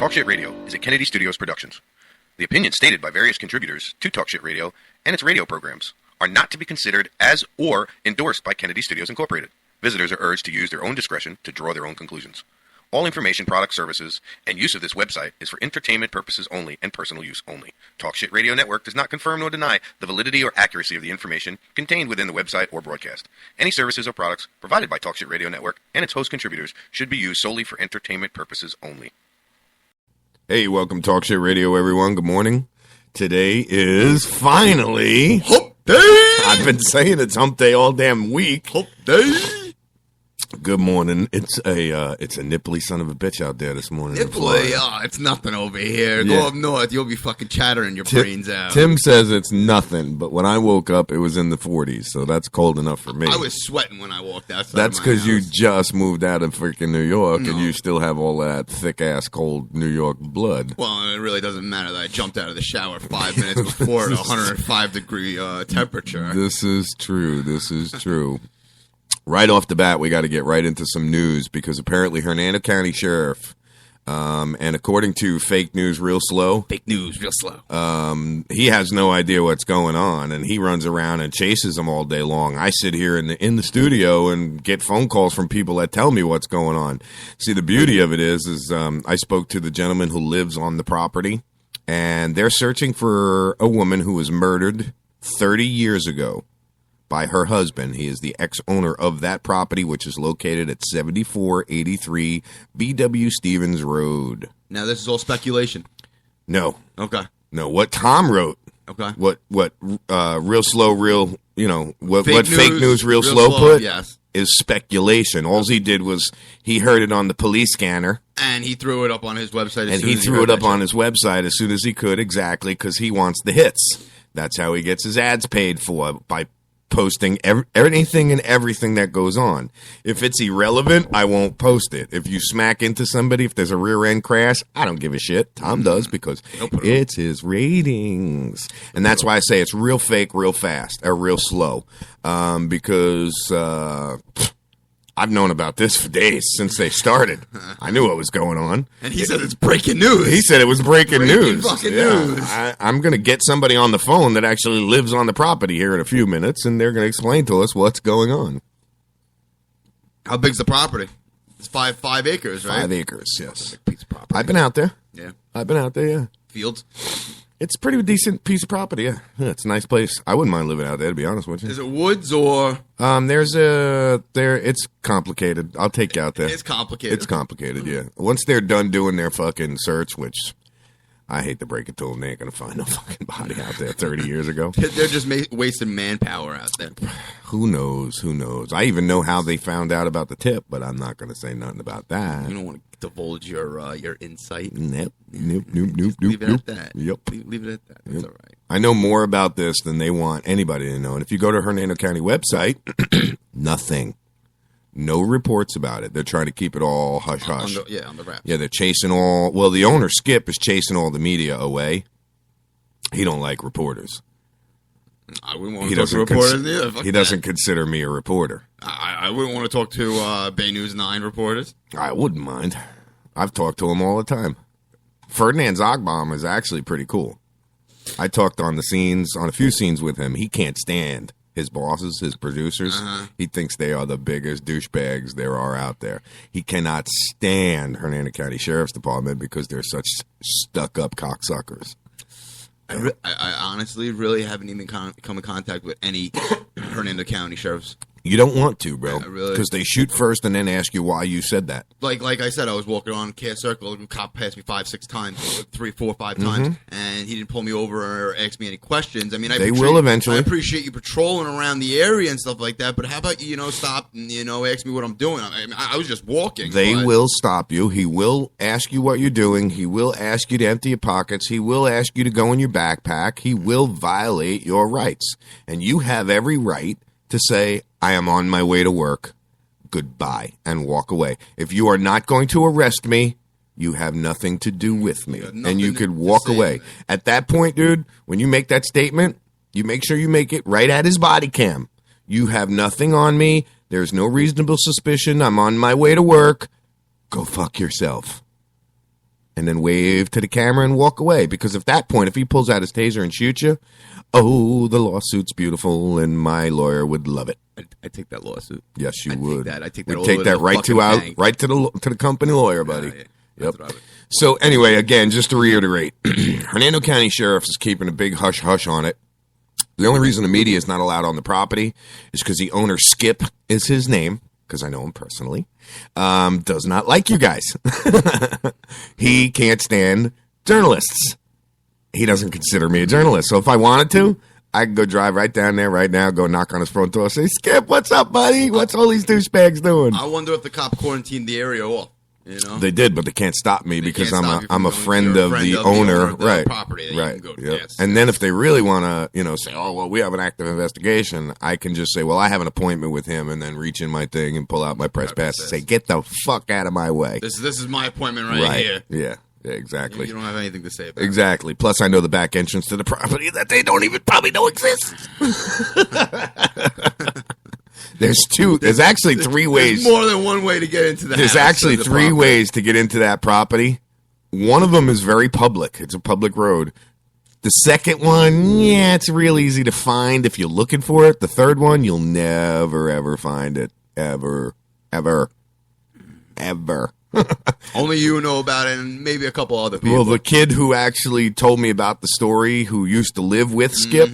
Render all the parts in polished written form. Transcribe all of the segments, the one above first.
Talk Shit Radio is a Kennedy Studios Productions. The opinions stated by various contributors to Talk Shit Radio and its radio programs are not to be considered as or endorsed by Kennedy Studios Incorporated. Visitors are urged to use their own discretion to draw their own conclusions. All information, products, services, and use of this website is for entertainment purposes only and personal use only. Talk Shit Radio Network does not confirm nor deny the validity or accuracy of the information contained within the website or broadcast. Any services or products provided by Talk Shit Radio Network and its host contributors should be used solely for entertainment purposes only. Hey, welcome to Talk Shit Radio, everyone. Good morning. Today is finally Hump Day. I've been saying it's Hump Day all damn week. Hump Day. Good morning. It's a nipply son of a bitch out there this morning. Nipply? Oh, it's nothing over here. Yeah. Go up north, you'll be fucking chattering your brains out. Tim says it's nothing, but when I woke up, it was in the 40s, so that's cold enough for me. I was sweating when I walked outside. That's because you just moved out of freaking New York, and you still have all that thick-ass cold New York blood. Well, it really doesn't matter that I jumped out of the shower 5 minutes before at 105-degree temperature. This is true. This is true. Right off the bat, we got to get right into some news because apparently Hernando County Sheriff, and according to Fake News Real Slow, he has no idea what's going on, and he runs around and chases them all day long. I sit here in the studio and get phone calls from people that tell me what's going on. See, the beauty of it is I spoke to the gentleman who lives on the property, and they're searching for a woman who was murdered 30 years ago by her husband. He is the ex-owner of that property, which is located at 7483 B.W. Stevens Road. Now, this is all speculation. No. Okay. No, what Tom wrote. Okay. What Real Slow, what Fake News Real Slow put yes. is speculation. All he did was he heard it on the police scanner. And he threw it up on his website And he threw it up on his website as soon as he could, exactly, because he wants the hits. That's how he gets his ads paid for, by posting anything and everything that goes on. If it's irrelevant, I won't post it. If you smack into somebody, if there's a rear end crash, I don't give a shit. Tom does because it's his ratings. And that's why I say it's real fake, real fast, or real slow. Because I've known about this for days since they started. I knew what was going on. And he said it's breaking news. He said it was breaking news. Fucking news. I'm going to get somebody on the phone that actually lives on the property here in a few minutes, and they're going to explain to us what's going on. How big's the property? It's 5 acres, right? 5 acres, yes. Big piece of property. I've been out there. Yeah. I've been out there, yeah. Fields? It's a pretty decent piece of property, yeah. It's a nice place. I wouldn't mind living out there, to be honest with you. Is it woods or? It's complicated. I'll take you out there. It's complicated. It's complicated, yeah. Once they're done doing their fucking search, which I hate to break it to them, they ain't going to find no fucking body out there 30 years ago. They're just wasting manpower out there. Who knows? Who knows? I even know how they found out about the tip, but I'm not going to say nothing about that. You don't want to divulge your insight. Nope. Leave it at that. Yep. Leave it at that. That's all right. I know more about this than they want anybody to know. And if you go to Hernando County website, nothing. No reports about it. They're trying to keep it all hush-hush. On the wraps. Yeah, they're chasing the owner, Skip, is chasing all the media away. He don't like reporters. I wouldn't want to talk to reporters either. He doesn't consider me a reporter. I wouldn't want to talk to Bay News 9 reporters. I wouldn't mind. I've talked to him all the time. Ferdinand Zogbaum is actually pretty cool. I talked on a few scenes with him. He can't stand his bosses, his producers. He thinks they are the biggest douchebags there are out there. He cannot stand Hernando County Sheriff's Department because they're such stuck-up cocksuckers. I honestly really haven't even come in contact with any Hernando County sheriffs. You don't want to, bro, really. Because they shoot first and then ask you why you said that. Like I said, I was walking on Care Circle. A cop passed me 5-6 times, 3, 4, 5 times, and he didn't pull me over or ask me any questions. I mean, they will eventually. I appreciate you patrolling around the area and stuff like that, but how about you stop and ask me what I'm doing? I was just walking. They will stop you. He will ask you what you're doing. He will ask you to empty your pockets. He will ask you to go in your backpack. He will violate your rights, and you have every right to say, I am on my way to work, goodbye, and walk away. If you are not going to arrest me, you have nothing to do with me, and you could walk away. At that point, dude, when you make that statement, you make sure you make it right at his body cam. You have nothing on me. There's no reasonable suspicion. I'm on my way to work. Go fuck yourself. and then wave to the camera and walk away. Because at that point, if he pulls out his taser and shoots you, oh, the lawsuit's beautiful, and my lawyer would love it. I take that lawsuit. Yes, you I'd would. take that. I'd take that We'd all take the way that to the right fucking bank. right to the company lawyer, buddy. Yeah, Yep. that's what I would- So anyway, again, just to reiterate, Hernando County Sheriff is keeping a big hush-hush on it. The only reason the media is not allowed on the property is because the owner, Skip, is his name, because I know him personally, does not like you guys. He can't stand journalists. He doesn't consider me a journalist. So if I wanted to, I could go drive right down there right now, go knock on his front door, say, Skip, what's up, buddy? What's all these douchebags doing? I wonder if the cop quarantined the area off. You know, They did, but they can't stop me because can't I'm stop you I'm from a going- friend you're a of friend the of the owner, owner of the right? property that you Right. can go to. Yep. Yes, And then if they really want to, say, oh well, we have an active investigation, I can just say, well, I have an appointment with him, and then reach in my thing and pull out my press pass and say, get the fuck out of my way. this is my appointment right here. Yeah. Yeah. Exactly. You don't have anything to say about it. Exactly. Plus, I know the back entrance to the property that they don't even probably know exists. There's actually three ways. There's more than one way to get into the There's house actually or the three property. ways to get into that property. One of them is very public. It's a public road. The second one, yeah, it's real easy to find if you're looking for it. The third one, you'll never, ever find it. Ever. Ever. Ever. Only you know about it, and maybe a couple other people. Well, the kid who actually told me about the story, who used to live with Skip,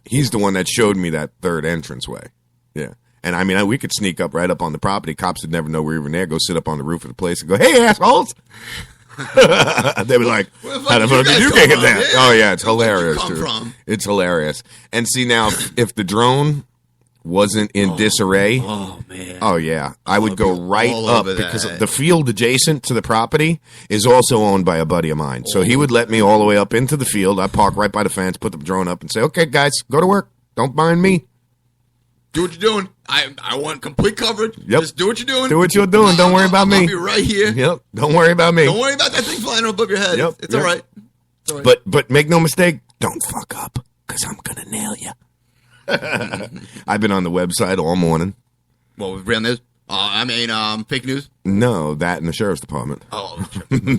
he's the one that showed me that third entranceway. Yeah. And I mean, we could sneak up right up on the property. Cops would never know we were even there. Go sit up on the roof of the place and go, "Hey, assholes!" They were like, Where the "How the fuck fuck did you you guys get come that?" from? Yeah. Oh yeah, it's Where the fuck you hilarious, come dude. from? It's hilarious. And see now, if the drone wasn't in disarray, oh man, oh yeah, I would go right all up over because that. the field adjacent to the property is also owned by a buddy of mine. So he would let me all the way up into the field. I park right by the fence, put the drone up, and say, "Okay, guys, go to work. Don't mind me. do what you're doing. I want complete coverage. Yep. Just do what you're doing. Do what you're doing. Don't worry about I'll me." be right here. Yep. Don't worry about me. Don't worry about that thing flying above your head. Yep, It's yep. all right. It's all right. But make no mistake, don't fuck up, because I'm gonna nail you. I've been on the website all morning. Well, we've ran this. Fake news. No, that in the sheriff's department. Oh,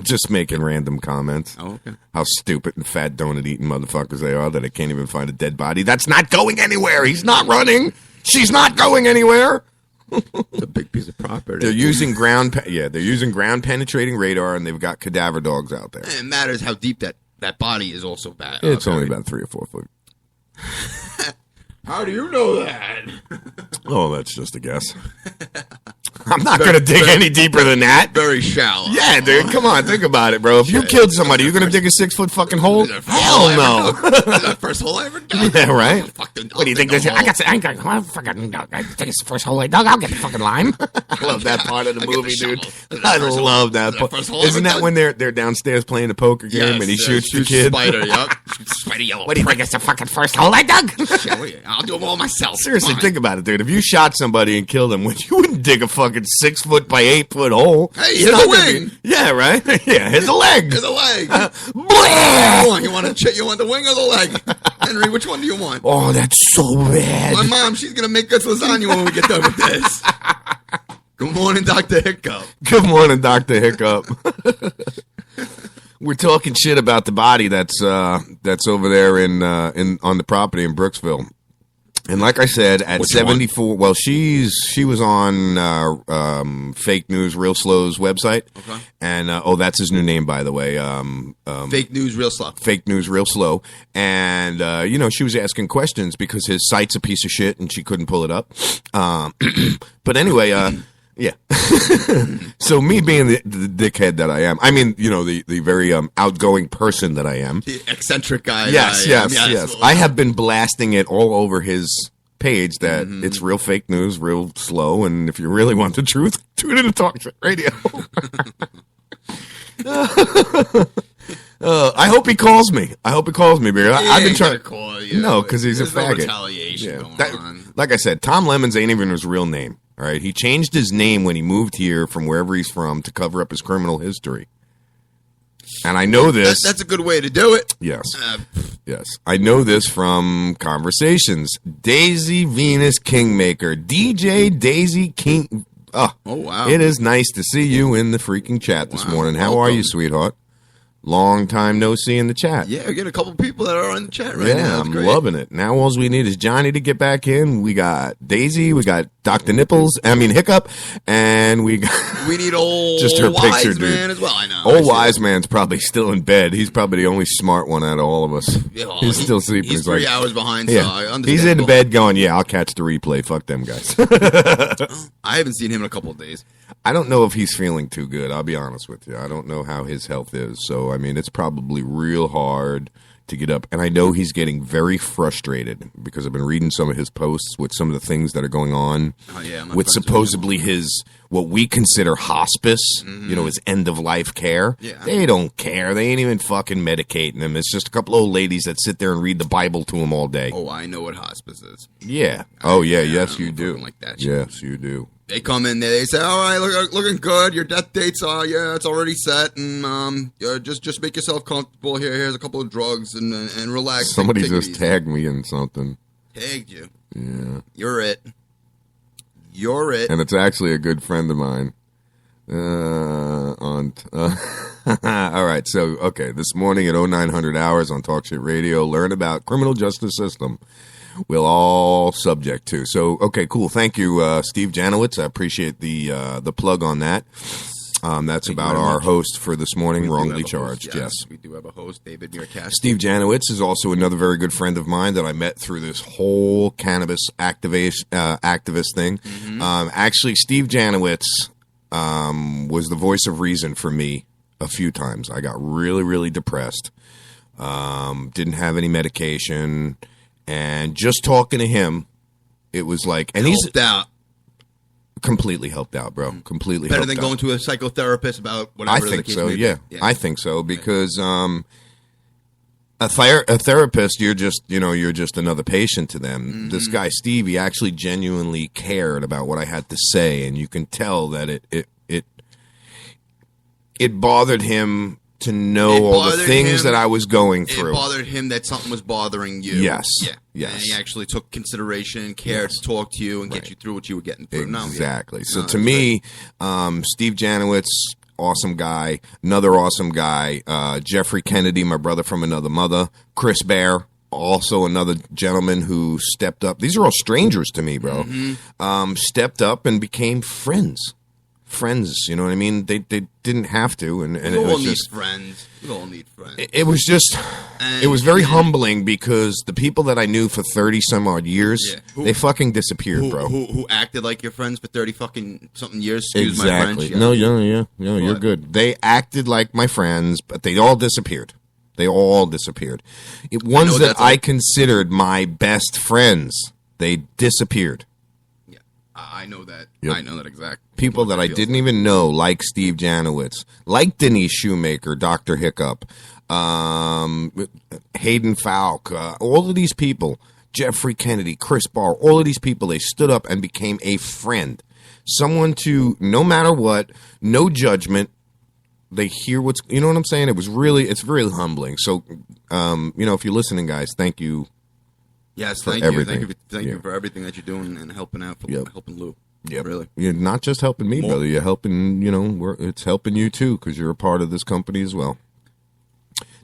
Just making random comments. oh, okay. How stupid and fat donut eating motherfuckers they are that I can't even find a dead body. That's not going anywhere. He's not running. She's not going anywhere. It's a big piece of property. They're using they're using ground penetrating radar, and they've got cadaver dogs out there. It matters how deep that body is. Also bad. It's only about 3 or 4 foot. How do you know that? Oh, that's just a guess. I'm not going to dig any deeper than that. Very shallow. Yeah, dude, come on, think about it, bro. If you killed somebody, you're going to dig a 6 foot fucking hole? Is that the first Hell hole I no. ever dug? Is that the first hole I ever dug? Yeah, right? What do you think this is? I think it's the first hole I dug. I'll get the fucking lime. I love that part of the I get the movie, dude. shovel. I First hole. love that Is that part. first hole I Isn't ever that dug? when they're downstairs playing a poker game and he shoots the kid? Spider, yup. Spider yellow. What do you think? It's the fucking first hole I dug. I'll do them all myself. Seriously, Come on. think about it, dude. If you shot somebody and killed them, you wouldn't dig a fucking 6 foot by 8 foot hole. Hey, It's here's not a gonna be- wing. Yeah, right? Yeah, here's a leg. Here's a leg. Blah! You want the wing or the leg? Henry, which one do you want? Oh, that's so bad. My mom, she's going to make us lasagna when we get done with this. Good morning, Dr. Hiccup. Good morning, Dr. Hiccup. We're talking shit about the body that's over there in on the property in Brooksville. And like I said, at Which 74, well, she was on Fake News Real Slow's website. Okay. And that's his new name, by the way. Fake news, real slow. Fake News Real Slow. And she was asking questions because his site's a piece of shit and she couldn't pull it up. But anyway, yeah. So me being the dickhead that I am, I mean, the very outgoing person that I am. The eccentric guy. Yes. Yes. I have been blasting it all over his page that it's real fake news, real slow, and if you really want the truth, tune in to Talk Shit Radio. I hope he calls me. Because I've been trying to call you. No, because he's a There's no faggot. retaliation going on. Like I said, Tom Lemons ain't even his real name. All right, he changed his name when he moved here from wherever he's from to cover up his criminal history. And I know this. That's a good way to do it. Yes. Yes. I know this from conversations. Daisy Venus Kingmaker. DJ Daisy King. Oh, wow. It is nice to see you in the freaking chat this Wow. morning. How are Welcome. you, sweetheart? Long time no see in the chat. Yeah, we get a couple people that are in the chat right Yeah, now. It's I'm great. loving it. Now all we need is Johnny to get back in. We got Daisy, we got Dr. Hiccup, and we got We need old Just her wise picture, dude. man as well. I know. old wise man's probably still in bed. He's probably the only smart one out of all of us. Yeah, He's still sleeping. He's 3 hours behind, so I yeah. understand. He's in bed going, yeah, I'll catch the replay. Fuck them guys. I haven't seen him in a couple of days. I don't know if he's feeling too good. I'll be honest with you. I don't know how his health is. So, I mean, it's probably real hard to get up. And I know he's getting very frustrated because I've been reading some of his posts with some of the things that are going on Oh, yeah, my with friends are supposedly his, what we consider hospice, you know, his end of life care. Yeah. They don't care. They ain't even fucking medicating him. It's just a couple old ladies that sit there and read the Bible to him all day. Oh, I know what hospice is. Yeah. Oh, yeah. Yeah, Yes, I you don't do. fucking like that shit. Yes, you do. They come in there, they say, "All right, looking good. Your death date's it's already set, and just make yourself comfortable. Here's a couple of drugs, and relax." Somebody Take it just easy." tagged me in something. Tagged you. Yeah. You're it. You're it. And it's actually a good friend of mine. All right, so okay, this morning at 0900 hours on Talk Shit Radio, learn about criminal justice system. We'll all subject to. So okay, cool. Thank you, Steve Janowitz. I appreciate the plug on that. That's you about very our much. host for this morning, We do wrongly have a host, charged. Yes. we do have a host, David Meerkat. Steve Janowitz is also another very good friend of mine that I met through this whole cannabis activist thing. Actually, Steve Janowitz was the voice of reason for me a few times. I got really, really depressed. Didn't have any medication, and just talking to him, it was like, and he's Helped out. completely helped out, bro. Completely Better helped than out. going to a psychotherapist about whatever I the think case so. may be. Yeah. I think so because a therapist, you're just another patient to them. This guy Steve, he actually genuinely cared about what I had to say, and you can tell that it bothered him to know It all the bothered things him. that I was going It through. bothered him that something was bothering you. Yes. Yeah. Yes. And he actually took consideration and cared to talk to you and get you through what you were getting through. No, yeah. Exactly. So No, to that's me, Steve Janowitz, awesome guy. Another awesome guy. Jeffrey Kennedy, my brother from another mother. Chris Bear, also another gentleman who stepped up. These are all strangers to me, bro. Stepped up and became friends. Friends, you know what I mean? They didn't have to, and We it all was need just. friends. We all need friends. It was just, it was very humbling because the people that I knew for 30 some odd years, Yeah. Who- they fucking disappeared, bro. Who acted like your friends for 30 fucking something years? Excuse my Exactly. French. No, you're What? good. They acted like my friends, but they all disappeared. They all disappeared. Ones that that's I like- considered my best friends, they disappeared. Yeah. I know that. Yep. I know that exact. People that I didn't even know, like Steve Janowitz, like Denise Shoemaker, Dr. Hiccup, Hayden Falk, all of these people, Jeffrey Kennedy, Chris Barr, all of these people, they stood up and became a friend. Someone to, no matter what, no judgment, they hear what's, you know what I'm saying? It's very humbling. So, if you're listening, guys, thank you. Yes, for thank everything. you. Thank Yeah. you for everything that you're doing and helping out, Yep. helping Lou. Yep. Really. You're not just helping me, brother. You're helping, it's helping you too because you're a part of this company as well.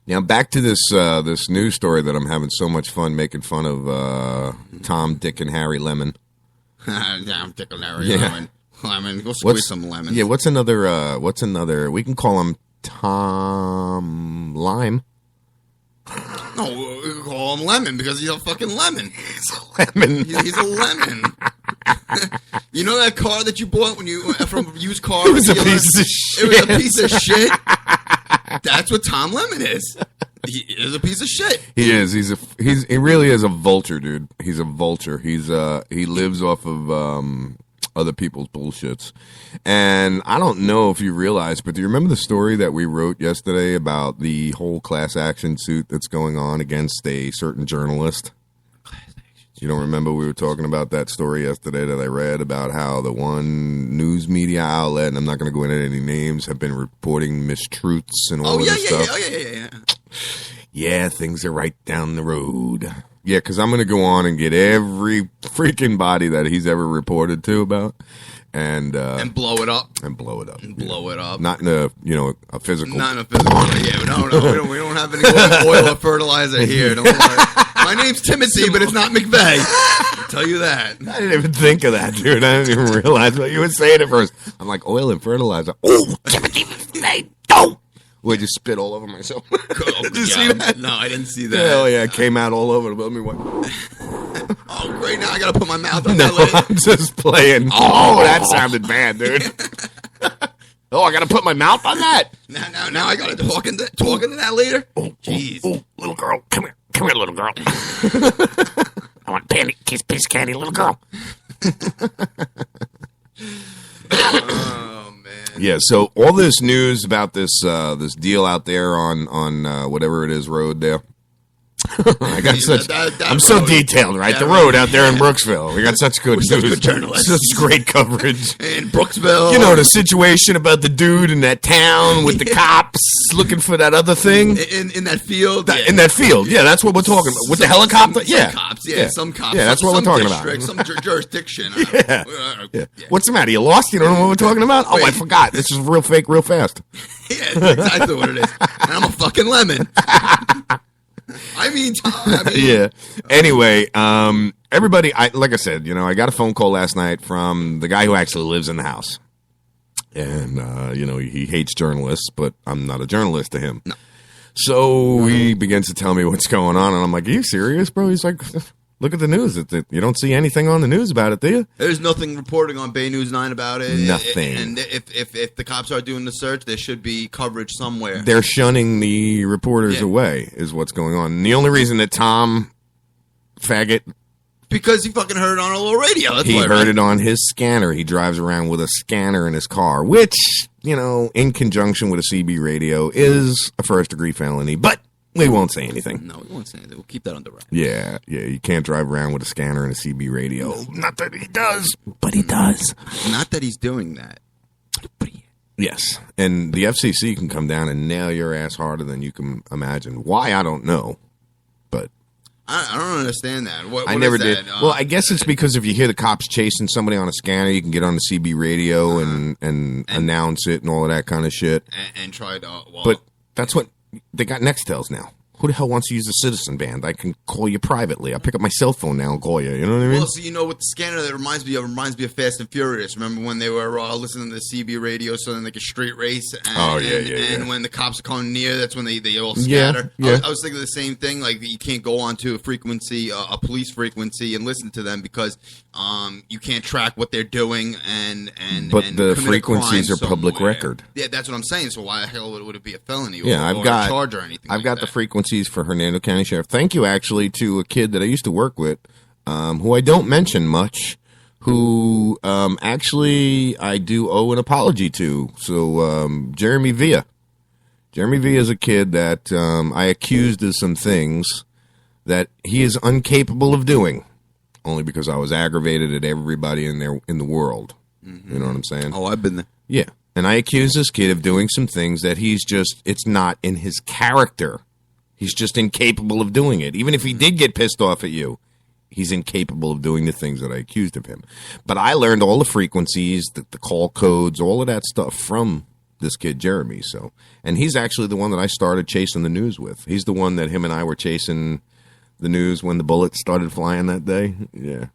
Now back to this this news story that I'm having so much fun making fun of Tom, Dick, and Harry Lemon. I'm tickling Harry Yeah. Lemon. Lemon. Go squeeze some lemons. Yeah, what's another? We can call him Tom Lime. No, we can call him Lemon because he's a fucking lemon. Lemon. He's a lemon. You know that car that you bought when you from a used car? It was a dealer? piece of It was a shit. piece of shit. That's what Tom Lemon is. He is a piece of shit. He is. He really is a vulture, dude. He's a vulture. He lives off of other people's bullshits. And I don't know if you realize, but do you remember the story that we wrote yesterday about the whole class action suit that's going on against a certain journalist? You don't remember we were talking about that story yesterday that I read about how the one news media outlet, and I'm not going to go into any names, have been reporting mistruths and all Oh of yeah, this yeah, stuff. yeah, yeah, yeah, yeah. yeah, things are right down the road. Yeah, because I'm going to go on and get every freaking body that he's ever reported to about. And blow it up. And blow it up. Blow it up. Not in a, a physical. Not in a physical way. Yeah, no. We don't have any oil or fertilizer here. Don't worry. My name's Timothy, but it's not McVeigh. I'll tell you that. I didn't even think of that, dude. I didn't even realize what you were saying at first. I'm like, oil and fertilizer. Oh, Timothy McVeigh. Oh. Well, I just spit all over myself. Did you see that? No, I didn't see that. Hell yeah, it came out all over. Let me watch. Oh, great. Now I got to put my mouth on No, that lid. I'm just playing. Oh, that sounded bad, dude. Oh, I got to put my mouth on that. Now I got to talk into that later. Oh, jeez. Oh, little girl, come here, little girl. I want a piece of candy, little girl. Oh man. Yeah. So all this news about this this deal out there on whatever it is road there. I got such. I'm so detailed, right? The road out there in Brooksville. We got such good news, good journalists. such great coverage. In Brooksville, The situation about the dude in that town with the cops looking for that other thing in that field. In that field, yeah, that's what we're talking about. With the helicopter, some cops, some cops. Yeah, that's what we're talking about. Some jurisdiction. Yeah. What's the matter? You lost? You don't know what we're talking about? Oh, I forgot. This is real fake, real fast. Yeah, that's exactly what it is. And I'm a fucking lemon. I mean, yeah. Anyway, everybody, like I said, I got a phone call last night from the guy who actually lives in the house. And, he hates journalists, but I'm not a journalist to him. No. So he begins to tell me what's going on. And I'm like, are you serious, bro? He's like, look at the news. You don't see anything on the news about it, do you? There's nothing reporting on Bay News 9 about it. Nothing. And if the cops are doing the search, there should be coverage somewhere. They're shunning the reporters away is what's going on. And the only reason that Tom Faggot... Because he fucking heard it on a little radio. That's he heard it on his scanner. He drives around with a scanner in his car, which, in conjunction with a CB radio is a first-degree felony. But... we won't say anything. No, we won't say anything. We'll keep that on the record. Yeah. You can't drive around with a scanner and a CB radio. Not that he does, but he does. Not that he's doing that. Yes, and the FCC can come down and nail your ass harder than you can imagine. Why, I don't know, but... I don't understand that. What I never is did. that? Well, I guess it's because if you hear the cops chasing somebody on a scanner, you can get on the CB radio and announce it and all of that kind of shit. And try to... But that's what... they got Nextels now. Who the hell wants to use the Citizen band? I can call you privately. I'll pick up my cell phone now and call you. You know what I mean? Well, so with the scanner, that reminds me of Fast and Furious. Remember when they were listening to the CB radio so then they could street race? And, And when the cops are coming near, that's when they all scatter. Yeah. I was thinking the same thing. Like, you can't go onto a frequency, a police frequency, and listen to them because you can't track what they're doing But and the commit a frequencies crime are public somewhere. record. Yeah, that's what I'm saying. So why the hell would it be a felony? Yeah, or a charge or anything? I've got the frequencies for Hernando County Sheriff. Thank you, actually, to a kid that I used to work with, who I don't mention much, who actually I do owe an apology to. So, Jeremy Villa. Jeremy Villa is a kid that I accused of some things that he is incapable of doing, only because I was aggravated at everybody in the world. Mm-hmm. You know what I'm saying? Oh, I've been there. Yeah. And I accuse this kid of doing some things that it's not in his character. He's just incapable of doing it. Even if he did get pissed off at you, he's incapable of doing the things that I accused of him. But I learned all the frequencies, the call codes, all of that stuff from this kid, Jeremy. So, and he's actually the one that I started chasing the news with. He's the one that him and I were chasing the news when the bullets started flying that day. Yeah.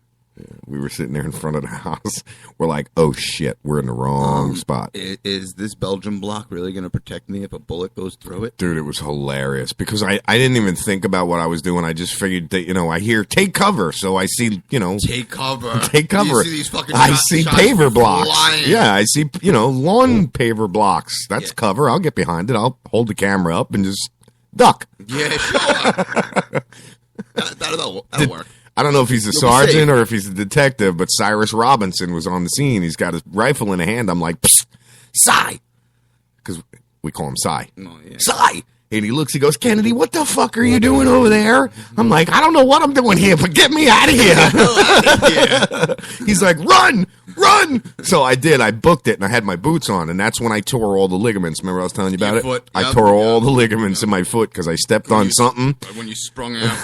We were sitting there in front of the house. We're like, oh, shit, we're in the wrong spot. Is this Belgian block really going to protect me if a bullet goes through it? Dude, it was hilarious because I didn't even think about what I was doing. I just figured that, I hear take cover. So I see, Take cover. Take cover. You see these fucking I see paver blocks. Flying. Yeah, I see, lawn paver blocks. That's cover. I'll get behind it. I'll hold the camera up and just duck. Yeah, sure. That'll work. I don't know if he's a sergeant or if he's a detective, but Cyrus Robinson was on the scene. He's got his rifle in a hand. I'm like, Cy. Because we call him Cy. Oh, yeah. Cy. And he looks, he goes, Kennedy, what the fuck are you doing over there? I'm like, I don't know what I'm doing here, but get me out of here. He's like, run. Run! So I did. I booked it, and I had my boots on, and that's when I tore all the ligaments. Remember I was telling you about Your it? foot, I yep, tore all yep. the ligaments in my foot because I stepped on something. When you sprung out.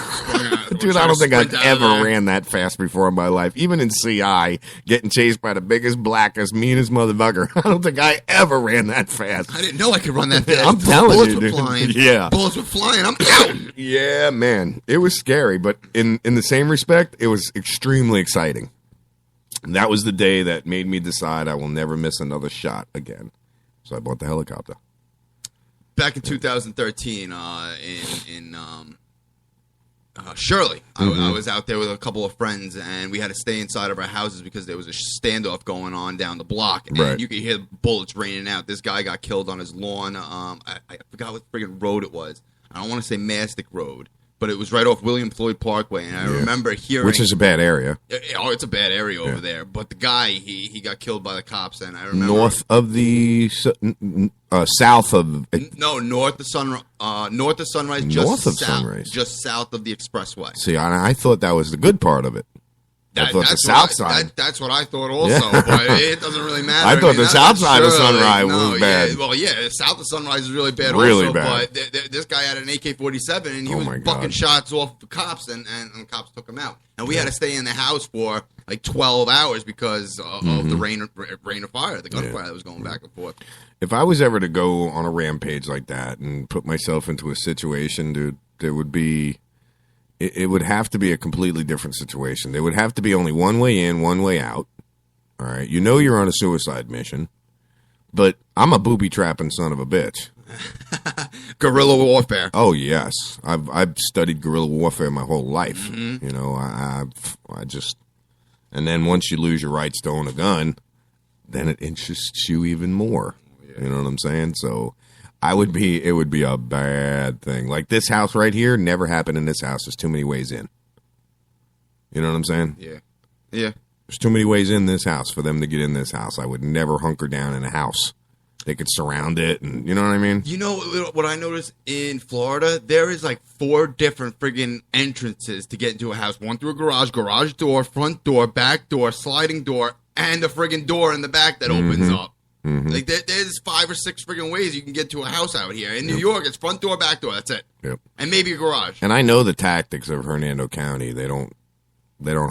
Dude, I don't think I've ever ran that fast before in my life. Even in CI, getting chased by the biggest, blackest, meanest motherfucker. I don't think I ever ran that fast. I didn't know I could run that fast. I'm telling Bullets you, were dude. flying. Yeah. Bullets were flying. I'm out. Yeah, man. It was scary, but in the same respect, it was extremely exciting. And that was the day that made me decide I will never miss another shot again. So I bought the helicopter. Back in 2013, in Shirley, I was out there with a couple of friends, and we had to stay inside of our houses because there was a standoff going on down the block, and Right. you could hear bullets raining out. This guy got killed on his lawn. I forgot what friggin' road it was. I don't want to say Mastic Road, but it was right off William Floyd Parkway, and I remember hearing... Which is a bad area. Oh, it's a bad area over there. But the guy, he got killed by the cops, and I remember... North of the... south of... No, north of Sunrise. North of Sunrise, North of south, Sunrise. just south of the expressway. See, I thought that was the good part of it. I thought the That's south what side. that's what I thought also, Yeah. but it doesn't really matter. I thought the that's south side of Shirley. Sunrise No, was bad. Yeah, well, yeah, south of Sunrise is really bad Really also, bad. but this guy had an AK-47, and he Oh was my bucking God. shots off the cops, and the cops took him out. And we had to stay in the house for like 12 hours because of the rain of fire, the gunfire that was going back and forth. If I was ever to go on a rampage like that and put myself into a situation, dude, there would be... It would have to be a completely different situation. There would have to be only one way in, one way out. All right. You know you're on a suicide mission, but I'm a booby trapping son of a bitch. Guerrilla warfare. Oh yes, I've studied guerrilla warfare my whole life. You know, I just, and then once you lose your rights to own a gun, then it interests you even more. You know what I'm saying? So it would be a bad thing. Like this house right here, never happened in this house. There's too many ways in. You know what I'm saying? Yeah. Yeah. There's too many ways in this house for them to get in this house. I would never hunker down in a house. They could surround it, and you know what I mean? You know what I noticed in Florida? There is like 4 different friggin' entrances to get into a house. One through a garage door, front door, back door, sliding door, and the friggin' door in the back that opens up. Like there's 5 or 6 friggin' ways you can get to a house out here. In New York, it's front door, back door. That's it. Yep. And maybe a garage. And I know the tactics of Hernando County. They don't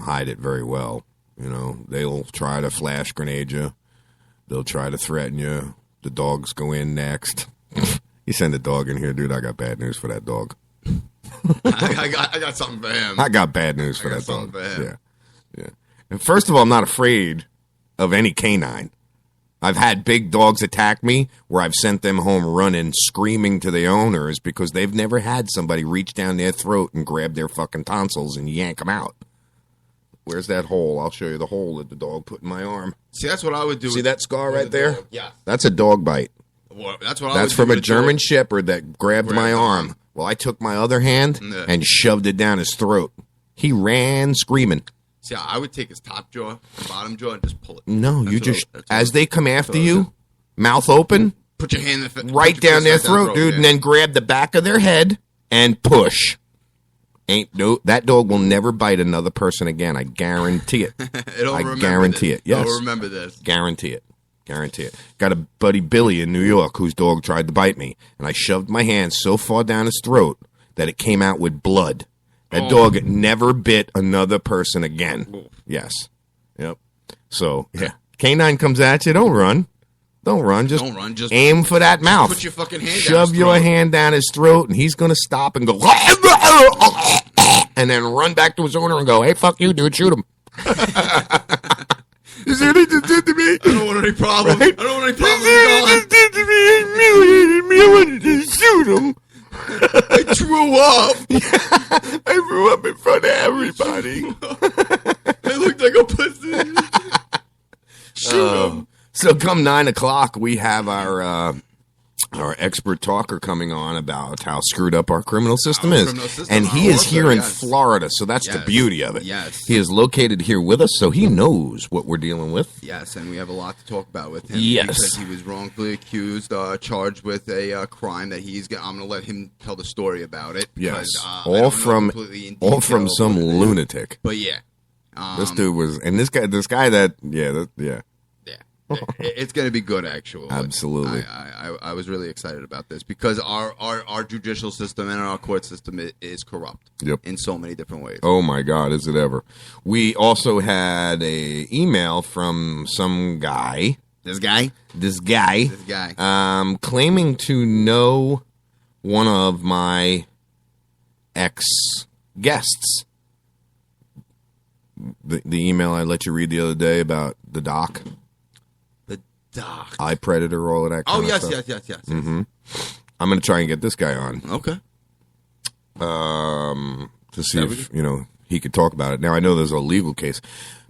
hide it very well. You know, they'll try to flash grenade you. They'll try to threaten you. The dogs go in next. You send a dog in here, dude. I got bad news for that dog. I got something for him. I got bad news for I got that dog. something for him. Yeah. And first of all, I'm not afraid of any canine. I've had big dogs attack me where I've sent them home running, screaming to the owners because they've never had somebody reach down their throat and grab their fucking tonsils and yank them out. Where's that hole? I'll show you the hole that the dog put in my arm. See, that's what I would do. See with- that scar with right a there? dog. Yeah. That's a dog bite. Well, that's what I That's would from do a with German dog. Shepherd that grabbed my arm. Well, I took my other hand Yeah. and shoved it down his throat. He ran screaming. See, I would take his top jaw, and bottom jaw, and just pull it. No, That's you what just, I- that's what as I- they come what after I you, do. mouth open, Put your hand in the right put your down fist their right throat, dude, yeah. and then grab the back of their head and push. That dog will never bite another person again. I guarantee it. It'll I remember guarantee this. it. Yes. It'll remember this. Guarantee it. Guarantee it. Got a buddy Billy in New York whose dog tried to bite me, and I shoved my hand so far down his throat that it came out with blood. That dog never bit another person again. Yes. Yep. So, yeah. Canine comes at you, don't run. Don't run. Just, Don't run, just aim for that mouth. put your fucking hand down Shove his your throat. hand down his throat, and he's going to stop and go, and then run back to his owner and go, hey, fuck you, dude, shoot him. You see what he just did to me? I don't want any problems. Right? I don't want any You see what he problems. just did to me? He humiliated me. I wanted to shoot him. I threw up. I threw up in front of everybody. I looked like a pussy. Shoot him. So come 9 o'clock, we have our expert talker coming on about how screwed up our criminal system is. criminal system, And he our is here warfare, in yes. Florida, so that's the Yes. beauty of it. Yes. He is located here with us, so he knows what we're dealing with. Yes, and we have a lot to talk about with him. Yes. Because he was wrongfully accused, charged with a crime that he's. I'm going to let him tell the story about it. Yes. because, I all don't know from completely in all detail from some what it is. lunatic. But yeah. This dude was, and this guy that, yeah. Yeah, it's going to be good. Actually, Absolutely. I was really excited about this because our judicial system and our court system is corrupt. Yep. In so many different ways. Oh my God, is it ever? We also had a email from some guy. This guy. Claiming to know one of my ex guests. The email I let you read the other day about the doc. The doc. Eye Predator, all of that kind of stuff. Yes. Mm-hmm. I'm going to try and get this guy on. Okay. To see if, he could talk about it. Now, I know there's a legal case,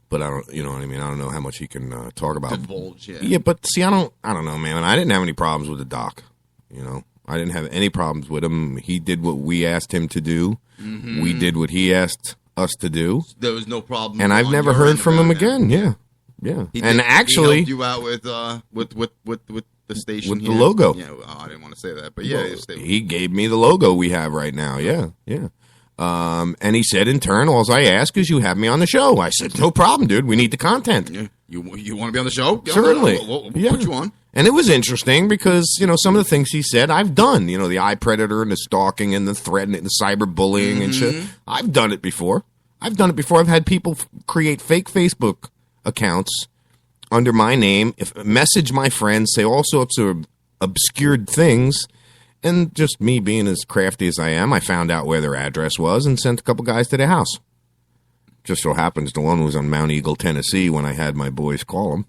but I don't, you know what I mean? I don't know how much he can talk about. Divulge, yeah. Yeah, but see, I don't know, man. I didn't have any problems with the doc, I didn't have any problems with him. He did what we asked him to do. Mm-hmm. We did what he asked us to do. There was no problem. And I've never heard from him again. Yeah. And actually, he helped you out with the station with here. the logo. Yeah, I didn't want to say that, but yeah, he gave me the logo we have right now. Yeah. And he said, in turn, all I ask is you have me on the show. I said, no problem, dude. We need the content. Yeah. You want to be on the show? Get Certainly. We'll put you on. And it was interesting because, some of the things he said, I've done. The eye predator and the stalking and the threatening, the cyberbullying and shit. I've done it before. I've had people create fake Facebook accounts under my name, message my friends, say all sorts of obscured things. And just me being as crafty as I am, I found out where their address was and sent a couple guys to their house. Just so happens the one was on Mount Eagle, Tennessee when I had my boys call him.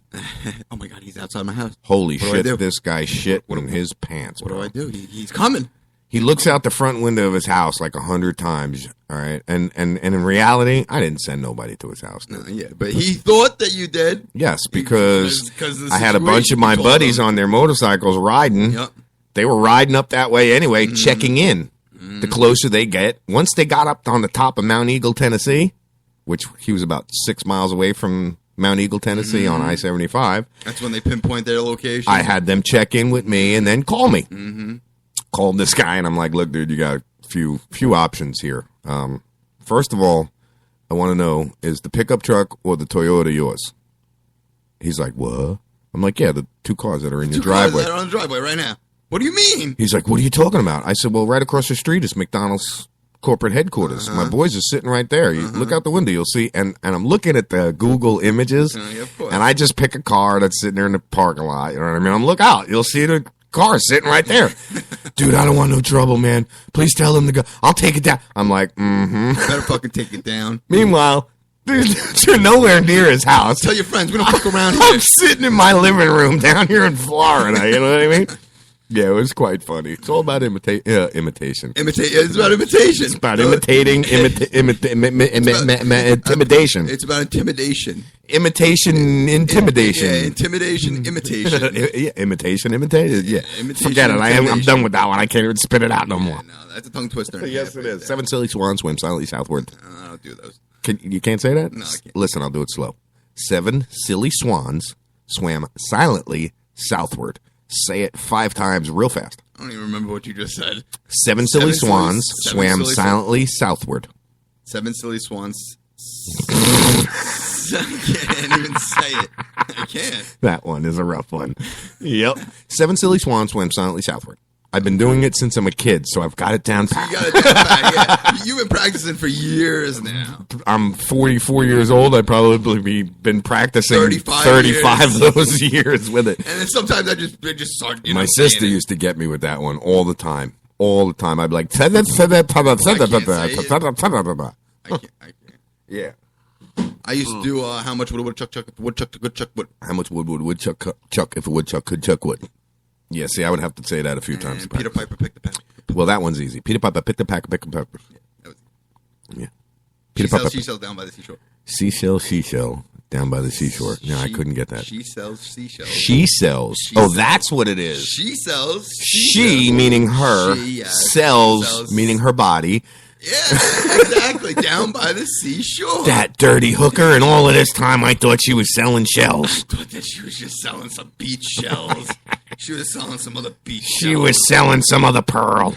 Oh, my God, he's outside my house. Holy shit, this guy shit in his pants. What do I do? He's coming. He looks out the front window of his house like 100 times, all right? And in reality, I didn't send nobody to his house. Yeah, but he thought that you did. Yes, because I had a bunch of my buddies on their motorcycles riding. Yep. They were riding up that way anyway, checking in. The closer they get. Once they got up on the top of Mount Eagle, Tennessee, which he was about 6 miles away from Mount Eagle, Tennessee on I-75. That's when they pinpoint their location. I had them check in with me and then call me. Mm-hmm. Called this guy and I'm like, look, dude, you got a few options here. First of all, I want to know, is the pickup truck or the Toyota yours? He's like, what? I'm like, yeah, the two cars that are in your driveway. Cars that are on the driveway right now. What do you mean? He's like, what are you talking about? I said, well, right across the street is McDonald's corporate headquarters. My boys are sitting right there. You look out the window, you'll see. And I'm looking at the Google images, and I just pick a car that's sitting there in the parking lot. You know what I mean? I'm look out. You'll see the car sitting right there. Dude, I don't want no trouble, man. Please tell him to go. I'll take it down. I'm like, Better fucking take it down. Meanwhile, you're nowhere near his house. Tell your friends, we don't fuck around here. I'm sitting in my living room down here in Florida. You know what I mean? Yeah, it was quite funny. It's all about imitation. It's about imitation. It's about imitating intimidation. It's about intimidation. Intimidation. Yeah, intimidation, imitation. Imitation. Yeah. Forget it. I'm done with that one. I can't even spit it out no more. No, that's a tongue twister. Yes, it is. 7 silly swans swim silently southward. I don't do those. You can't say that? No, I can't. Listen, I'll do it slow. 7 silly swans swam silently southward. Say it 5 times real fast. I don't even remember what you just said. 7 silly swans swam silently southward. 7 silly swans. I can't even say it. I can't. That one is a rough one. Yep. 7 silly swans swam silently southward. I've been doing it since I'm a kid, so I've got it down pat. You got it down pat, yeah. You've been practicing for years now. I'm 44 years old. I've probably been practicing 35 of those years with it. And then sometimes I just start. My sister used to get me with that one all the time. I'd be like, I can't say it. Yeah. I used to do how much would a woodchuck chuck if a woodchuck could chuck wood. How much wood would a woodchuck chuck if a woodchuck could chuck wood? Yeah, see, I would have to say that a few times. Peter Piper picked the peck. Well, that one's easy. Peter Piper picked the pack, pick the peppers. Yeah. Peter Piper. Seashells down by the seashore. Seashell down by the seashore. No, I couldn't get that. She sells seashells. She sells. That's what it is. She sells. She, meaning her, sells, meaning her body. Yeah, exactly. Down by the seashore. That dirty hooker, and all of this time I thought she was selling shells. I thought that she was just selling some beach shells. She was selling some other beach shells. She was selling some other pearl.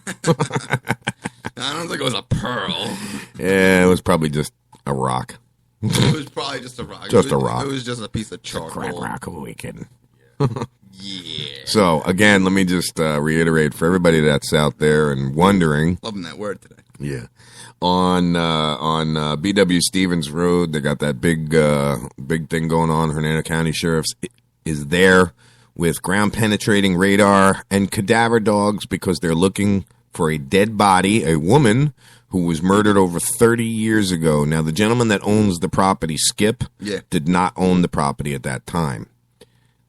I don't think it was a pearl. Yeah, it was probably just a rock. It was probably just a rock. Just a rock. It was just a piece of Crack charcoal. rock. Who are we kidding? Yeah. So, again, let me just reiterate for everybody that's out there and wondering. Loving that word today. Yeah. On BW Stevens Road, they got that big thing going on. Hernando County Sheriff's is there with ground penetrating radar and cadaver dogs because they're looking for a dead body, a woman who was murdered over 30 years ago. Now, the gentleman that owns the property, Skip, did not own the property at that time.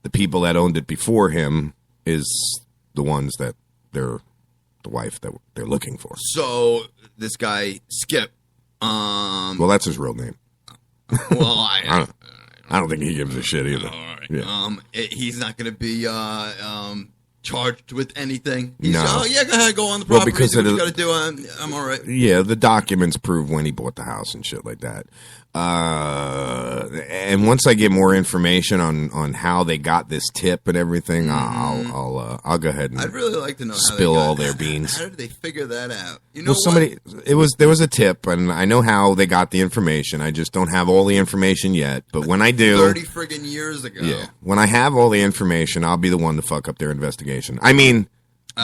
The people that owned it before him is the ones that they're the wife that they're looking for. So this guy Skip. Well, that's his real name. Well, I don't think he gives a shit either. All right. Yeah. He's not going to be charged with anything. He's, No. Oh yeah, go ahead, go on the Well, property. because do what it you is- got to do. I'm all right. Yeah, the documents prove when he bought the house and shit like that. And once I get more information on how they got this tip and everything, I'll go ahead and I'd really like to know how spill they got, all their beans. How did they figure that out? You know, Well, there was a tip, and I know how they got the information. I just don't have all the information yet. But when I do, 30 friggin' years ago. yeah, when I have all the information, I'll be the one to fuck up their investigation. I mean,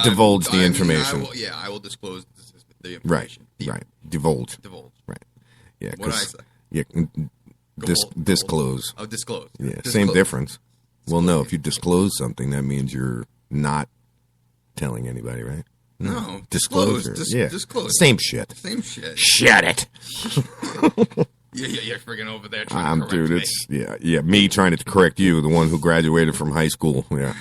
divulge the information. I will disclose the Right, information. right. Divulge. Right. Yeah, What did I 'cause- say? yeah, disclose. Oh, disclose. Yeah, Disclose. same difference. Well, no, if you disclose something, that means you're not telling anybody, right? No. Disclosure. Yeah. Disclose. Same shit. Same shit. Shut it. You're friggin' over there trying to correct Dude, me. it's yeah, me trying to correct you, the one who graduated from high school. Yeah.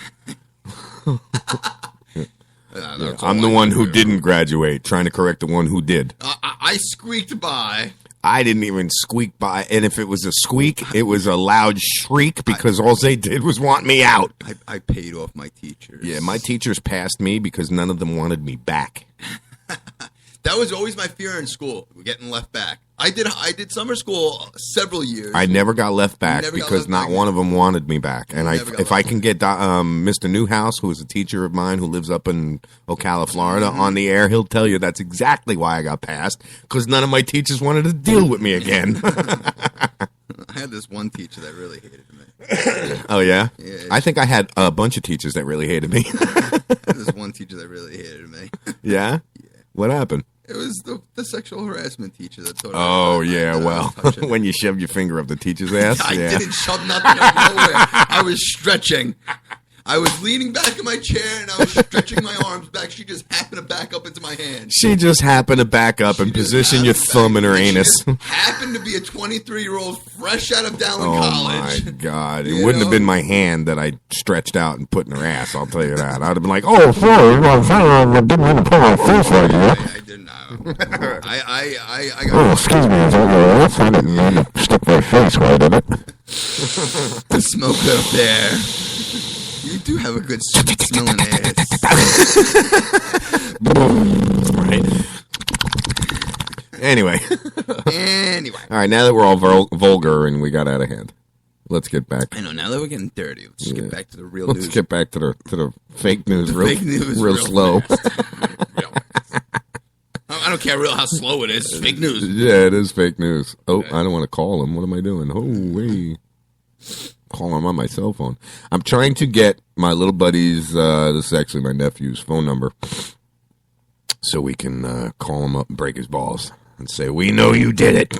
That's I'm all the I one can who do. didn't graduate, trying to correct the one who did. I squeaked by. I didn't even squeak by, and if it was a squeak, it was a loud shriek because all they did was want me out. I paid off my teachers. Yeah, my teachers passed me because none of them wanted me back. That was always my fear in school, getting left back. I did summer school several years. I never got left back Never got because left not back. one of them wanted me back. And Never got if I left can get Mr. Newhouse, who is a teacher of mine who lives up in Ocala, Florida, Mm-hmm. on the air, he'll tell you that's exactly why I got passed, because none of my teachers wanted to deal with me again. I had this one teacher that really hated me. Oh, yeah? Yeah. I think I had a bunch of teachers that really hated me. I had this one teacher that really hated me. Yeah? What happened? It was the sexual harassment teacher that told me. Oh, yeah, that I well, was touching. when you shoved your finger up the teacher's ass? I Yeah. didn't shove nothing out of nowhere. I was stretching. I was leaning back in my chair and I was stretching my arms back. She just happened to back up into my hand. She just happened to back up and She just position your happened thumb in her and she anus. just happened to be a 23-year-old fresh out of Dowling Oh College. my God! It You wouldn't have know? been my hand that I stretched out and put in her ass. I'll tell you that. I'd have been like, "Oh, sorry, I didn't mean to put my face like that." I didn't know. I Oh, got excuse me. Is that your ass? I didn't mean to stick my face right in it. the smoke up there. You do have a good sweet smelling ass. Right. Anyway, Anyway. all right. Now that we're all vulgar and we got out of hand, let's get back. I know, now that we're getting dirty, let's just get back to the real Let's news. get back to the fake news. Real, Fake news real slow. fast. Real fast. I don't care how slow it is. It's fake news. Yeah, it is fake news. Oh, I don't want to call him. What am I doing? Oh, wait. Call him on my cell phone. I'm trying to get my little buddy's, this is actually my nephew's phone number, so we can call him up and break his balls and say, "We know you did it."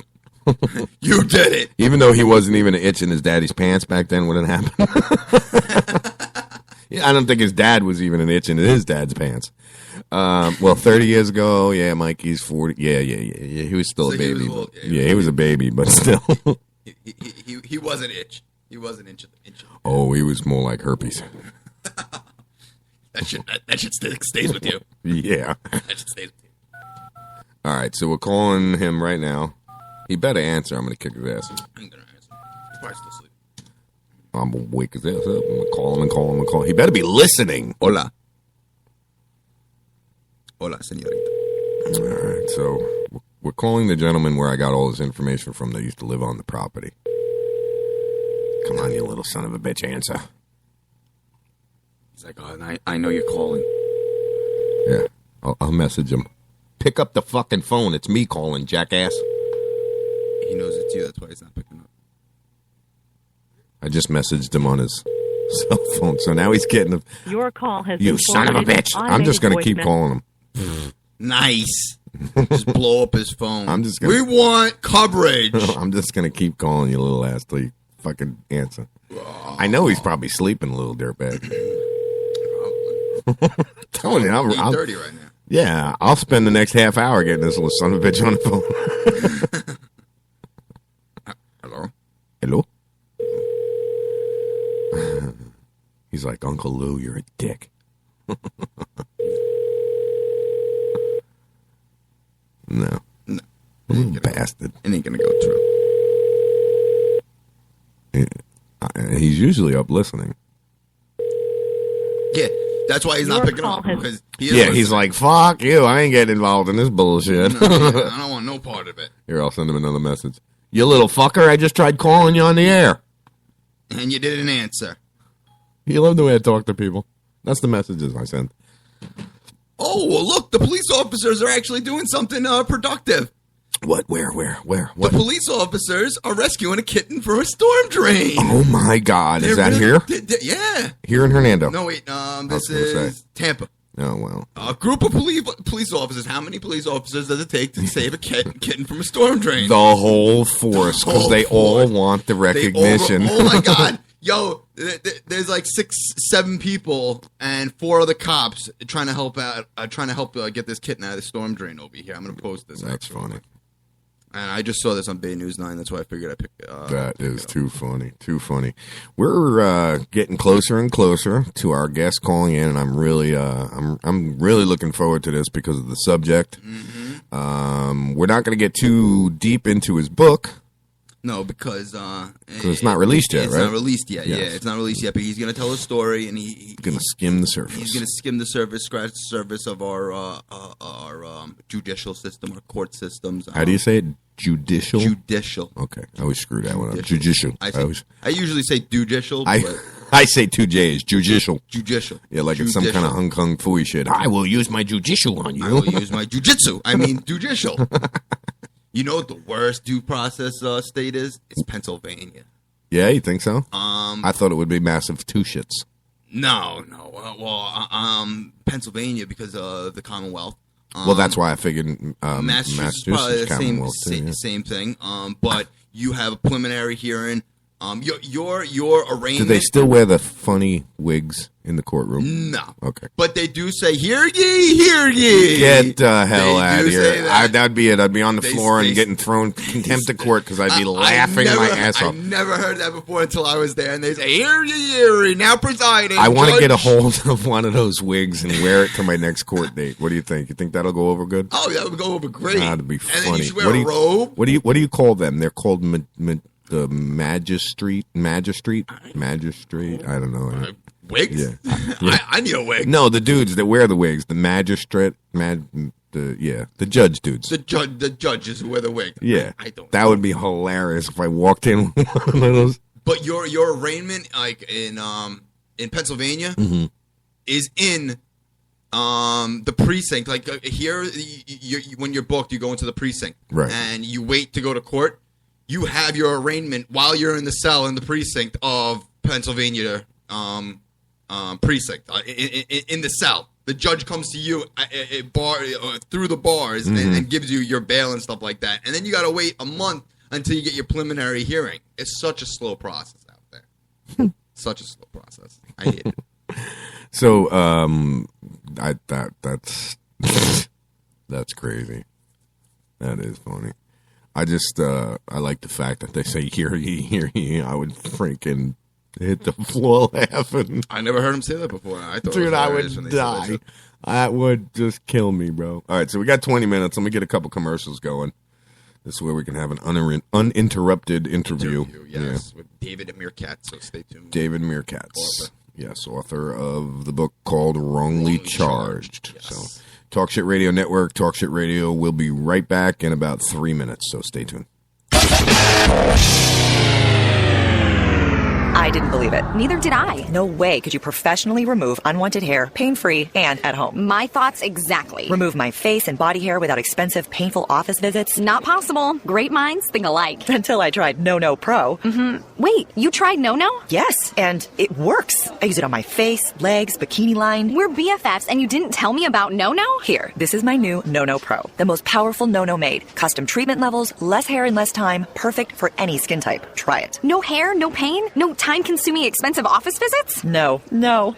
You did it. Even though he wasn't even an itch in his daddy's pants back then when it happened. Yeah, I don't think his dad was even an itch in his dad's pants. Well, 30 years ago, yeah, Mikey's 40. Yeah. He was still So a he was baby. old, but- yeah, yeah, he was a baby, but still. He was an itch. He was an inch. Oh, he was more like herpes. That shit stays with you. Yeah. That shit stays with you. All right, so we're calling him right now. He better answer. I'm going to kick his ass. I'm gonna answer. He's probably still asleep. I'm going to wake his ass up. I'm going to call him and call him and call him. He better be listening. Hola. Hola, señorita. All right, so we're calling the gentleman where I got all this information from that used to live on the property. Come on, you little son of a bitch, answer. He's like, oh, I know you're calling. Yeah, I'll message him. Pick up the fucking phone. It's me calling, jackass. He knows it's you. That's why he's not picking up. I just messaged him on his cell phone, so now he's getting the. Your call has You been son of a forwarded bitch! to I'm just gonna keep voicemail. calling him. Nice. Just blow up his phone. I'm just gonna- We want coverage. I'm just gonna keep calling you, little ass, till you fucking answer. I know he's probably sleeping, little dirtbag. Telling you, It's I'll, 8:30 right now. yeah, I'll spend the next half hour getting this little son of a bitch on the phone. Hello? Hello? He's like, Uncle Lou, you're a dick. No. No. Bastard. It ain't gonna go through. He's usually up listening. Yeah, that's why he's not Your picking call up. has- Because he is Yeah, he's listening. like, fuck you, I ain't getting involved in this bullshit. I don't want no part of it. Here, I'll send him another message. You little fucker, I just tried calling you on the air. And you didn't answer. You love the way I talk to people. That's the messages I send. Oh, well, look, the police officers are actually doing something productive. What? Where? The What? police officers are rescuing a kitten from a storm drain. Oh my God! Is They're that really- here? Yeah. Here in Hernando? No, wait. This gonna is say. Tampa. Oh well. A group of police officers. How many police officers does it take to save a kitten from a storm drain? The whole force, because whole they all force. want the They recognition. oh my God. Yo, there's like 6-7 people and 4 other cops trying to help out, get this kitten out of the storm drain over here. I'm gonna post this. That's actually. funny. And I just saw this on Bay News 9. That's why I figured I'd pick it up. That is too funny. Too funny. We're getting closer and closer to our guest calling in, and I'm really looking forward to this because of the subject. Mm-hmm. We're not going to get too deep into his book. No, because it's not released yet, it's right? not released yet. Yes. Yeah, it's not released yet. But he's going to tell a story, and he's Going to skim the surface. going to skim the surface, scratch the surface of our judicial system, our court systems. How do you say it? Judicial? Judicial. Okay, I always screw that one up. Judicial. Judicial. I usually say judicial, I but I say 2 J's. Judicial. judicial. Yeah, like it's some kind of Hong Kong Fooey shit. I will use my judicial on I will you. use my jujitsu. I mean judicial. You know what the worst due process state is? It's Pennsylvania. Yeah, you think so? Um, I thought it would be massive 2 shits. No. Pennsylvania because of the Commonwealth. Well, that's why I figured Massachusetts probably the Commonwealth, too, yeah. same thing. But you have a preliminary hearing. Your arraignment. Do they still wear the funny wigs in the courtroom? No. Okay. But they do say, "Hear ye, hear ye." Get the hell They out of do here. say that. That'd be it. I'd be on the They- floor and they- getting thrown contempt of court because I'd be laughing my ass I off. never heard that before until I was there. And they say, "Hear ye, hear ye." Now presiding. I want to Judge- get a hold of one of those wigs and wear it to my next court date. What do you think? You think that'll go over good? Oh, that would go over great. That'd be And then funny. you should wear a robe. What do you call them? They're called the magistrate. I don't know. Wigs? Yeah. I need a wig. No, the dudes that wear the wigs. The magistrate. The judge dudes. The judges who wear the wig. Yeah, I don't. that would be hilarious if I walked in with one of those. But your arraignment, like in Pennsylvania, Mm-hmm. is in the precinct. Like here, when you're booked, you go into the precinct, Right. And you wait to go to court. You have your arraignment while you're in the cell in the precinct of Pennsylvania precinct in the cell. The judge comes to you through the bars and gives you your bail and stuff like that. And then you got to wait a month until you get your preliminary hearing. It's such a slow process out there. Such a slow process. I hate it. So, that's crazy. That is funny. I just I like the fact that they say hear ye. I would freaking hit the floor laughing. I never heard him say that before. I thought, Dude, it was I hilarious when would they said die. that. That would just kill me, bro. All right, so we got 20 minutes. Let me get a couple commercials going. This is where we can have an uninterrupted interview. Yes, with David Meerkat. So stay tuned. David Meerkat. Author. Yes, author of the book called Wrongly Charged. Yes. So, Talk Shit Radio Network, Talk Shit Radio will be right back in about 3 minutes, so stay tuned. I I didn't believe it. Neither did I. No way could you professionally remove unwanted hair, pain-free, and at home. My thoughts exactly. Remove my face and body hair without expensive, painful office visits? Not possible. Great minds think alike. Until I tried No Pro. Wait, you tried No? Yes, and it works. I use it on my face, legs, bikini line. We're BFFs and you didn't tell me about No? Here, this is my new No Pro. The most powerful No made. Custom treatment levels, less hair in less time, perfect for any skin type. Try it. No hair, no pain, no time-consuming expensive office visits? No,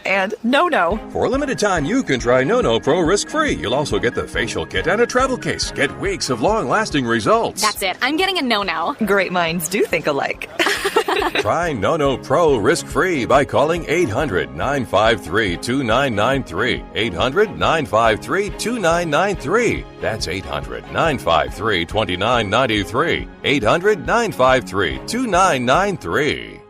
and no. For a limited time, you can try No Pro risk-free. You'll also get the facial kit and a travel case. Get weeks of long-lasting results. That's it. I'm getting a No. Great minds do think alike. Try No Pro risk-free by calling 800-953-2993. 800-953-2993. That's 800-953-2993. 800-953-2993.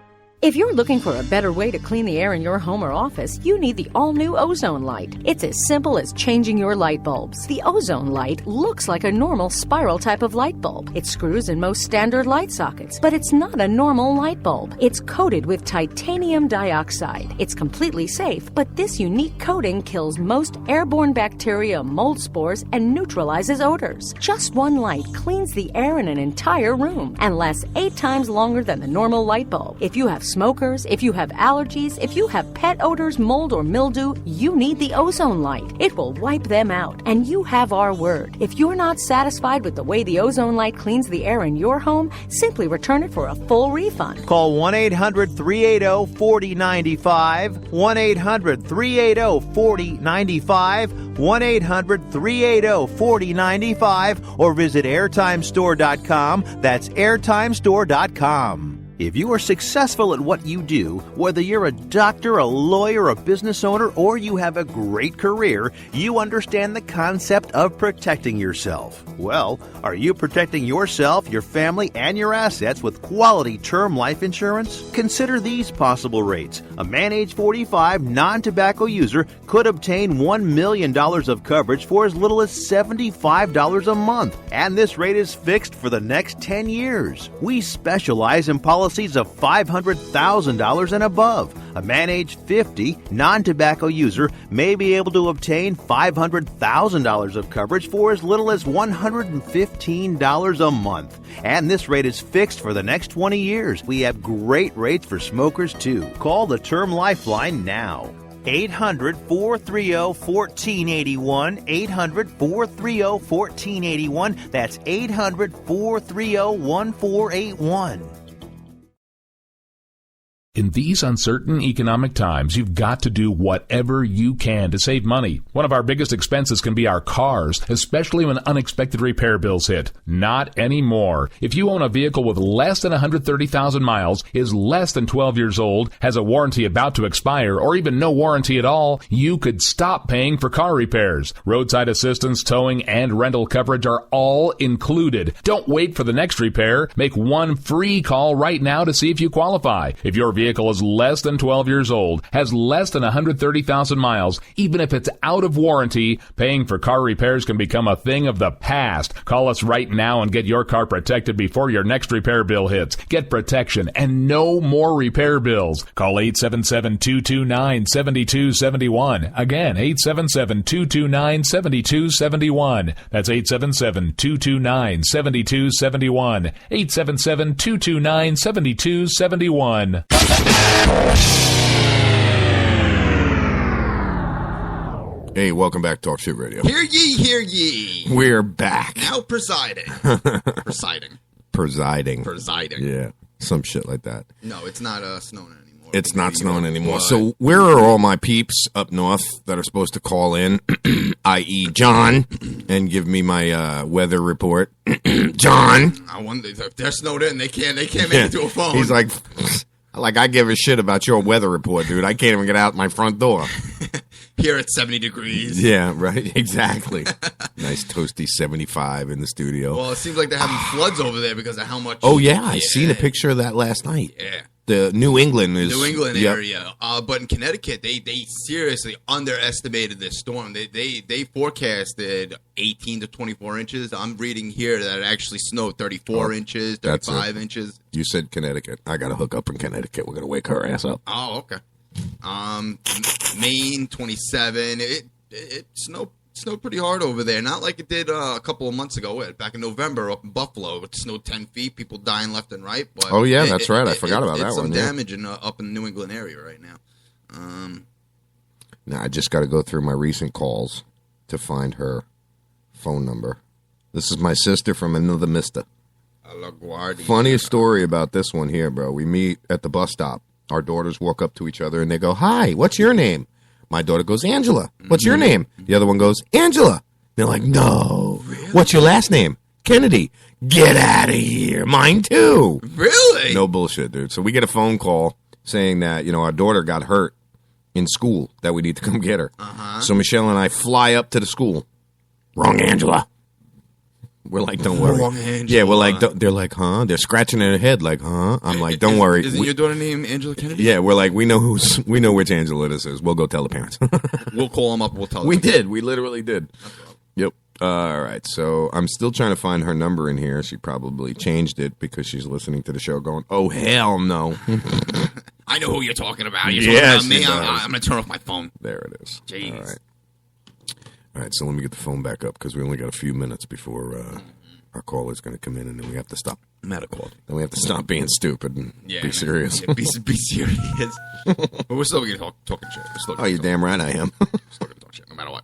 If you're looking for a better way to clean the air in your home or office, you need the all-new Ozone Light. It's as simple as changing your light bulbs. The Ozone Light looks like a normal spiral type of light bulb. It screws in most standard light sockets, but it's not a normal light bulb. It's coated with titanium dioxide. It's completely safe, but this unique coating kills most airborne bacteria, mold spores, and neutralizes odors. Just one light cleans the air in an entire room and lasts 8 times longer than the normal light bulb. If you have smokers, if you have allergies, if you have pet odors, mold, or mildew, you need the Ozone Light. It will wipe them out, and you have our word. If you're not satisfied with the way the Ozone Light cleans the air in your home, simply return it for a full refund. Call 1-800-380-4095, 1-800-380-4095, 1-800-380-4095, or visit airtimestore.com. That's airtimestore.com. If you are successful at what you do, whether you're a doctor, a lawyer, a business owner, or you have a great career, you understand the concept of protecting yourself. Well, are you protecting yourself, your family, and your assets with quality term life insurance? Consider these possible rates. A man age 45 non-tobacco user could obtain $1 million of coverage for as little as $75 a month, and this rate is fixed for the next 10 years. We specialize in policies of $500,000 and above. A man age 50 non-tobacco user may be able to obtain $500,000 of coverage for as little as $115 a month. And this rate is fixed for the next 20 years. We have great rates for smokers too. Call the Term Lifeline now. 800-430-1481, 800-430-1481. That's 800-430-1481. In these uncertain economic times, you've got to do whatever you can to save money. One of our biggest expenses can be our cars, especially when unexpected repair bills hit. Not anymore. If you own a vehicle with less than 130,000 miles, is less than 12 years old, has a warranty about to expire, or even no warranty at all, you could stop paying for car repairs. Roadside assistance, towing, and rental coverage are all included. Don't wait for the next repair. Make one free call right now to see if you qualify. If your vehicle is less than 12 years old, has less than 130,000 miles, even if it's out of warranty, paying for car repairs can become a thing of the past. Call us right now and get your car protected before your next repair bill hits. Get protection and no more repair bills. Call 877-229-7271. Again, 877-229-7271. That's 877-229-7271. 877-229-7271. Hey, welcome back to Talk Shit Radio. Hear ye, hear ye. We're back. Now presiding. Presiding. Yeah, some shit like that. No, it's not snowing anymore. It's not snowing anymore. So where are all my peeps up north that are supposed to call in, i.e. John, and give me my weather report? John. I wonder if they're snowed in. They can't make it to a phone. He's like I give a shit about your weather report, dude. I can't even get out my front door. Here it's 70 degrees. Yeah, right. Exactly. Nice toasty 75 in the studio. Well, it seems like they're having floods over there because of how much. Oh, yeah. I seen a picture of that last night. Yeah. the New England is New England yep. area. But in Connecticut, they seriously underestimated this storm. They forecasted 18 to 24 inches. I'm reading here that it actually snowed 34 inches, 35 inches. You said Connecticut. I got to hook up in Connecticut. We're gonna wake her ass up. Oh, okay. Maine 27. It snowed pretty hard over there. Not like it did a couple of months ago. Back in November up in Buffalo, it snowed 10 feet. People dying left and right. But oh yeah, that's right. I forgot about that one. Some damage up in the New England area right now. Now I just got to go through my recent calls to find her phone number. This is my sister from another mister. Funniest story about this one here, bro. We meet at the bus stop. Our daughters walk up to each other and they go, "Hi, what's your name?" My daughter goes, "Angela." "What's your name?" The other one goes, "Angela." They're like, "No." Really? "What's your last name?" "Kennedy." "Get out of here. Mine too." Really? No bullshit, dude. So we get a phone call saying that, our daughter got hurt in school, that we need to come get her. So Michelle and I fly up to the school. "Wrong Angela." We're like, "Don't worry." Wrong Angela. Yeah, we're like, they're like, "Huh?" They're scratching their head like, "Huh?" I'm like, "Don't worry." Isn't your daughter named Angela Kennedy? Yeah, we're like, we know which Angela this is. We'll go tell the parents. We'll call them up. We'll tell them. We did. We literally did. Yep. All right. So I'm still trying to find her number in here. She probably changed it because she's listening to the show going, "Oh, hell no." I know who you're talking about. You're Yes, talking about me. I'm going to turn off my phone. There it is. Jeez. All right. So let me get the phone back up because we only got a few minutes before our caller's going to come in, and then we have to stop. I'm out of call. Then we have to stop being stupid and be serious. Yeah, be serious. But we're still going to talking shit. Oh, you're damn right I am. Still going to talk shit, no matter what.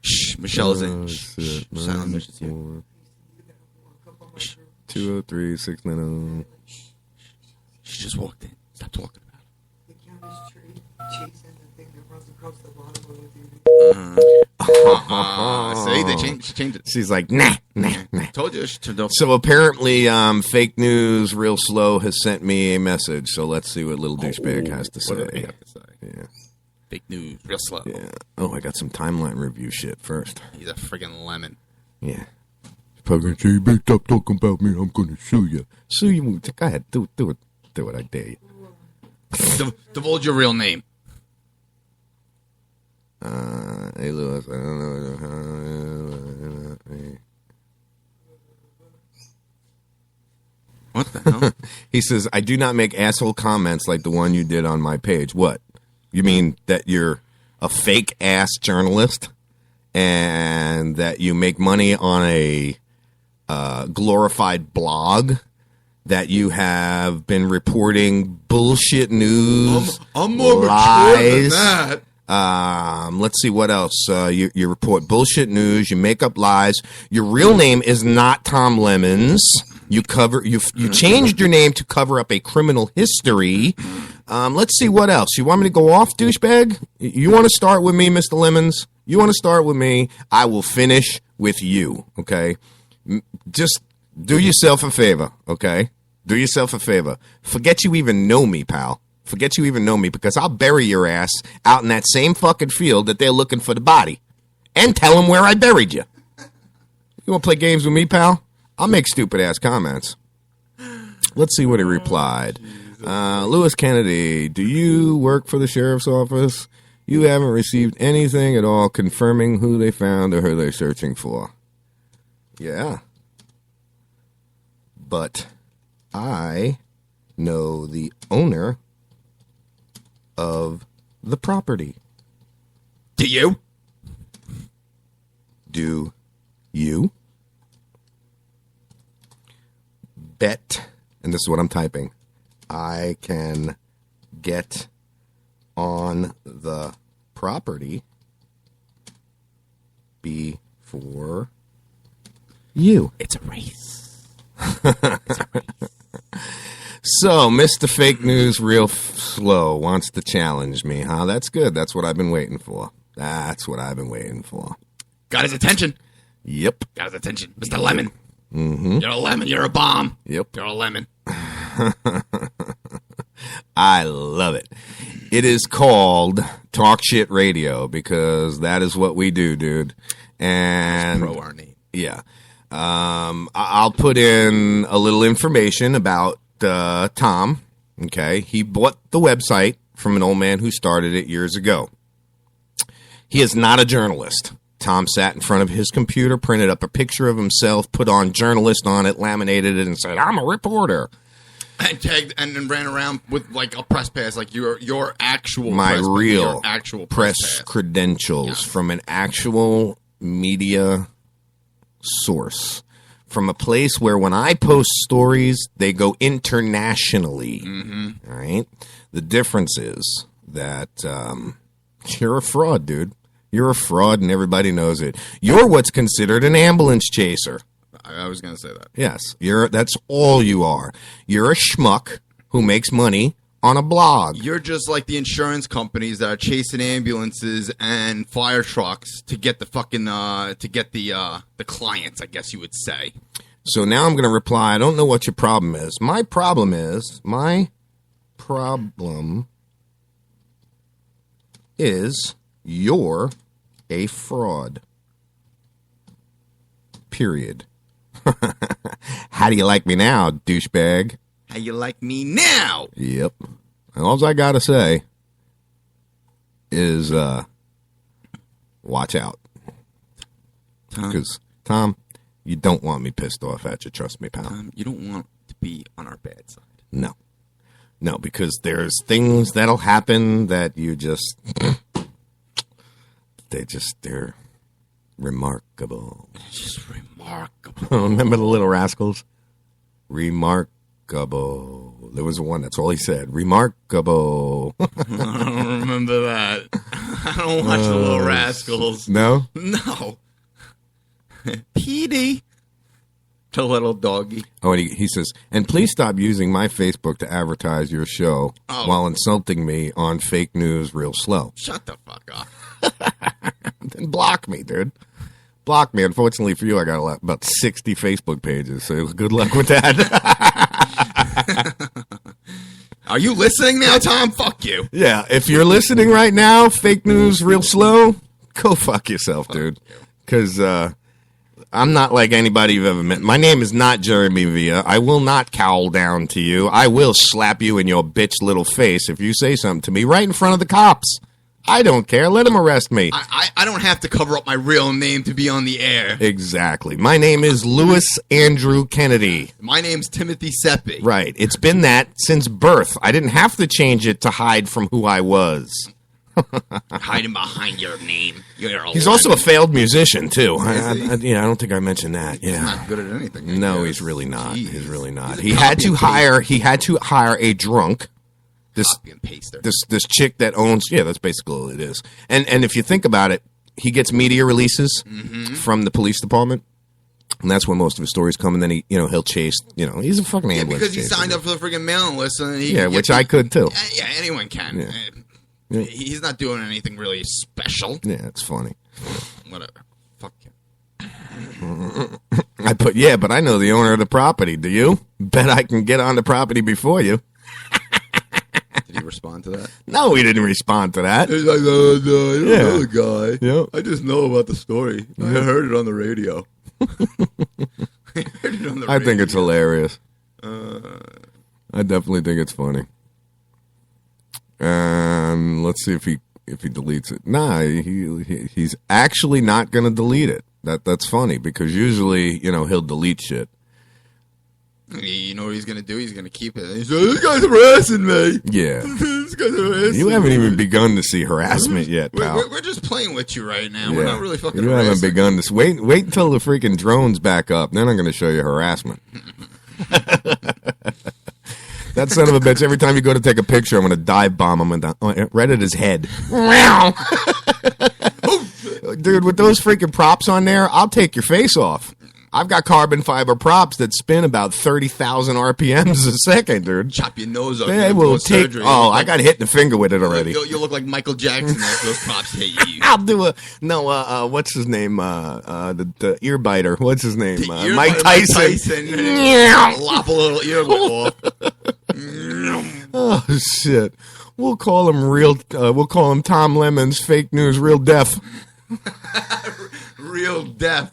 Shh, Michelle is in. Silent emergency. 203-690. She just walked in. Stop talking about it. See, she changed it. She's like, nah. Told you. She turned off. So apparently, Fake News Real Slow has sent me a message. So let's see what little douchebag has to say. What do they have to say? Yeah. Fake News Real Slow. Yeah. Oh, I got some timeline review shit first. He's a friggin' lemon. Yeah. Fucking CB, stop talking about me. I'm gonna sue you. Sue you. Go ahead. Do it. Do it. I dare you. Divulge your real name. Hey, Lewis. I don't know. What the hell? He says, "I do not make asshole comments like the one you did on my page." What? You mean that you're a fake ass journalist and that you make money on a glorified blog? That you have been reporting bullshit news, I'm more mature than that. Let's see what else. You report bullshit news. You make up lies. Your real name is not Tom Lemons. You changed your name to cover up a criminal history. Let's see what else. You want me to go off, douchebag? You want to start with me, Mr. Lemons? You want to start with me? I will finish with you. Okay, just do yourself a favor. Okay, do yourself a favor. Forget you even know me, pal. Forget you even know me because I'll bury your ass out in that same fucking field that they're looking for the body. And tell them where I buried you. You want to play games with me, pal? I'll make stupid ass comments. Let's see what he replied. Lewis Kennedy, do you work for the sheriff's office? You haven't received anything at all confirming who they found or who they're searching for. Yeah. But I know the owner of the property. Do you? Do you? Bet, and this is what I'm typing, I can get on the property before you. It's a race. So, Mr. Fake News Real Slow wants to challenge me, huh? That's good. That's what I've been waiting for. Got his attention. Yep. Got his attention. Mr. Lemon. Mm-hmm. You're a lemon. You're a bomb. Yep. You're a lemon. I love it. It is called Talk Shit Radio because that is what we do, dude. And pro our name. Yeah. I'll put in a little information about Tom, okay, he bought the website from an old man who started it years ago. He is not a journalist. Tom sat in front of his computer, printed up a picture of himself, put on journalist on it, laminated it, and said, I'm a reporter. And tagged and then ran around with like a press pass, like your actual press credentials from an actual media source. From a place where when I post stories, they go internationally. All right? The difference is that you're a fraud, dude. You're a fraud, and everybody knows it. You're what's considered an ambulance chaser. I was going to say that. Yes, that's all you are. You're a schmuck who makes money on a blog. You're just like the insurance companies that are chasing ambulances and fire trucks to get the fucking the clients, I guess you would say. So now I'm going to reply. I don't know what your problem is. My problem is you're a fraud. Period. How do you like me now, douchebag? How you like me now? Yep. And all I got to say is watch out. Because, Tom, you don't want me pissed off at you. Trust me, pal. Tom, you don't want to be on our bad side. No. No, because there's things that'll happen that you just... they're remarkable. Just remarkable. Remember the Little Rascals? Remarkable. There was one, that's all he said. Remarkable. I don't remember that. I don't watch the Little Rascals. No? No. Petey. The little doggy. Oh, and he says, and please stop using my Facebook to advertise your show while insulting me on fake news real slow. Shut the fuck up. Then block me, dude. Block me. Unfortunately for you, I got about 60 Facebook pages, so good luck with that. Are you listening now, Tom? Fuck you. Yeah, if you're listening right now, fake news real slow, go fuck yourself, dude. Because I'm not like anybody you've ever met. My name is not Jeremy Villa. I will not cowl down to you. I will slap you in your bitch little face if you say something to me right in front of the cops. I don't care. Let him arrest me. I don't have to cover up my real name to be on the air. Exactly. My name is Louis Andrew Kennedy. My name's Timothy Seppi. Right. It's been that since birth. I didn't have to change it to hide from who I was. Hiding behind your name. He's also a failed musician, too. I don't think I mentioned that. Yeah. He's not good at anything. No, he's really not. Jeez. He's really not. He had to hire a drunk. This chick that owns, that's basically all it is. And if you think about it, he gets media releases from the police department, and that's when most of his stories come. And then he'll chase, he's a fucking ambulance because he signed up for the freaking mailing list, and which I could too. Yeah, anyone can. Yeah. He's not doing anything really special. Yeah, it's funny. Whatever. Fuck you. But I know the owner of the property. Do you? Bet I can get on the property before you. Did he respond to that? No, he didn't respond to that. He's like, no, I don't know the guy. Yeah. I just know about the story. I heard it on the radio. I think it's hilarious. I definitely think it's funny. Let's see if he deletes it. Nah, he's actually not going to delete it. That's funny because usually, he'll delete shit. You know what he's going to do? He's going to keep it. He's like, this guy's harassing me. Yeah. This guy's harassing me. You haven't even begun to see harassment yet, pal. We're just playing with you right now. Yeah. We're not really fucking You haven't begun to... Wait until the freaking drone's back up. Then I'm going to show you harassment. That son of a bitch, every time you go to take a picture, I'm going to dive bomb him right at his head. Dude, with those freaking props on there, I'll take your face off. I've got carbon fiber props that spin about 30,000 RPMs a second, dude. Chop your nose off. They will take. I got hit in the finger with it already. You'll look like Michael Jackson if those props hit you. I'll do what's his name? The ear biter. What's his name? Mike Tyson. Lop a little ear off. Oh shit! We'll call him Tom Lemon's fake news, real deaf. Real deaf.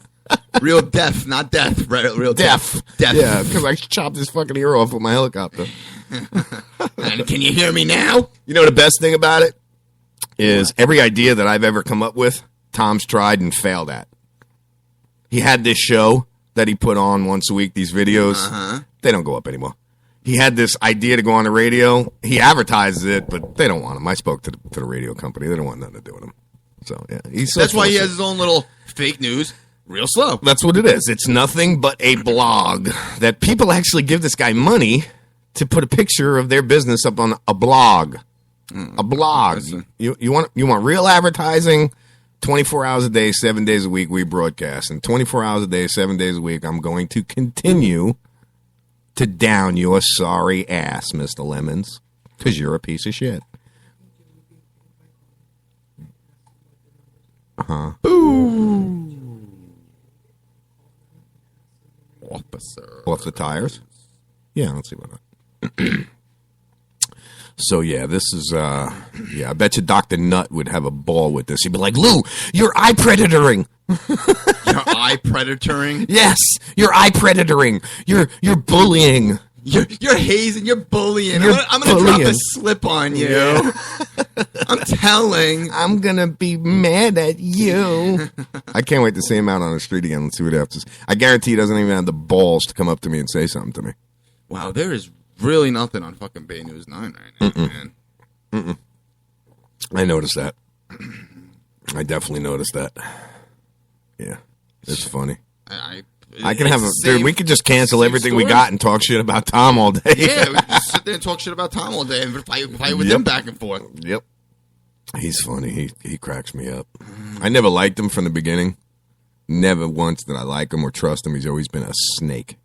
Real deaf, not death. Real Deaf. Deaf. Yeah, because I chopped his fucking ear off with my helicopter. And can you hear me now? You know the best thing about it is every idea that I've ever come up with, Tom's tried and failed at. He had this show that he put on once a week, these videos. They don't go up anymore. He had this idea to go on the radio. He advertises it, but they don't want him. I spoke to the radio company. They don't want nothing to do with him. So, yeah. That's why he has his own little fake news, Real Slow. That's what it is. It's nothing but a blog that people actually give this guy money to put a picture of their business up on a blog. A blog. You want real advertising? 24 hours a day, 7 days a week, we broadcast. And 24 hours a day, 7 days a week, I'm going to continue to down your sorry ass, Mr. Lemons, because you're a piece of shit. Ooh. Officer. Off the tires? Yeah, let's see about that. So, yeah, this is, I bet you Dr. Nutt would have a ball with this. He'd be like, Lou, you're eye predatoring. You're eye predatoring? Yes, you're eye predatoring. You're bullying. You're hazing. You're bullying. I'm gonna drop a slip on you. Yeah. I'm telling. I'm gonna be mad at you. I can't wait to see him out on the street again. Let's see what happens. I guarantee he doesn't even have the balls to come up to me and say something to me. Wow, there is really nothing on fucking Bay News 9 right now, man. I noticed that. I definitely noticed that. Yeah, it's funny. I can have dude. We could just cancel everything we got and talk shit about Tom all day. Yeah, we can just sit there and talk shit about Tom all day and fight with him back and forth. Yep, he's funny. He cracks me up. I never liked him from the beginning. Never once did I like him or trust him. He's always been a snake.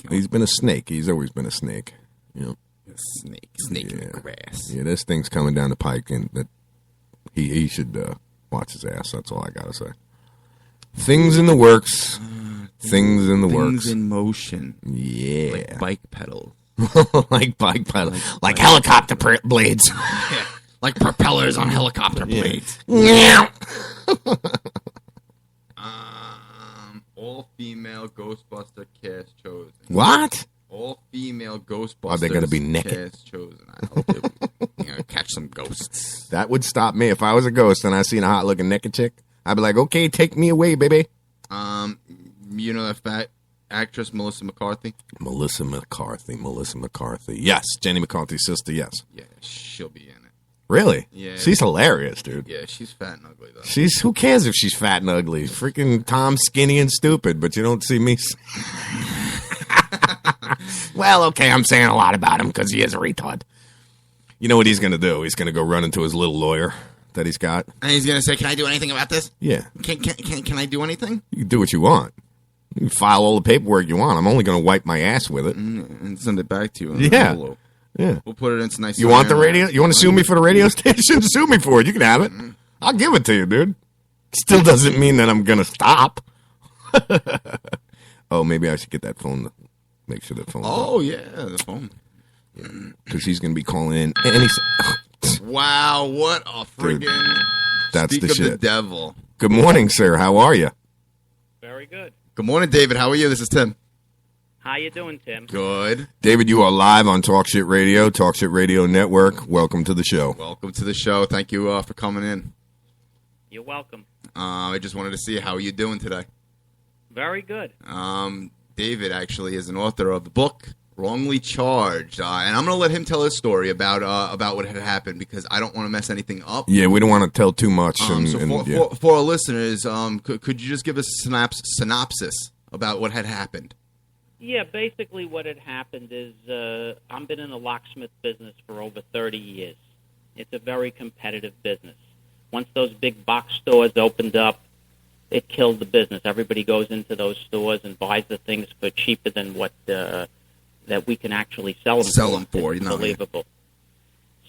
He's been a snake. He's always been a snake. Yep. Snake in the grass. Yeah, this thing's coming down the pike, and that he should watch his ass. That's all I gotta say. Things in the works. Things in the works. Things in motion. Yeah. Like bike pedals. Like bike pedals. Like helicopter blades. Yeah. Like propellers on helicopter blades. Yeah. All-female Ghostbuster cast chosen. What? All-female Ghostbusters. Are they going to be naked? Cast chosen. I hope they're going to catch some ghosts. That would stop me. If I was a ghost and I seen a hot-looking naked chick, I'd be like, okay, take me away, baby. You know that fat actress, Melissa McCarthy? Melissa McCarthy. Yes. Jenny McCarthy's sister, yes. Yeah, she'll be in it. Really? Yeah. She's hilarious, dude. Yeah, she's fat and ugly, though. Who cares if she's fat and ugly? Freaking Tom's skinny and stupid, but you don't see me. Well, okay, I'm saying a lot about him because he is a retard. You know what he's going to do? He's going to go run into his little lawyer that he's got. And he's going to say, can I do anything about this? Yeah. Can I do anything? You can do what you want. You can file all the paperwork you want. I'm only going to wipe my ass with it. And send it back to you. Yeah. Envelope. Yeah. We'll put it into nice. You want the radio? You want to sue me for the radio station? Sue me for it. You can have it. I'll give it to you, dude. Still doesn't mean that I'm going to stop. Oh, maybe I should get that phone. Make sure that phone. Oh, yeah, the phone. Because he's going to be calling in. And wow, what a friggin' that's speak the of shit. The devil. Good morning, sir. How are you? Very good. Good morning, David. How are you? This is Tim. How you doing, Tim? Good. David, you are live on Talk Shit Radio, Talk Shit Radio Network. Welcome to the show. Welcome to the show. Thank you for coming in. You're welcome. I just wanted to see how you're doing today. Very good. David actually is an author of the book Wrongly Charged, and I'm going to let him tell his story about what had happened because I don't want to mess anything up. Yeah, we don't want to tell too much. For our listeners, could you just give us a synopsis about what had happened? Yeah, basically what had happened is I've been in the locksmith business for over 30 years. It's a very competitive business. Once those big box stores opened up, it killed the business. Everybody goes into those stores and buys the things for cheaper than what that we can actually sell them for. It's unbelievable.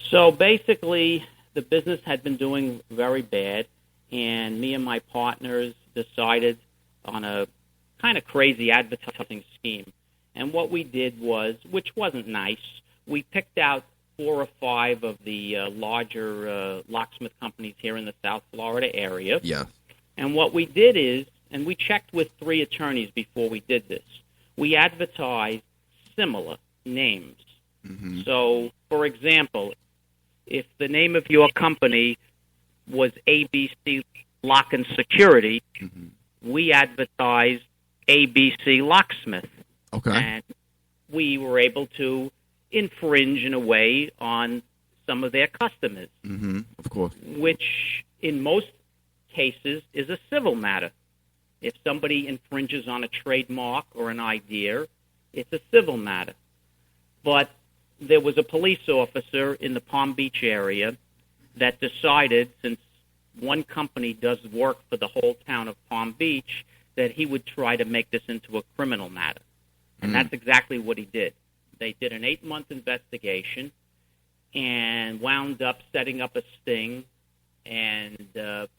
So basically, the business had been doing very bad, and me and my partners decided on a kind of crazy advertising scheme. And what we did was, which wasn't nice, we picked out 4 or 5 of the larger locksmith companies here in the South Florida area. Yeah. And what we did is, and we checked with 3 attorneys before we did this. We advertised similar names. Mm-hmm. So, for example, if the name of your company was ABC Lock and Security, we advertised ABC Locksmith. Okay. And we were able to infringe in a way on some of their customers, Mm-hmm. Of course. which in most cases is a civil matter. If somebody infringes on a trademark or an idea, it's a civil matter. But there was a police officer in the Palm Beach area that decided, since one company does work for the whole town of Palm Beach, that he would try to make this into a criminal matter. And that's exactly what he did. They did an 8-month investigation and wound up setting up a sting and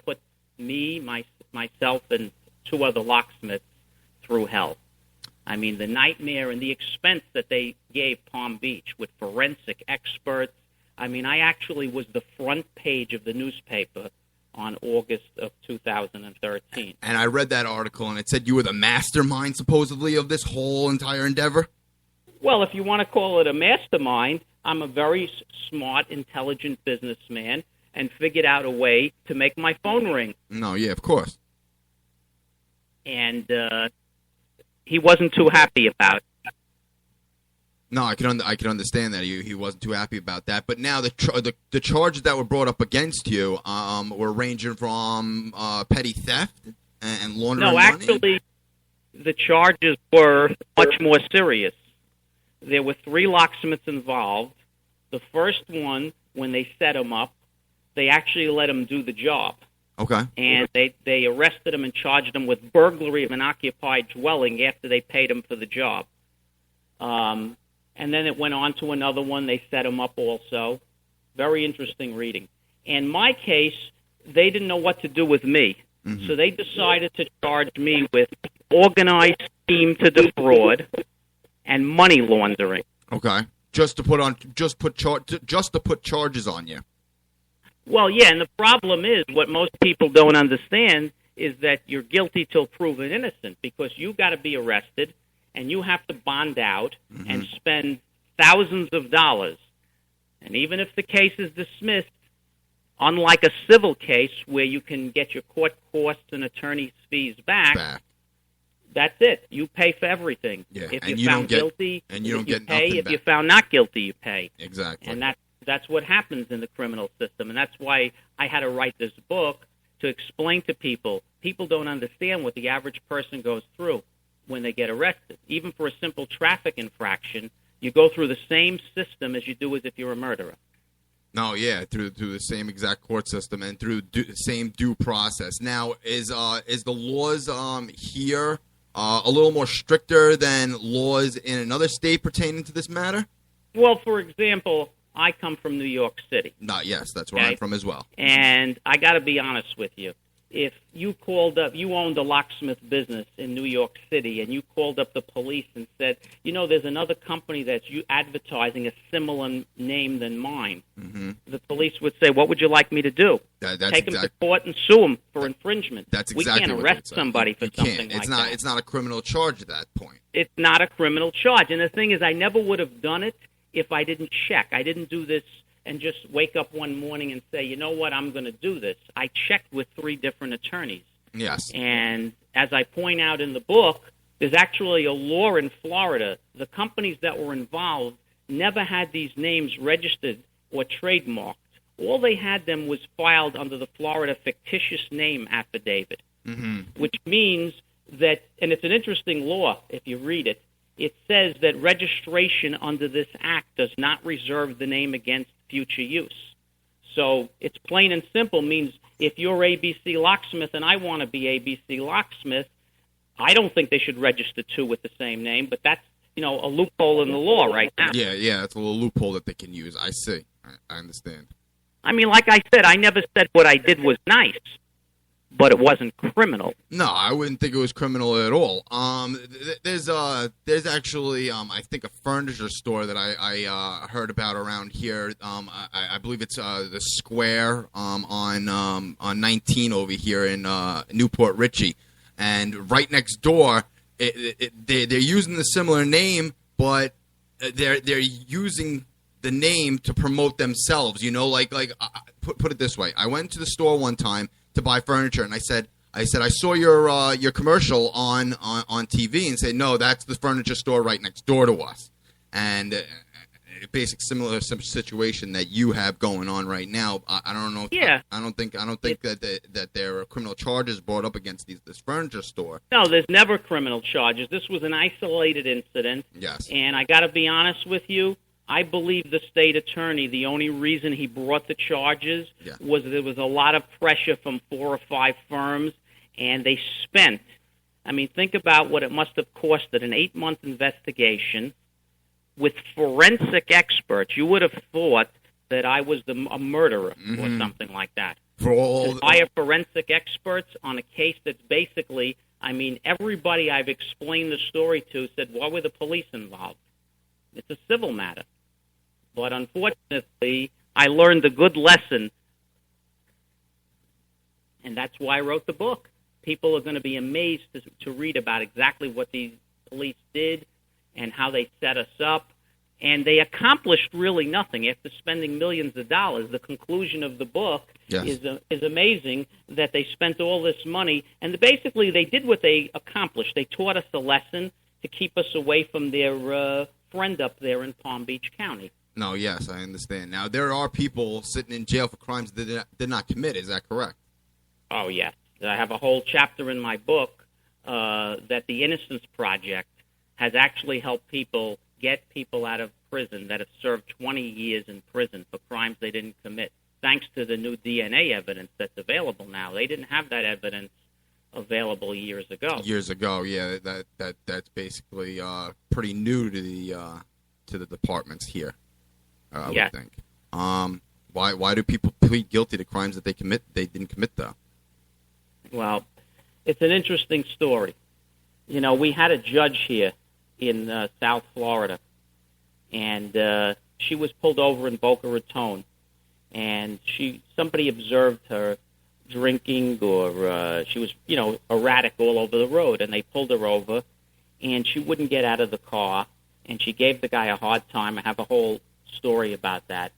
put me, myself, and 2 other locksmiths through hell. I mean, the nightmare and the expense that they gave Palm Beach with forensic experts. I mean, I actually was the front page of the newspaper on August of 2013. And I read that article, and it said you were the mastermind, supposedly, of this whole entire endeavor? Well, if you want to call it a mastermind, I'm a very smart, intelligent businessman and figured out a way to make my phone ring. No, yeah, of course. And he wasn't too happy about it. No, I can understand that he wasn't too happy about that. But now the charges that were brought up against you were ranging from petty theft and laundering No, money? actually, the charges were much more serious. There were 3 locksmiths involved. The first one, when they set him up, they actually let him do the job. Okay. And they arrested him and charged him with burglary of an occupied dwelling after they paid him for the job. And then it went on to another one. They set him up also. Very interesting reading. In my case, they didn't know what to do with me. Mm-hmm. So they decided to charge me with organized scheme to defraud and money laundering. Okay. Just to put charges on you. Well, yeah, and the problem is what most people don't understand is that you're guilty till proven innocent, because you got to be arrested and you have to bond out and spend thousands of dollars. And even if the case is dismissed, unlike a civil case where you can get your court costs and attorney's fees back. That's it. You pay for everything. Yeah, if and you're found guilty, and you don't you get pay. nothing If back. you're found not guilty, you pay. Exactly. And that's what happens in the criminal system. And that's why I had to write this book, to explain to people. People don't understand what the average person goes through when they get arrested. Even for a simple traffic infraction, you go through the same system as you do as if you're a murderer. No, yeah, through the same exact court system and through the same due process. Now, is the laws here a little more stricter than laws in another state pertaining to this matter? Well, for example, I come from New York City. Yes, that's where I'm from as well. And I got to be honest with you. If you called up, you owned a locksmith business in New York City, and you called up the police and said, there's another company that's advertising a similar name than mine, the police would say, what would you like me to do? Take them to court and sue them for infringement. That's exactly we can't what arrest they'd say. somebody for You something can't. like that. It's not a criminal charge at that point. It's not a criminal charge. And the thing is, I never would have done it if I didn't check. I didn't do this and just wake up one morning and say, you know what, I'm going to do this. I checked with 3 different attorneys. Yes. And as I point out in the book, there's actually a law in Florida. The companies that were involved never had these names registered or trademarked. All they had them was filed under the Florida fictitious name affidavit, which means that, and it's an interesting law if you read it, it says that registration under this act does not reserve the name against future use. So it's plain and simple, means if you're ABC Locksmith and I want to be ABC Locksmith, I don't think they should register 2 with the same name, but that's, a loophole in the law right now. Yeah, it's a little loophole that they can use. I see. I understand. I mean, like I said, I never said what I did was nice, but it wasn't criminal. No, I wouldn't think it was criminal at all. There's actually I think a furniture store that I heard about around here. I believe it's the Square on 19 over here in Newport Richey. and right next door, they're using the similar name, but they're using the name to promote themselves. You know, like put it this way: I went to the store one time to buy furniture, and I said, I saw your commercial on TV, and said, no, that's the furniture store right next door to us, and basic similar situation that you have going on right now. I don't know. Yeah. I don't think that there are criminal charges brought up against this furniture store. No, there's never criminal charges. This was an isolated incident. Yes. And I got to be honest with you, I believe the state attorney, the only reason he brought the charges was there was a lot of pressure from 4 or 5 firms, and they spent, I mean, think about what it must have costed, an 8-month investigation with forensic experts. You would have thought that I was a murderer or something like that. To hire forensic experts on a case that's basically, I mean, everybody I've explained the story to said, why were the police involved? It's a civil matter. But unfortunately, I learned a good lesson, and that's why I wrote the book. People are going to be amazed to read about exactly what these police did and how they set us up. And they accomplished really nothing after spending millions of dollars. The conclusion of the book is amazing, that they spent all this money. And basically, they did what they accomplished. They taught us a lesson to keep us away from their friend up there in Palm Beach County. No, yes, I understand. Now, there are people sitting in jail for crimes that did not commit. Is that correct? Oh, yes. I have a whole chapter in my book that the Innocence Project has actually helped get people out of prison that have served 20 years in prison for crimes they didn't commit, thanks to the new DNA evidence that's available now. They didn't have that evidence available years ago. Years ago, yeah. That's basically pretty new to the departments here. I would think. Why do people plead guilty to crimes that they didn't commit, though? Well, it's an interesting story. You know, we had a judge here in South Florida, and she was pulled over in Boca Raton, and somebody observed her drinking, or she was, erratic all over the road, and they pulled her over, and she wouldn't get out of the car, and she gave the guy a hard time. I have a whole story about that.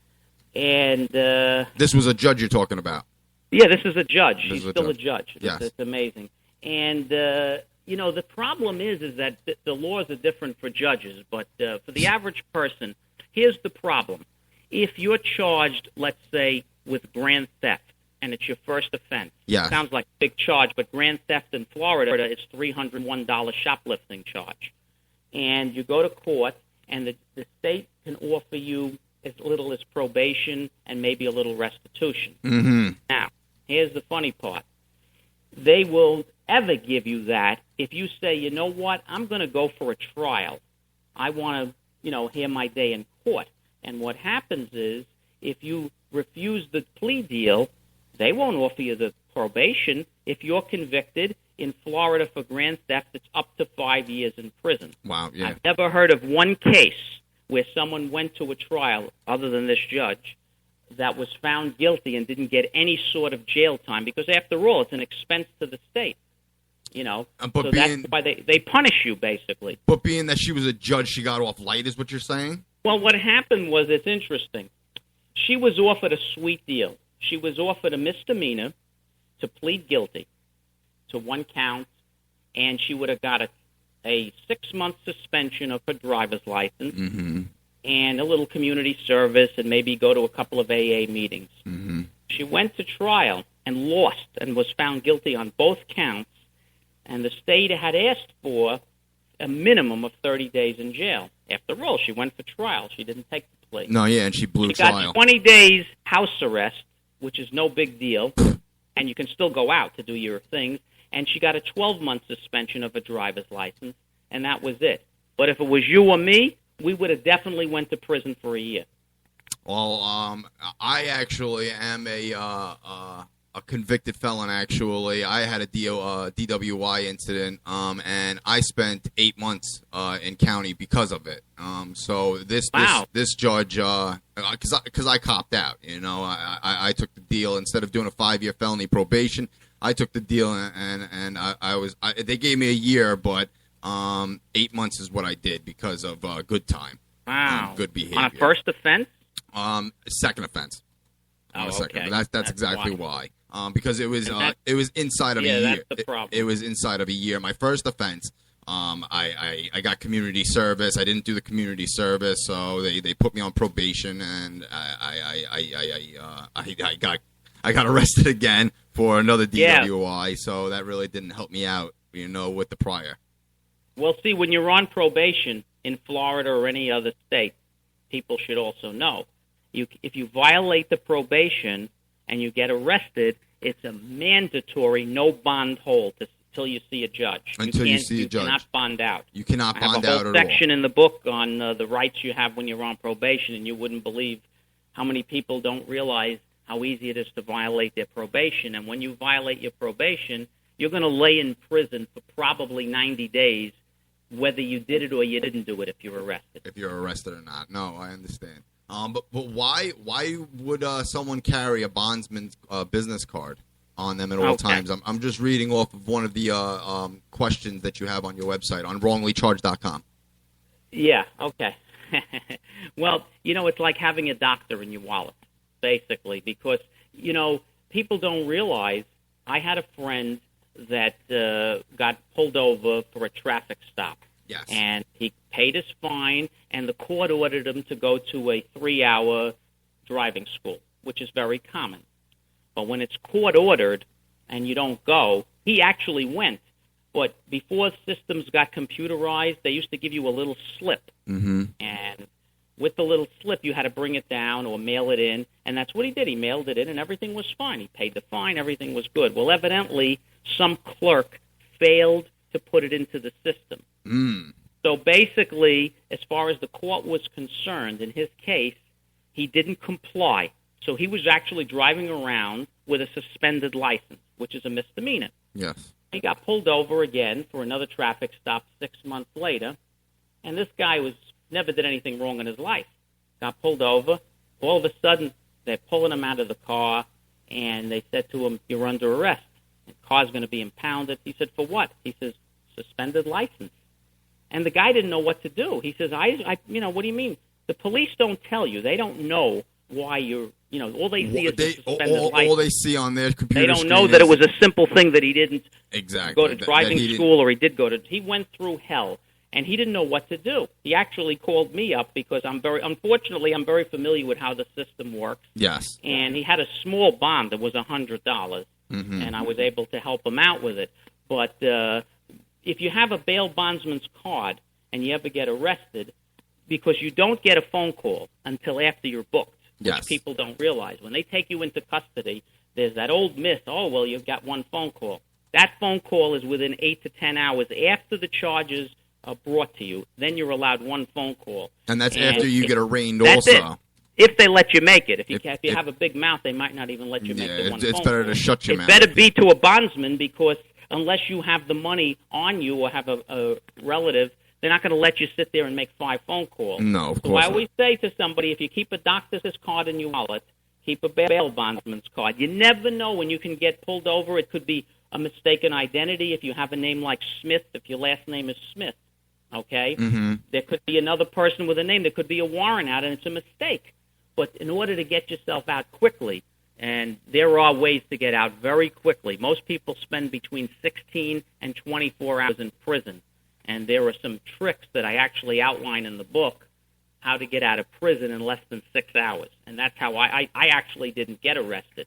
And this was a judge you're talking about? Yeah, this is a judge. She's still a judge. Yes. It's amazing. And, the problem is that the laws are different for judges, but for the average person, here's the problem. If you're charged, let's say, with grand theft, and it's your first offense, it sounds like a big charge, but grand theft in Florida is $301 shoplifting charge. And you go to court, and the state can offer you as little as probation and maybe a little restitution. Mm-hmm. Now, here's the funny part. They will ever give you that if you say, you know what, I'm going to go for a trial. I want to, hear my day in court. And what happens is, if you refuse the plea deal, they won't offer you the probation. If you're convicted in Florida for grand theft, it's up to 5 years in prison. Wow, yeah. I've never heard of one case where someone went to a trial, other than this judge, that was found guilty and didn't get any sort of jail time, because after all, it's an expense to the state. So that's why they punish you, basically. But being that she was a judge, she got off light, is what you're saying? Well, what happened was, it's interesting. She was offered a sweet deal. She was offered a misdemeanor to plead guilty to 1 count, and she would have got a 6-month suspension of her driver's license and a little community service, and maybe go to a couple of AA meetings. Mm-hmm. She went to trial and lost and was found guilty on both counts, and the state had asked for a minimum of 30 days in jail. After all, she went for trial. She didn't take the plea. No, yeah, and she blew trial. She got 20 days house arrest, which is no big deal, and you can still go out to do your things, and she got a 12-month suspension of a driver's license, and that was it. But if it was you or me, we would have definitely went to prison for a year. Well, I actually am a convicted felon, actually. I had a DWI incident, and I spent 8 months in county because of it. So this judge, because I copped out, I took the deal. Instead of doing a 5-year felony probation, I took the deal, and they gave me a year, but 8 months is what I did because of good time. Wow. Good behavior. On a first offense? Second offense. Oh, second. okay. That's exactly why. Because it was inside of a year. That's the problem. It was inside of a year. My first offense, I got community service. I didn't do the community service, so they put me on probation, and I got arrested again for another DWI. So that really didn't help me out, with the prior. Well, see, when you're on probation in Florida or any other state, people should also know. If you violate the probation and you get arrested, it's a mandatory no bond hold until you see a judge. Until you see a judge. You cannot bond out. You cannot bond out at all. I have a whole section in the book on the rights you have when you're on probation, and you wouldn't believe how many people don't realize how easy it is to violate their probation. And when you violate your probation, you're going to lay in prison for probably 90 days, whether you did it or you didn't do it if you're arrested. If you're arrested or not. No, I understand. But why would someone carry a bondsman's business card on them at all times? I'm just reading off of one of the questions that you have on your website on wronglycharged.com. Yeah, okay. Well, it's like having a doctor in your wallet, basically, because, people don't realize. I had a friend that got pulled over for a traffic stop. Yes. And he paid his fine, and the court ordered him to go to a 3-hour driving school, which is very common. But when it's court ordered and you don't go, he actually went. But before systems got computerized, they used to give you a little slip. Mm-hmm. And with the little slip, you had to bring it down or mail it in, and that's what he did. He mailed it in, and everything was fine. He paid the fine. Everything was good. Well, evidently, some clerk failed to put it into the system. Mm. So basically, as far as the court was concerned, in his case, he didn't comply. So he was actually driving around with a suspended license, which is a misdemeanor. Yes. He got pulled over again for another traffic stop 6 months later, and this guy never did anything wrong in his life. Got pulled over. All of a sudden, they're pulling him out of the car, and they said to him, "You're under arrest. The car's going to be impounded." He said, "For what?" He says, "Suspended license." And the guy didn't know what to do. He says, what do you mean? The police don't tell you. They don't know why you're, all they see is a suspended license. All they see on their computer They don't know that it was a simple thing that he didn't go to driving school, or he went through hell, and he didn't know what to do. He actually called me up because I'm very familiar with how the system works. Yes. And he had a small bond that was $100, mm-hmm. and I was able to help him out with it. But if you have a bail bondsman's card and you ever get arrested, because you don't get a phone call until after you're booked, yes. which people don't realize. When they take you into custody, there's that old myth, you've got one phone call. That phone call is within 8 to 10 hours after the charges are brought to you. Then you're allowed one phone call. And that's after you get arraigned also. If they let you make it. If you have a big mouth, they might not even let you make the one phone call. It's better to shut your mouth. It's better be to a bondsman, because unless you have the money on you or have a relative, they're not going to let you sit there and make 5 phone calls. No, of course So I always say to somebody, if you keep a doctor's card in your wallet, keep a bail bondsman's card. You never know when you can get pulled over. It could be a mistaken identity. If you have a name like Smith, if your last name is Smith, okay? Mm-hmm. There could be another person with a name. There could be a warrant out, and it's a mistake. But in order to get yourself out quickly, and there are ways to get out very quickly. Most people spend between 16 and 24 hours in prison. And there are some tricks that I actually outline in the book, how to get out of prison in less than 6 hours. And that's how I actually didn't get arrested.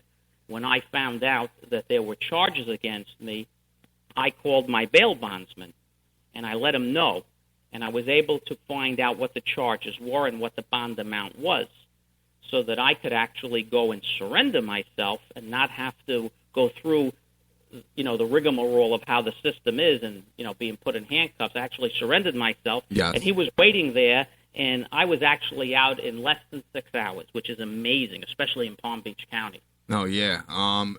When I found out that there were charges against me, I called my bail bondsman, and I let him know. And I was able to find out what the charges were and what the bond amount was, so that I could actually go and surrender myself and not have to go through the rigmarole of how the system is and, being put in handcuffs. I actually surrendered myself. Yes. And he was waiting there, and I was actually out in less than 6 hours, which is amazing, especially in Palm Beach County. Oh, yeah.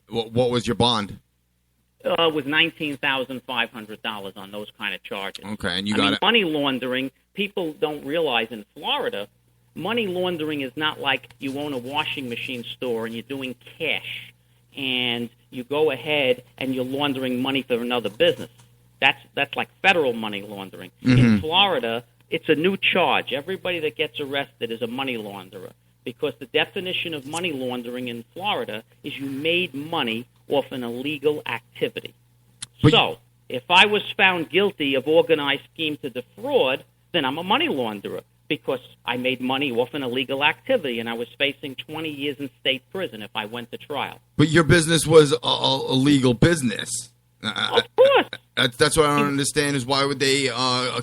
What was your bond? It was $19,500 on those kind of charges. Okay, and you got it. Money laundering, people don't realize in Florida, money laundering is not like you own a washing machine store and you're doing cash and you go ahead and you're laundering money for another business. That's like federal money laundering. In Florida, it's a new charge. Everybody that gets arrested is a money launderer, because the definition of money laundering in Florida is you made money off an illegal activity. So if I was found guilty of organized scheme to defraud, then I'm a money launderer, because I made money off an illegal activity, and I was facing 20 years in state prison if I went to trial. But your business was a legal business. Of course. That's what I don't understand, is why would they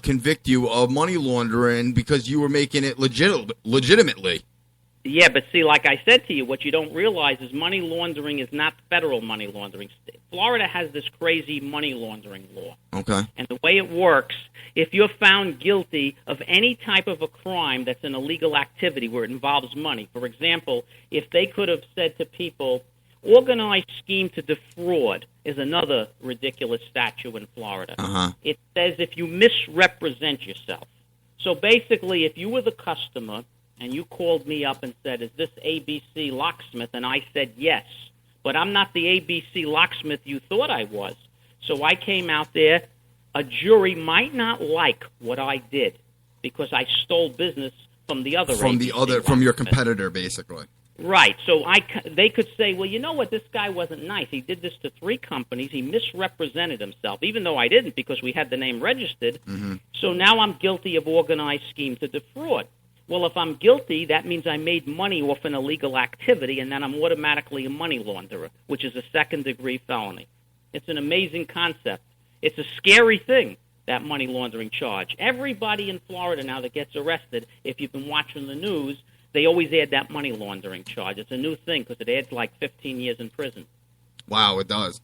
convict you of money laundering, because you were making it legitimately. Yeah, but see, like I said to you, what you don't realize is money laundering is not federal money laundering. Florida has this crazy money laundering law. Okay. And the way it works, if you're found guilty of any type of a crime that's an illegal activity where it involves money, for example, if they could have said to people, organized scheme to defraud is another ridiculous statute in Florida. It says if you misrepresent yourself. So basically, if you were the customer and you called me up and said, is this ABC locksmith? And I said yes, but I'm not the ABC locksmith you thought I was. So I came out there. A jury might not like what I did because I stole business from the other from your competitor, basically. Right. So they could say, well, you know what? This guy wasn't nice. He did this to 3 companies. He misrepresented himself, even though I didn't, because we had the name registered. So now I'm guilty of organized scheme to defraud. Well, if I'm guilty, that means I made money off an illegal activity, and then I'm automatically a money launderer, which is a second-degree felony. It's an amazing concept. It's a scary thing, that money laundering charge. Everybody in Florida now that gets arrested, if you've been watching the news, they always add that money laundering charge. It's a new thing because it adds like 15 years in prison. Wow, it does.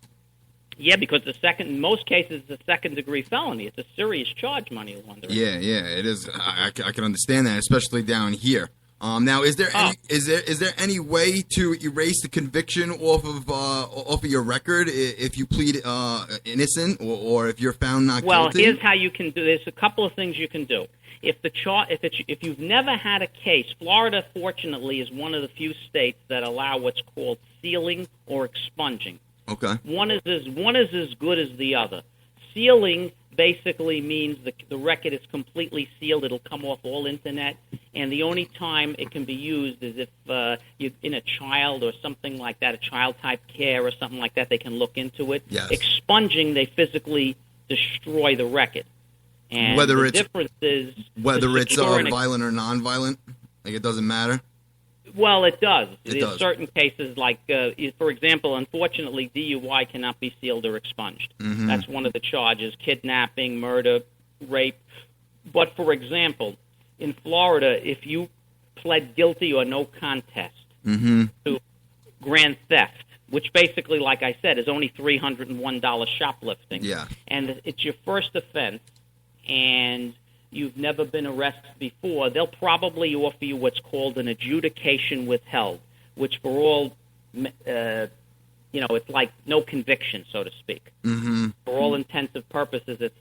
Yeah, because in most cases, it's a second-degree felony. It's a serious charge, money laundering. Yeah, it is. I can understand that, especially down here. Now, is there any way to erase the conviction off of your record if you plead innocent or if you're found not guilty? Well, here's how you can do. There's a couple of things you can do. If you've never had a case, Florida, fortunately, is one of the few states that allow what's called sealing or expunging. Okay. One is as good as the other. Sealing basically means the record is completely sealed. It'll come off all internet, and the only time it can be used is if you're in a child or something like that, a child-type care or something like that, they can look into it. Yes. Expunging, they physically destroy the record. And whether the difference is violent or non-violent, like it doesn't matter. Well, it does. It There's does. certain cases, like, for example, unfortunately, DUI cannot be sealed or expunged. That's one of the charges, kidnapping, murder, rape. But, for example, in Florida, if you pled guilty or no contest to grand theft, which basically, like I said, is only $301 shoplifting, and it's your first offense, and you've never been arrested before, they'll probably offer you what's called an adjudication withheld, which for all, it's like no conviction, so to speak. For all intents and purposes, it's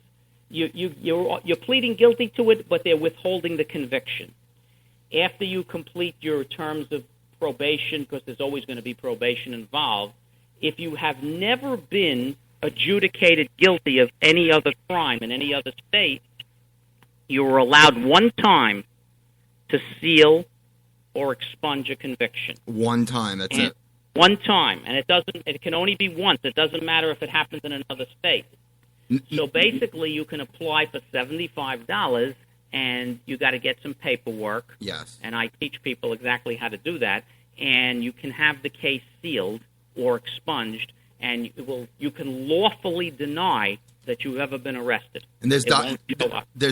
you're pleading guilty to it, but they're withholding the conviction. After you complete your terms of probation, because there's always going to be probation involved, if you have never been adjudicated guilty of any other crime in any other state, you were allowed one time to seal or expunge a conviction. One time, that's it. One time, and it can only be once. It doesn't matter if it happens in another state. So basically, you can apply for $75, and you got to get some paperwork. Yes. And I teach people exactly how to do that, and you can have the case sealed or expunged, and you can lawfully deny that you've ever been arrested. And there's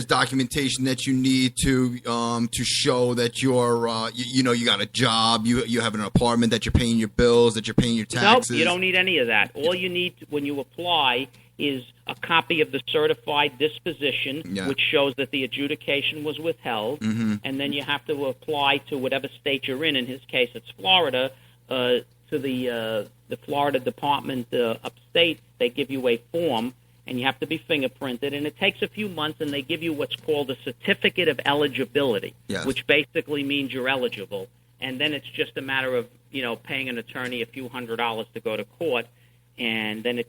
documentation that you need to show that you're you got a job, you have an apartment, that you're paying your bills, that you're paying your taxes. Nope, you don't need any of that. All you need when you apply is a copy of the certified disposition, which shows that the adjudication was withheld, and then you have to apply to whatever state you're in. In his case, it's Florida. To the Florida Department upstate, they give you a form, and you have to be fingerprinted, and it takes a few months, and they give you what's called a certificate of eligibility, which basically means you're eligible. And then it's just a matter of, paying an attorney a few $100s to go to court. and then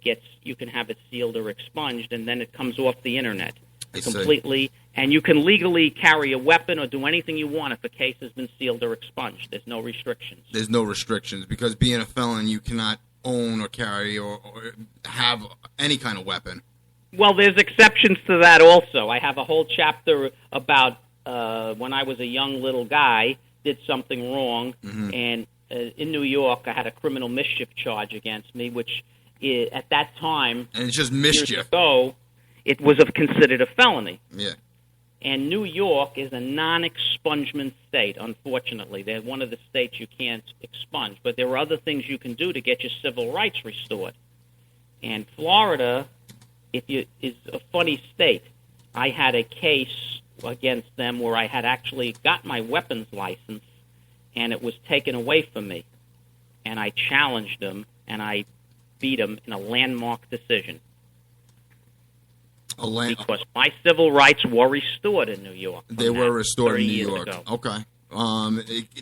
you can have it sealed or expunged, and then it comes off the internet I see. completely. And you can legally carry a weapon or do anything you want if a case has been sealed or expunged. There's no restrictions. There's no restrictions because being a felon, you cannot own or carry or have any kind of weapon. Well, there's exceptions to that also. I have a whole chapter about when I was a young little guy, did something wrong, and in New York, I had a criminal mischief charge against me, which at that time, and it's just mischief. Years ago, it was considered a felony. Yeah. And New York is a non-expungement state, unfortunately. They're one of the states you can't expunge. But there are other things you can do to get your civil rights restored. And Florida is a funny state. I had a case against them where I had actually got my weapons license, and it was taken away from me. And I challenged them, and I beat them in a landmark decision. Because my civil rights were restored in New York. They were restored in New York. Ago. Okay.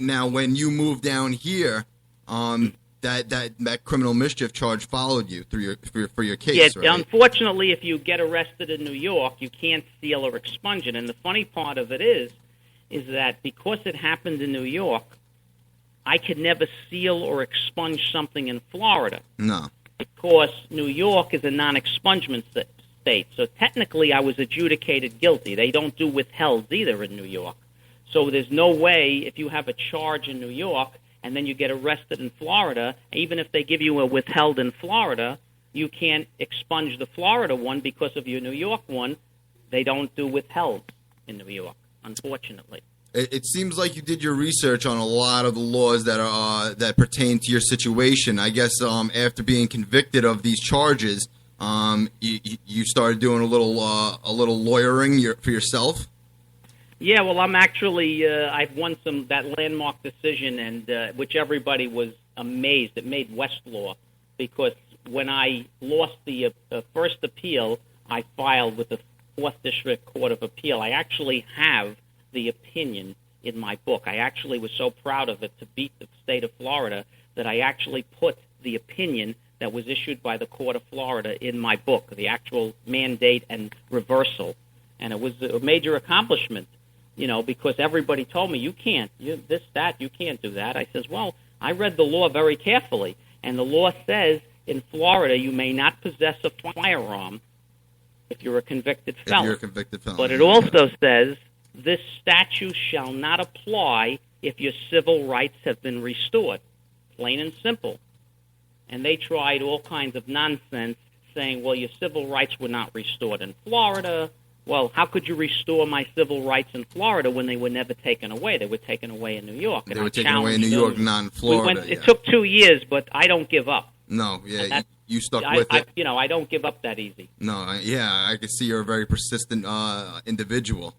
Now, when you moved down here, that criminal mischief charge followed you through for your case, yeah, right? Unfortunately, if you get arrested in New York, you can't seal or expunge it. And the funny part of it is that because it happened in New York, I could never seal or expunge something in Florida. No. Because New York is a non-expungement state. So technically, I was adjudicated guilty. They don't do withheld either in New York. So there's no way, if you have a charge in New York and then you get arrested in Florida, even if they give you a withheld in Florida, you can't expunge the Florida one because of your New York one. They don't do withheld in New York, unfortunately. It seems like you did your research on a lot of the laws that are that pertain to your situation. I guess after being convicted of these charges, you started doing a little lawyering for yourself. Yeah, well, I'm actually I've won that landmark decision, and which everybody was amazed. It made Westlaw because when I lost the first appeal, I filed with the 4th District Court of Appeal. I actually have the opinion in my book. I actually was so proud of it to beat the state of Florida that I actually put the opinion that was issued by the Court of Florida in my book, the actual mandate and reversal. And it was a major accomplishment, because everybody told me, you can't do that. I says, well, I read the law very carefully, and the law says in Florida you may not possess a firearm if you're a convicted felon. But it also says this statute shall not apply if your civil rights have been restored, plain and simple. And they tried all kinds of nonsense saying, well, your civil rights were not restored in Florida. Well, how could you restore my civil rights in Florida when they were never taken away? They were taken away in New York. They were taken away in New York, not in Florida. It took 2 years, but I don't give up. No, yeah, you stuck with it. I don't give up that easy. No, I can see you're a very persistent individual.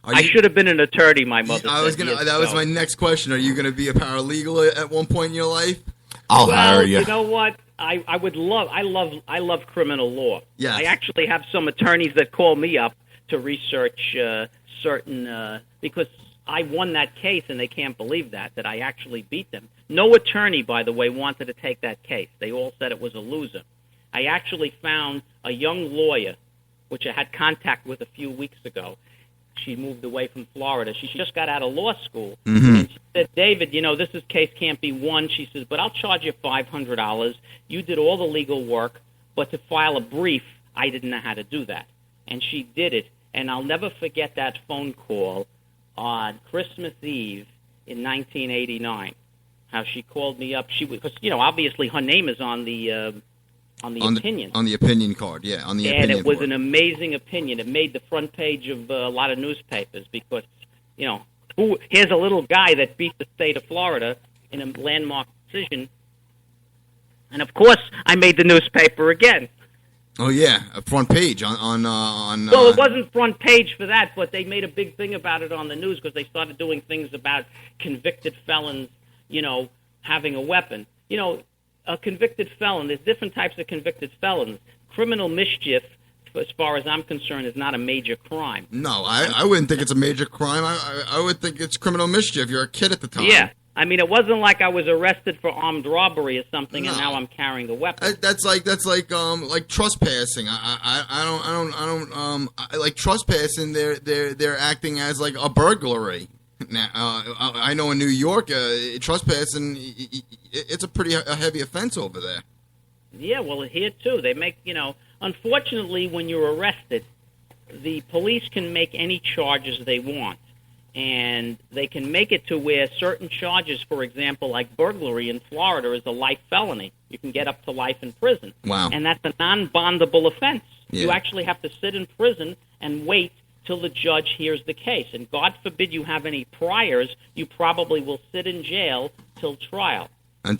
I should have been an attorney, my mother said. That was my next question. Are you going to be a paralegal at one point in your life? I'll hire you. You know what? I would love. I love criminal law. Yes. I actually have some attorneys that call me up to research certain because I won that case and they can't believe that I actually beat them. No attorney, by the way, wanted to take that case. They all said it was a loser. I actually found a young lawyer, which I had contact with a few weeks ago. She moved away from Florida. She just got out of law school. Mm-hmm. And she said, David, this case can't be won. She says, but I'll charge you $500. You did all the legal work, but to file a brief, I didn't know how to do that. And she did it. And I'll never forget that phone call on Christmas Eve in 1989, how she called me up. Because, obviously her name is on the opinion. On the opinion card, yeah. On the opinion and it was board. an amazing opinion. It made the front page of a lot of newspapers because, here's a little guy that beat the state of Florida in a landmark decision. And, of course, I made the newspaper again. Oh, yeah, a front page on Well, it wasn't front page for that, but they made a big thing about it on the news because they started doing things about convicted felons, having a weapon. A convicted felon, there's different types of convicted felons. Criminal mischief, as far as I'm concerned, is not a major crime. No, I wouldn't think it's a major crime. I would think it's criminal mischief. You're a kid at the time. Yeah, I mean, it wasn't like I was arrested for armed robbery or something, and now I'm carrying a weapon. That's like trespassing. Like trespassing. They're acting as like a burglary. Now, I know in New York, trespassing, it's a pretty heavy offense over there. Yeah, well, here too, they make, unfortunately, when you're arrested, the police can make any charges they want. And they can make it to where certain charges, for example, like burglary in Florida, is a life felony. You can get up to life in prison. Wow. And that's a non-bondable offense. Yeah. You actually have to sit in prison and wait till the judge hears the case. And God forbid you have any priors, you probably will sit in jail till trial.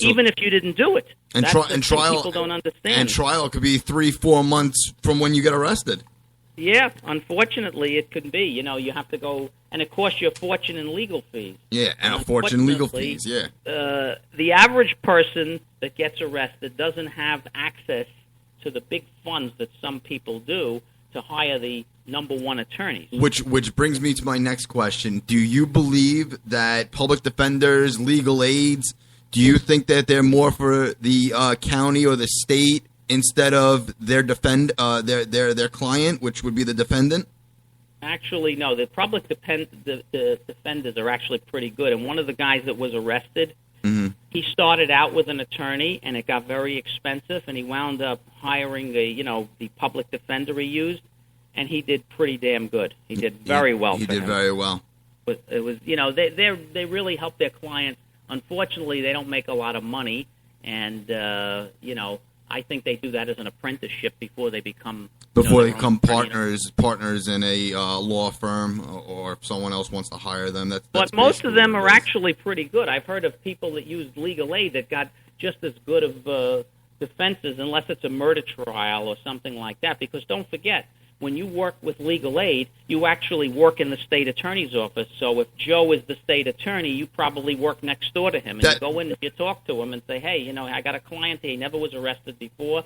Even if you didn't do it. And That's the thing people don't understand. And trial could be 3-4 months from when you get arrested. Yeah, unfortunately, it could be. You have to go, and it costs you a fortune in legal fees. Yeah, and a fortune in legal fees, yeah. The average person that gets arrested doesn't have access to the big funds that some people do to hire the number one attorneys. Which brings me to my next question. Do you believe that public defenders, legal aids, do you think that they're more for the county or the state instead of their their client, which would be the defendant? Actually, no. The public the defenders are actually pretty good. And one of the guys that was arrested, he started out with an attorney, and it got very expensive, and he wound up hiring the public defender he used, and he did pretty damn good. He did very well. He did very well. But it was they really help their clients. Unfortunately, they don't make a lot of money, and I think they do that as an apprenticeship before they become partners in a law firm, or if someone else wants to hire them. But most of them are actually pretty good. I've heard of people that used legal aid that got just as good of defenses, unless it's a murder trial or something like that. Because don't forget, when you work with legal aid, you actually work in the state attorney's office. So if Joe is the state attorney, you probably work next door to him. And you go in and you talk to him and say, hey, I got a client here. He never was arrested before.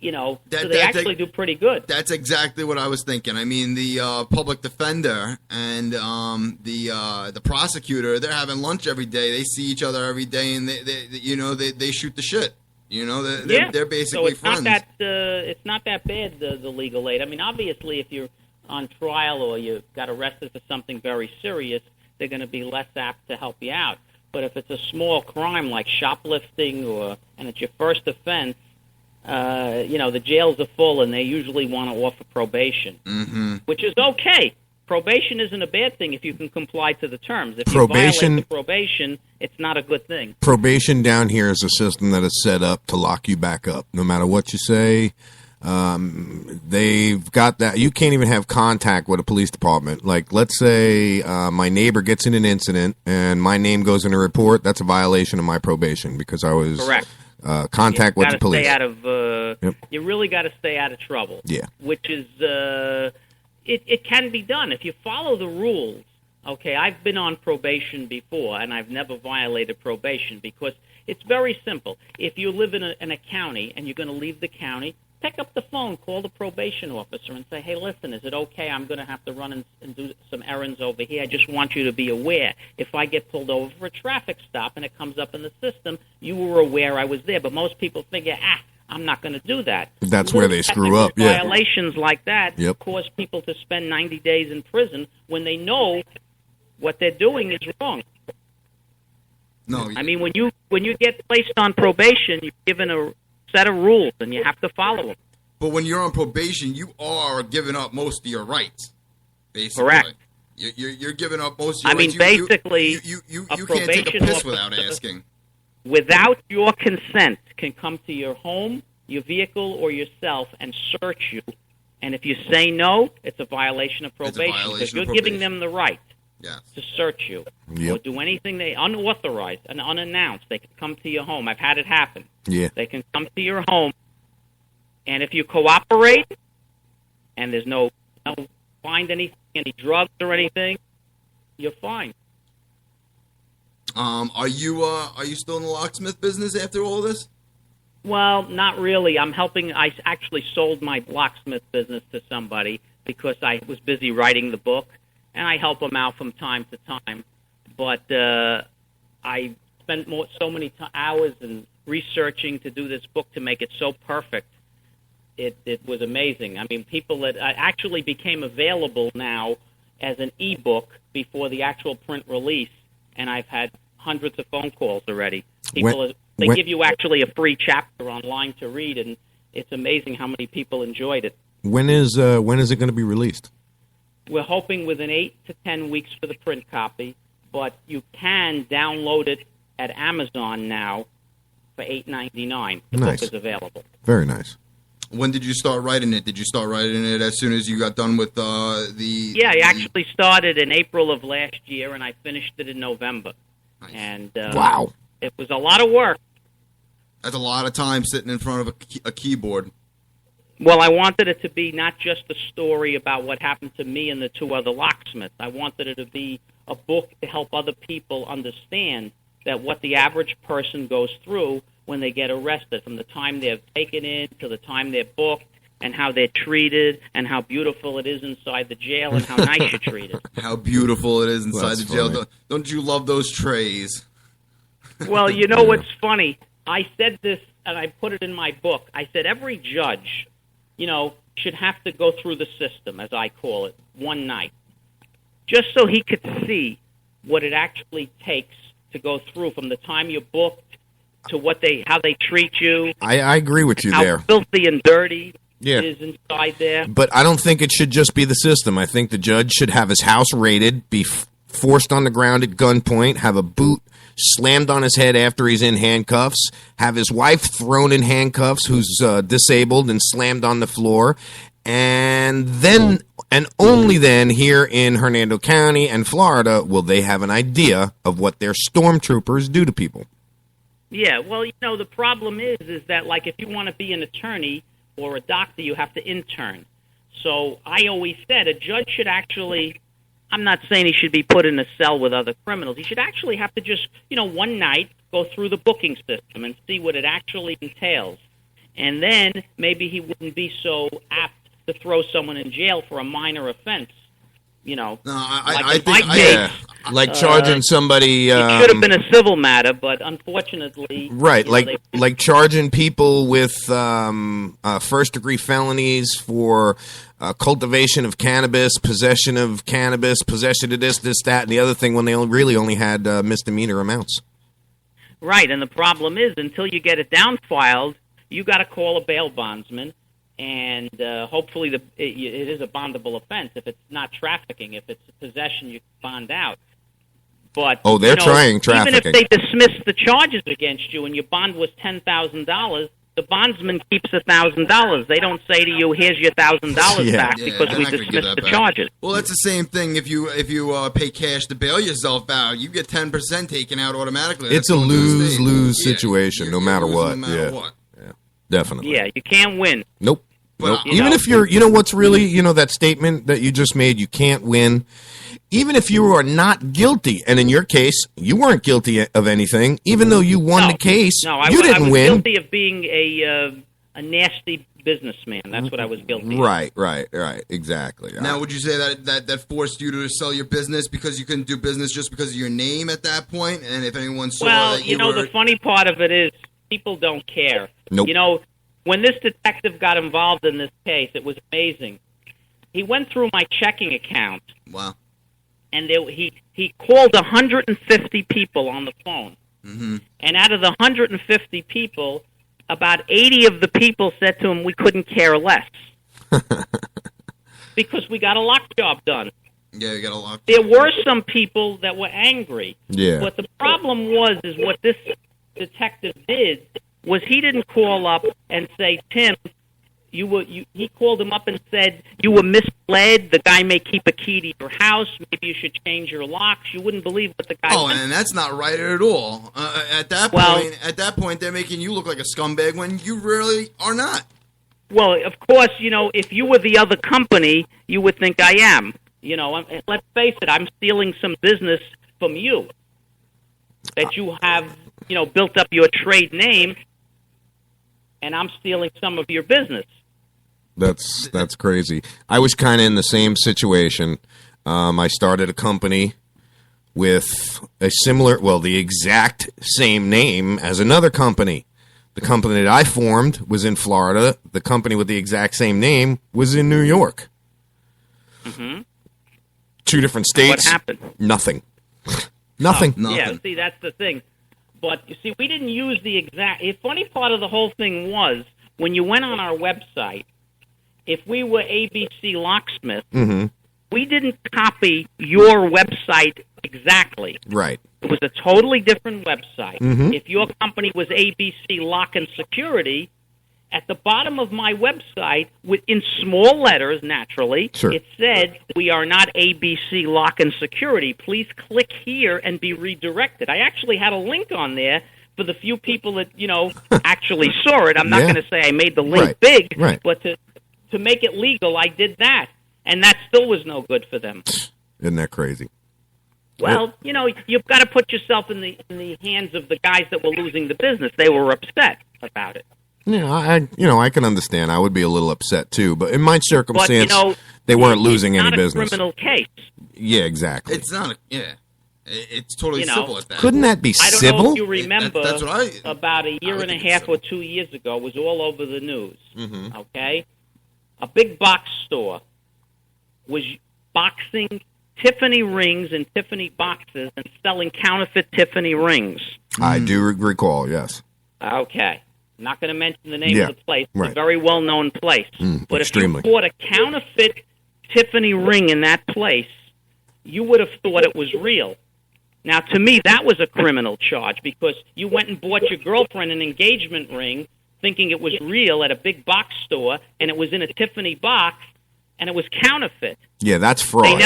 So they actually do pretty good. That's exactly what I was thinking. I mean, the public defender and the prosecutor, they're having lunch every day. They see each other every day, and they shoot the shit. They're basically so it's friends. It's not that bad, the legal aid. I mean, obviously, if you're on trial or you got arrested for something very serious, they're going to be less apt to help you out. But if it's a small crime like shoplifting and it's your first offense, the jails are full and they usually want to offer probation, which is okay. Probation isn't a bad thing if you can comply to the terms. If you violate the probation, it's not a good thing. Probation down here is a system that is set up to lock you back up. No matter what you say, they've got that. You can't even have contact with a police department. Like, let's say my neighbor gets in an incident and my name goes in a report. That's a violation of my probation because I was correct. Contact with the police. You really got to stay out of trouble. Yeah. Which is... It can be done if you follow the rules. Okay, I've been on probation before, and I've never violated probation because it's very simple. If you live in a county and you're going to leave the county, pick up the phone, call the probation officer, and say, hey, listen, is it okay? I'm going to have to run and do some errands over here. I just want you to be aware. If I get pulled over for a traffic stop and it comes up in the system, you were aware I was there. But most people figure, I'm not going to do that. That's where they screw up. Yeah. Violations like that cause people to spend 90 days in prison when they know what they're doing is wrong. No, I mean, when you get placed on probation, you're given a set of rules and you have to follow them. But when you're on probation, you are giving up most of your rights. Basically. Correct. You're giving up most of your rights. Basically, you can't take a piss without asking. Without your consent, can come to your home, your vehicle, or yourself and search you. And if you say no, it's a violation of probation because you're giving them the right to search you or do anything they unauthorized and unannounced. They can come to your home. I've had it happen. Yeah. They can come to your home, and if you cooperate and there's no find any drugs or anything, you're fine. Are you still in the locksmith business after all this? Well, not really. I'm helping. I actually sold my locksmith business to somebody because I was busy writing the book, and I help them out from time to time. But I spent so many hours and researching to do this book to make it so perfect. It was amazing. I mean, people that actually became available now as an ebook before the actual print release, and I've had hundreds of phone calls already. They give you actually a free chapter online to read, and it's amazing how many people enjoyed it. When is it going to be released? We're hoping within 8 to 10 weeks for the print copy, but you can download it at Amazon now for $8.99. The Nice. book is available. Very nice. When did you start writing it? Did you start writing it as soon as you got done with Yeah, I actually started in April of last year, and I finished it in November. Nice. And Wow. It was a lot of work. That's a lot of time sitting in front of a keyboard. Well, I wanted it to be not just a story about what happened to me and the two other locksmiths. I wanted it to be a book to help other people understand that what the average person goes through when they get arrested, from the time they're taken in to the time they're booked, and how they're treated, and how beautiful it is inside the jail, and how nice you're treated. How beautiful it is inside That's the jail. funny. Don't you love those trays? Well, you know what's funny? I said this, and I put it in my book. I said every judge, should have to go through the system, as I call it, one night, just so he could see what it actually takes to go through from the time you're booked to how they treat you. I agree with you how there. filthy and dirty Yeah. it is inside there. But I don't think it should just be the system. I think the judge should have his house raided, be forced on the ground at gunpoint, have a boot slammed on his head after he's in handcuffs, have his wife thrown in handcuffs who's disabled and slammed on the floor, and then and only then here in Hernando County and Florida will they have an idea of what their stormtroopers do to people. Yeah, well, the problem is that, like, if you want to be an attorney or a doctor, you have to intern. So I always said a judge should actually, I'm not saying he should be put in a cell with other criminals. He should actually have to just, one night go through the booking system and see what it actually entails. And then maybe he wouldn't be so apt to throw someone in jail for a minor offense. No, I think like charging somebody. It should have been a civil matter, but unfortunately, right? Like charging people with first-degree felonies for cultivation of cannabis, possession of cannabis, possession of this, that, and the other thing when they really only had misdemeanor amounts. Right, and the problem is until you get it down filed, you got to call a bail bondsman. And hopefully it is a bondable offense. If it's not trafficking, if it's possession, you can bond out. But they're trying trafficking. Even if they dismiss the charges against you and your bond was $10,000, the bondsman keeps $1,000. They don't say to you, "Here's your $1,000 back," because we dismissed the charges. Well, that's the same thing. If you pay cash to bail yourself out, you get 10% taken out automatically. It's a lose-lose situation, no matter what. Definitely. Yeah, you can't win. Nope. Even if you're, what's really, that statement that you just made, you can't win. Even if you are not guilty, and in your case, you weren't guilty of anything, even though you won the case, you didn't I was win. guilty of being a nasty businessman. That's what I was guilty of. Right. Exactly. Now, would you say that forced you to sell your business because you couldn't do business just because of your name at that point? And if anyone saw that you were... the funny part of it is people don't care. Nope. When this detective got involved in this case, it was amazing. He went through my checking account. Wow. And he called 150 people on the phone. Mm-hmm. And out of the 150 people, about 80 of the people said to him, "We couldn't care less." Because we got a lock job done. Yeah, you got a lock. There were some people that were angry. Yeah. But the problem is what this detective did was he didn't call up and say, "Tim, he called him up and said, "You were misled. The guy may keep a key to your house. Maybe you should change your locks." You wouldn't believe what the guy Oh, and that's not right at all. At that point, they're making you look like a scumbag when you really are not. Well, of course, if you were the other company, you would think I am. Let's face it, I'm stealing some business from you that you have, built up your trade name, and I'm stealing some of your business. That's crazy. I was kind of in the same situation. I started a company with a similar, well, the exact same name as another company. The company that I formed was in Florida. The company with the exact same name was in New York. Mm-hmm. 2 different states. What happened? Nothing. Nothing. Yeah, see, that's the thing. But, you see, we didn't use the exact... The funny part of the whole thing was, when you went on our website, if we were ABC Locksmith, Mm-hmm. we didn't copy your website exactly. Right. It was a totally different website. Mhm. If your company was ABC Lock and Security, at the bottom of my website, in small letters, naturally, Sure. it said, "We are not ABC Lock and Security. Please click here and be redirected." I actually had a link on there for the few people that, actually saw it. I'm not Yeah. going to say I made the link Right. big, Right. but to make it legal, I did that. And that still was no good for them. Isn't that crazy? Well, you've got to put yourself in the hands of the guys that were losing the business. They were upset about it. Yeah, I can understand. I would be a little upset too, but in my circumstance, But, they weren't losing it's any not business. a criminal case. Yeah, exactly. It's not. It's totally civil at that. Couldn't that be I don't civil? know if you remember, That's what I. about a year I and a think it's half civil. or 2 years ago, it was all over the news. Mhm. Okay? A big box store was boxing Tiffany rings and Tiffany boxes and selling counterfeit Tiffany rings. I do recall. Yes. Okay. I'm not going to mention the name Yeah, of the place. It's right. a very well-known place. But extremely. if you bought a counterfeit Tiffany ring in that place, you would have thought it was real. Now, to me, that was a criminal charge because you went and bought your girlfriend an engagement ring thinking it was real at a big box store, and it was in a Tiffany box, and it was counterfeit. Yeah, that's fraud.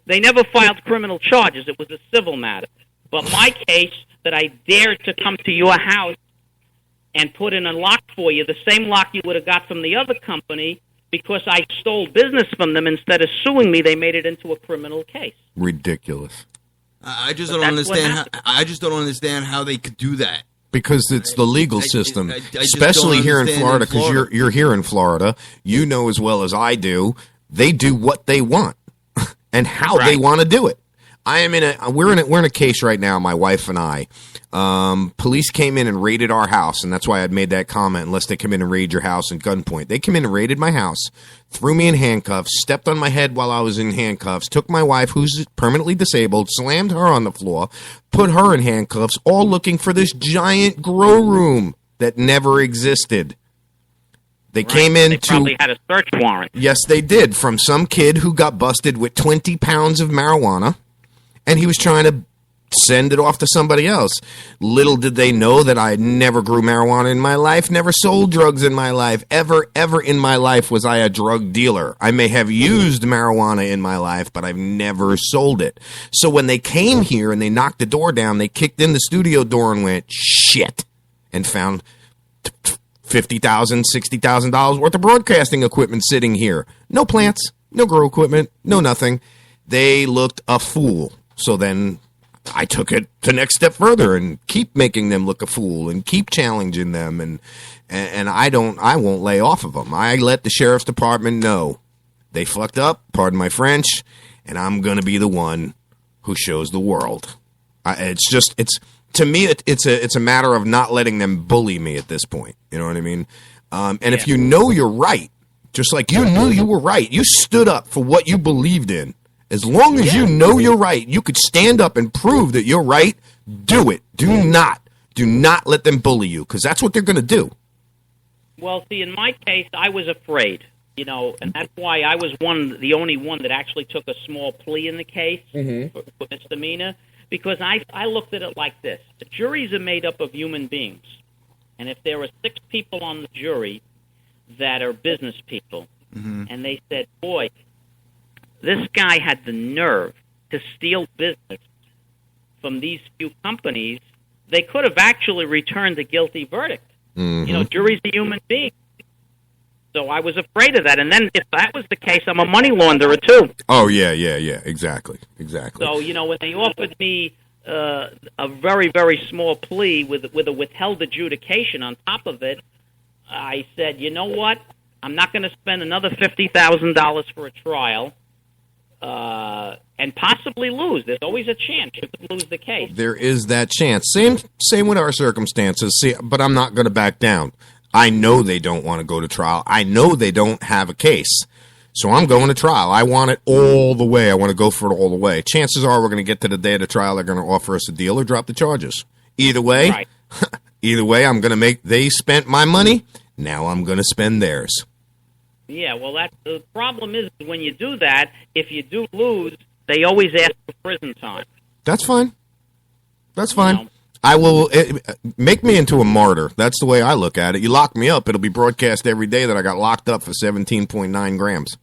They never filed criminal charges. It was a civil matter. But my case that I dared to come to your house and put in a lock for you, the same lock you would have got from the other company, because I stole business from them instead of suing me, they made it into a criminal case. Ridiculous. I just But don't that's what understand. happened. I just don't understand how they could do that. Because it's the legal system, I just especially don't here in understand Florida. in Because Florida. you're here in Florida, you know as well as I do. They do what they want and how they Right. want to do it. We're in a case right now. My wife and I. Police came in and raided our house, and that's why I'd made that comment. Unless they come in and raid your house at gunpoint, they came in and raided my house, threw me in handcuffs, stepped on my head while I was in handcuffs, took my wife, who's permanently disabled, slammed her on the floor, put her in handcuffs, all looking for this giant grow room that never existed. They came in They probably had a search warrant. Yes, they did, from some kid who got busted with 20 pounds of marijuana, and he was trying to send it off to somebody else. Little did they know that I never grew marijuana in my life, never sold drugs in my life. Ever in my life was I a drug dealer. I may have used marijuana in my life, but I've never sold it. So when they came here and they knocked the door down, they kicked in the studio door and went, shit, and found $50,000, $60,000 worth of broadcasting equipment sitting here. No plants, no grow equipment, no nothing. They looked a fool. So then I took it the next step further and keep making them look a fool and keep challenging them, and I won't lay off of them. I let the sheriff's department know they fucked up, pardon my French, and I'm going to be the one who shows the world. To me, it's a matter of not letting them bully me at this point. You know what I mean? If you know you're right, just like you knew you were right, you stood up for what you believed in. As long as you know you're right, you could stand up and prove that you're right. Do it. Do not let them bully you, because that's what they're going to do. Well, see, in my case, I was afraid, and that's why I was the only one that actually took a small plea in the case for misdemeanor, because I looked at it like this. The juries are made up of human beings, and if there are 6 people on the jury that are business people, and they said, boy, this guy had the nerve to steal business from these few companies, they could have actually returned a guilty verdict. Jury's a human being. So I was afraid of that. And then if that was the case, I'm a money launderer, too. Oh, yeah, exactly. So, when they offered me a very, very small plea with a withheld adjudication on top of it, I said, you know what? I'm not going to spend another $50,000 for a trial. and possibly lose. There's always a chance you could lose the case. There is that chance. Same with our circumstances. See, but I'm not going to back down. I know they don't want to go to trial. I know they don't have a case. So I'm going to trial. I want it all the way. I want to go for it all the way. Chances are we're going to get to the day of the trial. They're going to offer us a deal or drop the charges. Either way, Right. either way, I'm going to they spent my money. Now I'm going to spend theirs. Yeah, well, the problem is when you do that, if you do lose, they always ask for prison time. That's fine. That's fine. You know? I will make me into a martyr. That's the way I look at it. You lock me up, it'll be broadcast every day that I got locked up for 17.9 grams.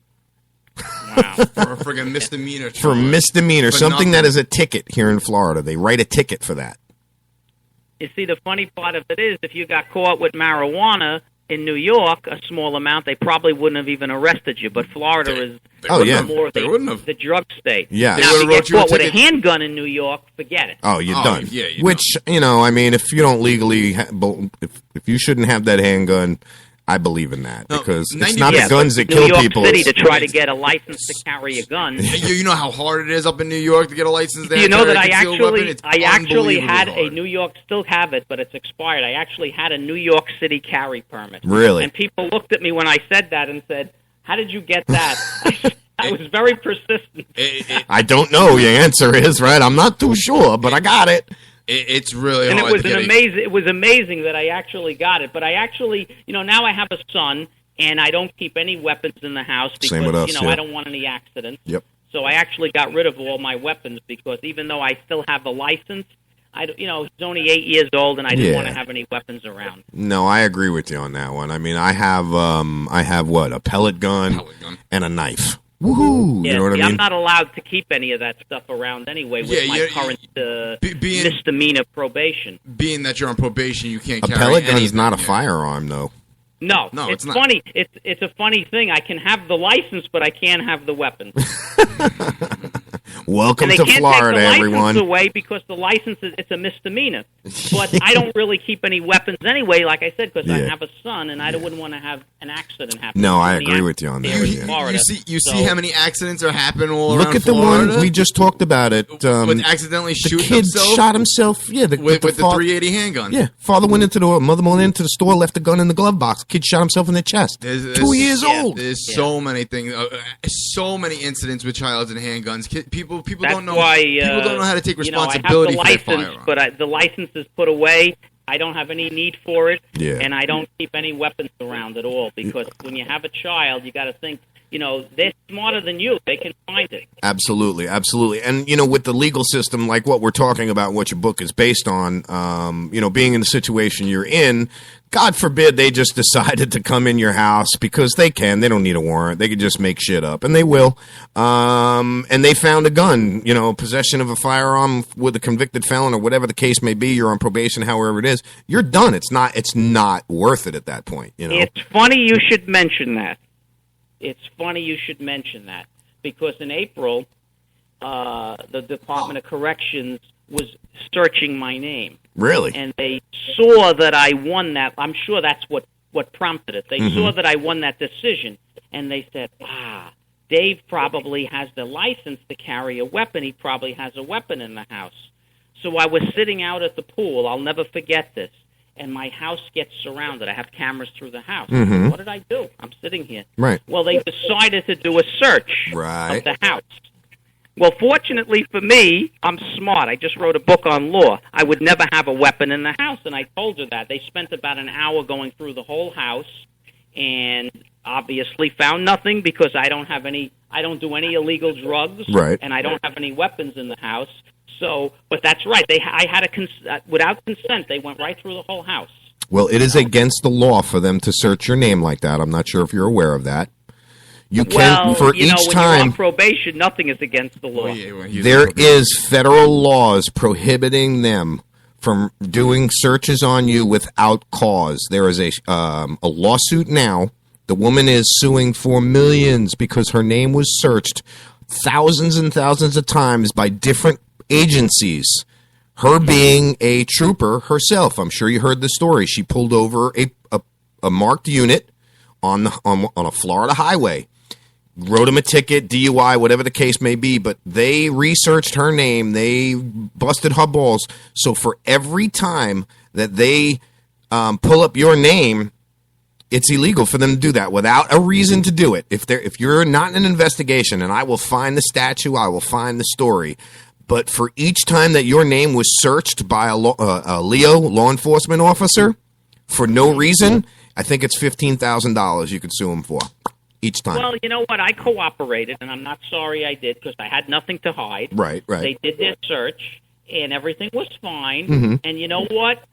Wow. For a friggin' misdemeanor. For misdemeanor, For something nothing. that is a ticket here in Florida. They write a ticket for that. You see, the funny part of it is if you got caught with marijuana in New York, a small amount, they probably wouldn't have even arrested you. But Florida is more the drug state. Yeah. Now, if you get caught with a handgun in New York, forget it. Oh, you're done. Yeah, you Which, I mean, if you don't legally, if you shouldn't have that handgun, I believe in that because it's not the guns that kill people. New York City to try to get a license to carry a gun. You know how hard it is up in New York to get a license there? Do you know that I actually unbelievably had hard. a New York, still have it, but it's expired. I actually had a New York City carry permit. Really? And people looked at me when I said that and said, "How did you get that?" I was very persistent. I don't know. Your answer is right. I'm not too sure, but I got it. It's really And hard it was amazing that I actually got it. But I actually, now I have a son, and I don't keep any weapons in the house because Same with us, yeah. I don't want any accidents. Yep. So I actually got rid of all my weapons because even though I still have the license, he's only 8 years old, and I didn't want to have any weapons around. No, I agree with you on that one. I mean, I have what, a pellet gun and a knife. Woohoo! Yeah, You know what I mean? I'm not allowed to keep any of that stuff around anyway with my current misdemeanor probation. Being that you're on probation, you can't A carry pellet gun is anything. not a firearm, though. No, it's not. funny. It's a funny thing. I can have the license, but I can't have the weapons. Welcome and they to can't Florida, take the everyone. license away because the license it's a misdemeanor. But I don't really keep any weapons anyway, like I said, because I Yeah. have a son, and I wouldn't want to have an accident happen. No, I In the agree with you on that. here in Yeah. Florida. You see how many accidents are happening all Look around at the Florida? one we just talked about it. With accidentally the shooting kid himself? shot himself. Yeah, with the fa- 380 handgun. Yeah, father went into the mother went into the store, left the gun in the glove box. Kid shot himself in the chest. 2 years old. There's so many things, so many incidents with childs and handguns. People That's don't know. why, people don't know how to take I responsibility have for the their license, firearm. but the license is put away. I don't have any need for it, Yeah. and I don't keep any weapons around at all because when you have a child, you got to think, they're smarter than you. They can find it. Absolutely, absolutely. And, with the legal system, like what we're talking about, what your book is based on, being in the situation you're in, God forbid they just decided to come in your house because they can. They don't need a warrant. They could just make shit up, and they will. And they found a gun, possession of a firearm with a convicted felon or whatever the case may be. You're on probation, however it is. You're done. It's not worth it at that point, It's funny you should mention that. It's funny you should mention that because in April, the Department of Corrections was searching my name. Really? And they saw that I won that. I'm sure that's what prompted it. They saw that I won that decision, and they said, Dave probably has the license to carry a weapon. He probably has a weapon in the house. So I was sitting out at the pool. I'll never forget this. And my house gets surrounded. I have cameras through the house. Mhm. What did I do? I'm sitting here. Right. Well, they decided to do a search Right. of the house. Well, fortunately for me, I'm smart. I just wrote a book on law. I would never have a weapon in the house, and I told her that. They spent about an hour going through the whole house and obviously found nothing because I don't do any illegal drugs, Right. and I don't have any weapons in the house. So, but that's right. I had without consent, they went right through the whole house. Well, it is against the law for them to search your name like that. I'm not sure if you're aware of that. You can, for each when time, you're on probation, nothing is against the law. there is federal laws prohibiting them from doing searches on you without cause. There is a lawsuit now. The woman is suing for millions because her name was searched thousands and thousands of times by different agencies. Her being a trooper herself. I'm sure you heard the story. She pulled over a marked unit on a Florida highway. wrote him a ticket, DUI, whatever the case may be, but they researched her name. They busted her balls. So for every time that they pull up your name, it's illegal for them to do that without a reason to do it. If you're not in an investigation, and I will find the statute, I will find the story. But for each time that your name was searched by a Leo law enforcement officer for no reason, I think it's $15,000 you could sue him for each time. Well, you know what? I cooperated, and I'm not sorry I did because I had nothing to hide. Right. They did their search, and everything was fine. Mm-hmm. And you know what?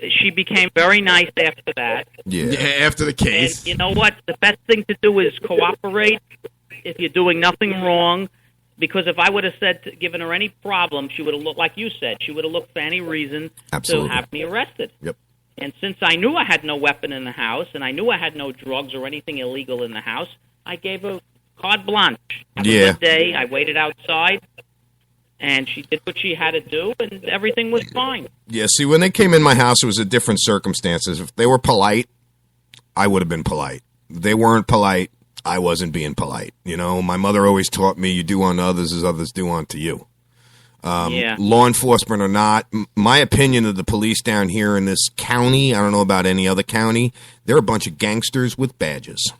She became very nice after that. Yeah, after the case. And you know what? The best thing to do is cooperate if you're doing nothing wrong. Because if I would have given her any problem, she would have looked, like you said, she would have looked for any reason Absolutely. to have me arrested. Yep. And since I knew I had no weapon in the house, and I knew I had no drugs or anything illegal in the house, I gave her carte blanche. Have a good day. I waited outside. And she did what she had to do, and everything was fine. Yeah, see, when they came in my house, it was a different circumstances. If they were polite, I would have been polite. If they weren't polite, I wasn't being polite. You know, my mother always taught me, you do unto others as others do unto you. Law enforcement or not, my opinion of the police down here in this county, I don't know about any other county, they're a bunch of gangsters with badges.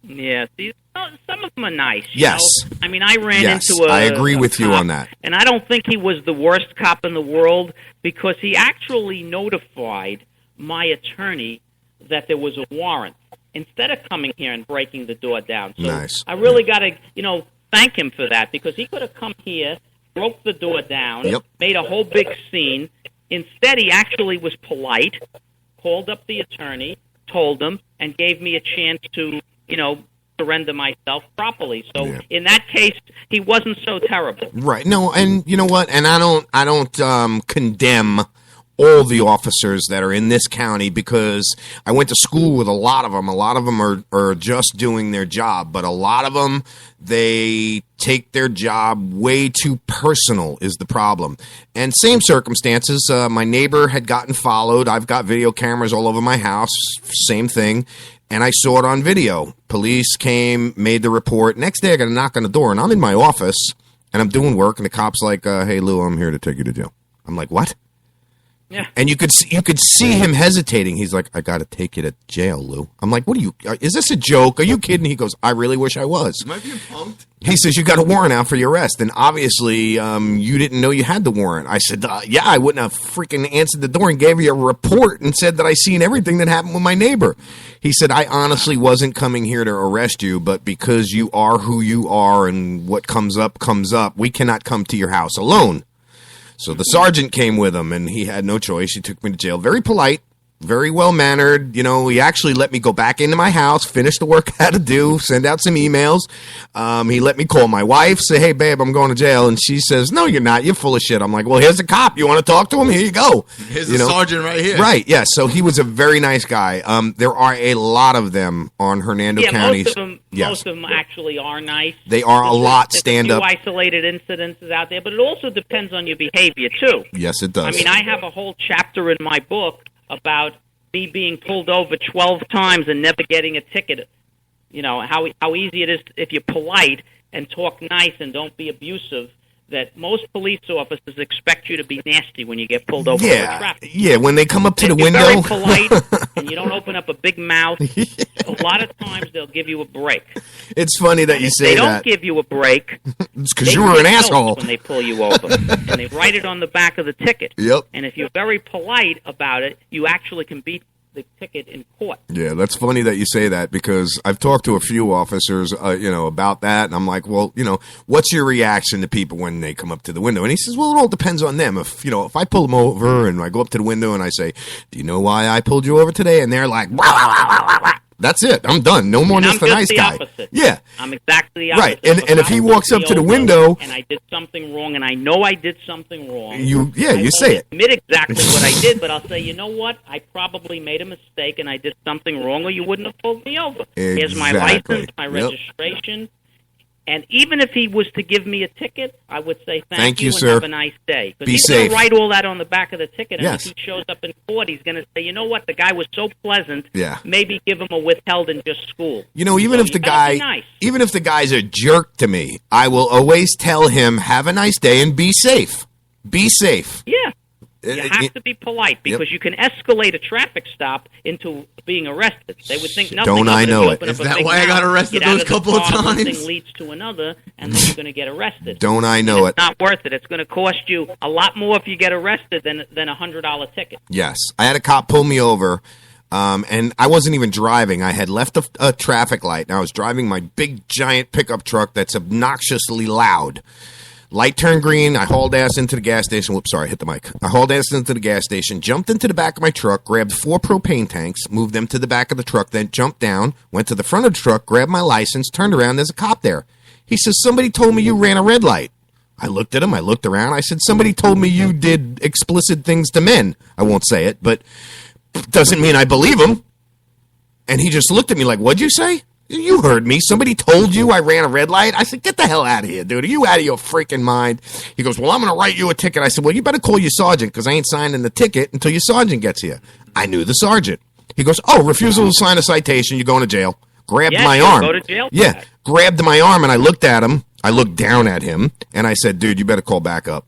Yeah, see, some of them are nice. Yes. You know? I mean, I ran Yes, into I agree with you cop, on that. And I don't think he was the worst cop in the world because he actually notified my attorney that there was a warrant instead of coming here and breaking the door down. So nice. I really got to, thank him for that because he could have come here, broke the door down, made a whole big scene. Instead, he actually was polite, called up the attorney, told him, and gave me a chance to, surrender myself properly. So in that case, he wasn't so terrible. Right. No, and you know what? And I don't condemn all the officers that are in this county because I went to school with a lot of them. A lot of them are just doing their job, but a lot of them, they take their job way too personal is the problem. And same circumstances, my neighbor had gotten followed. I've got video cameras all over my house, same thing. And I saw it on video. Police came, made the report. Next day, I got a knock on the door, and I'm in my office, and I'm doing work, and the cop's like, hey, Lou, I'm here to take you to jail. I'm like, what? Yeah. And you could see him hesitating. He's like, I got to take you to jail, Lou. I'm like, what are you, is this a joke? Are you kidding? He goes, I really wish I was. Am I being punked? He says, you got a warrant out for your arrest. And obviously, you didn't know you had the warrant. I said, yeah, I wouldn't have freaking answered the door and gave you a report and said that I seen everything that happened with my neighbor. He said, I honestly wasn't coming here to arrest you, but because you are who you are and what comes up, we cannot come to your house alone. So the sergeant came with him, and he had no choice. He took me to jail. Very polite, very well-mannered. He actually let me go back into my house, finish the work I had to do, send out some emails. He let me call my wife, say, hey, babe, I'm going to jail. And she says, no, you're not. You're full of shit. I'm like, well, here's the cop. You want to talk to him? Here you go. Here's the sergeant right here. Right, yeah. So he was a very nice guy. There are a lot of them on Hernando County. Most of them actually are nice. They are a lot stand-up. There's a few isolated incidences out there, but it also depends on your behavior, too. Yes, it does. I mean, I have a whole chapter in my book about me being pulled over 12 times and never getting a ticket. How easy it is if you're polite and talk nice and don't be abusive, that most police officers expect you to be nasty when you get pulled over for traffic. Yeah, when they come up to the window. If you're very polite and you don't open up a big mouth, a lot of times they'll give you a break. It's funny that you say that. They don't give you a break. It's because you were an asshole. When they pull you over. And they write it on the back of the ticket. Yep. And if you're very polite about it, you actually can beat the ticket in court. Yeah, that's funny that you say that because I've talked to a few officers, about that, and I'm like, well, what's your reaction to people when they come up to the window? And he says, well, it all depends on them. If I pull them over and I go up to the window and I say, do you know why I pulled you over today? And they're like, wah, wah, wah, wah, wah. That's it. I'm done. No more just the nice guy. Opposite. Yeah. I'm exactly the opposite. Right. And if he walks up to the window and I did something wrong and I know I did something wrong. You say it. Admit exactly what I did, but I'll say, you know what? I probably made a mistake and I did something wrong or you wouldn't have pulled me over. Exactly. Here's my license, my registration. And even if he was to give me a ticket, I would say thank you and sir. have a nice day. Because Be he's safe. going to write all that on the back of the ticket, and Yes. if he shows up in court, he's going to say, you know what, the guy was so pleasant, Yeah. maybe give him a withheld in just school. You know, even So if the you gotta be guy, nice. even if the guy's a jerk to me, I will always tell him, "Have a nice day and be safe. Be safe." Yeah. You have to be polite because you can escalate a traffic stop into being arrested. They would think nothing Don't of I it. know You it. open Is up a that big why I got mouth, arrested get out those of the couple of car, one times? thing leads to another, and then you're going to get arrested. Don't I know it? It's not worth it. It's going to cost you a lot more if you get arrested than a $100 ticket. Yes, I had a cop pull me over, and I wasn't even driving. I had left a traffic light, and I was driving my big giant pickup truck that's obnoxiously loud. Light turned green. I hauled ass into the gas station. Whoops, sorry, I hit the mic. I hauled ass into the gas station, jumped into the back of my truck, grabbed 4 propane tanks, moved them to the back of the truck, then jumped down, went to the front of the truck, grabbed my license, turned around. There's a cop there. He says, "Somebody told me you ran a red light." I looked at him. I looked around. I said, "Somebody told me you did explicit things to men." I won't say it, but doesn't mean I believe him. And he just looked at me like, "What'd you say?" "You heard me. Somebody told you I ran a red light." I said, "Get the hell out of here, dude. Are you out of your freaking mind?" He goes, "Well, I'm going to write you a ticket." I said, "Well, you better call your sergeant because I ain't signing the ticket until your sergeant gets here." I knew the sergeant. He goes, "Oh, refusal to sign a citation. You're going to jail." Grabbed Yes, my you'll arm. go to jail for Yeah, that. grabbed my arm, and I looked at him. I looked down at him, and I said, "Dude, you better call backup."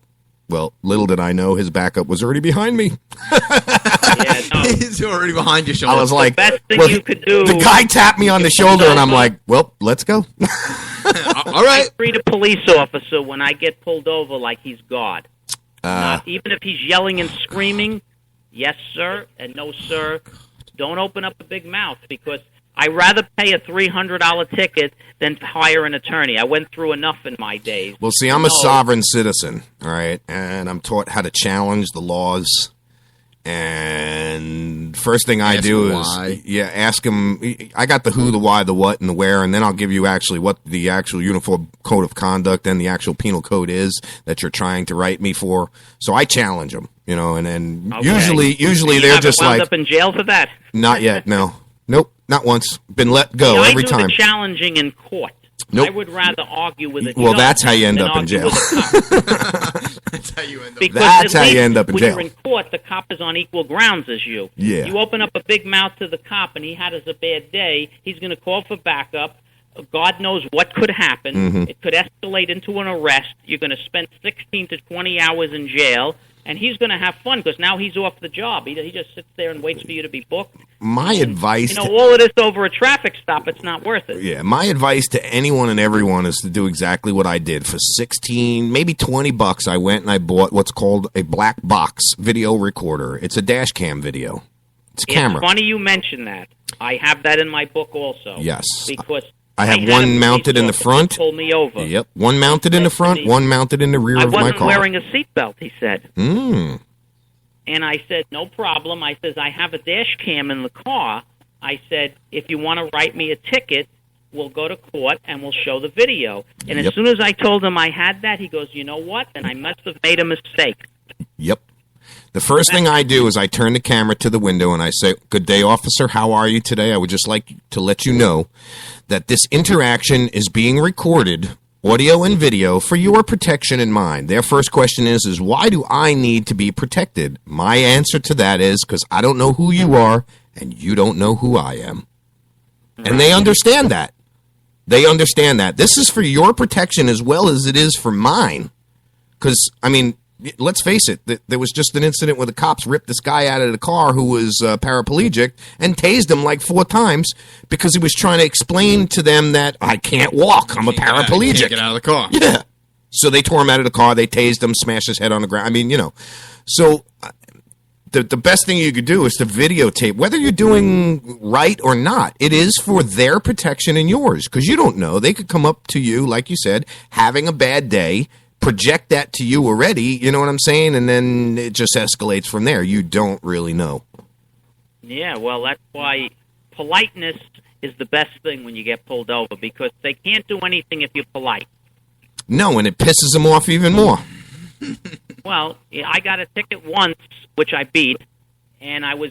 Well, little did I know his backup was already behind me. Yeah, no. He's already behind your shoulder. I was like, best thing well, you could do- the guy tapped me on the shoulder, and I'm like, "Well, let's go." all right. I treat a police officer when I get pulled over like he's God. Not, even if he's yelling and screaming, yes, sir, and no, sir. Don't open up a big mouth because I'd rather pay a $300 ticket than hire an attorney. I went through enough in my days. Well, see, I'm a No. sovereign citizen, all right, and I'm taught how to challenge the laws. And first thing I Ask do why. is, ask him. I got the who, the why, the what, and the where, and then I'll give you actually what the actual uniform code of conduct and the actual penal code is that you're trying to write me for. So I challenge them, and then Okay. usually You they're haven't just wound like, up in jail for that. not yet, no, nope, not once, been let go See, every I do time. the challenging in court. Nope. I would rather argue with a Well, judge that's how you end than up in argue jail. with a cop. That's how you end up. Because That's at how you least end up in when jail. you're in court, the cop is on equal grounds as you. Yeah. You open up a big mouth to the cop, and he had us a bad day. He's going to call for backup. God knows what could happen. Mm-hmm. It could escalate into an arrest. You're going to spend 16 to 20 hours in jail, and he's going to have fun because now he's off the job. He just sits there and waits for you to be booked. My advice, All of this over a traffic stop, it's not worth it. Yeah, my advice to anyone and everyone is to do exactly what I did. For 16, maybe $20, I went and I bought what's called a black box video recorder. It's a dash cam video. It's a camera. It's funny you mention that. I have that in my book also. Yes. Because I have had a one police mounted in the officer front. pull me over. Yep, one mounted in the front, one mounted in the rear I of my wasn't car. wearing a seatbelt, he said. Mm. And I said, no problem. I says, I have a dash cam in the car. I said, if you want to write me a ticket, we'll go to court and we'll show the video. And Yep. as soon as I told him I had that, he goes, you know what? And I must have made a mistake. Yep. The first thing I do is I turn the camera to the window and I say, "Good day, officer. How are you today? I would just like to let you know that this interaction is being recorded, audio and video, for your protection and mine." Their first question is why do I need to be protected? My answer to that is because I don't know who you are and you don't know who I am. And they understand that. They understand that. This is for your protection as well as it is for mine. Because, I mean, let's face it, there was just an incident where the cops ripped this guy out of the car who was paraplegic and tased him like 4 times because he was trying to explain to them that I can't walk. I'm a paraplegic. Can't get out of the car. Yeah. So they tore him out of the car. They tased him, smashed his head on the ground. I mean, So the best thing you could do is to videotape, whether you're doing right or not. It is for their protection and yours because you don't know. They could come up to you, like you said, having a bad day, project that to you already, you know what I'm saying? And then it just escalates from there. You don't really know. Yeah, well, that's why politeness is the best thing when you get pulled over because they can't do anything if you're polite. No, and it pisses them off even more. Well, I got a ticket once, which I beat, and I was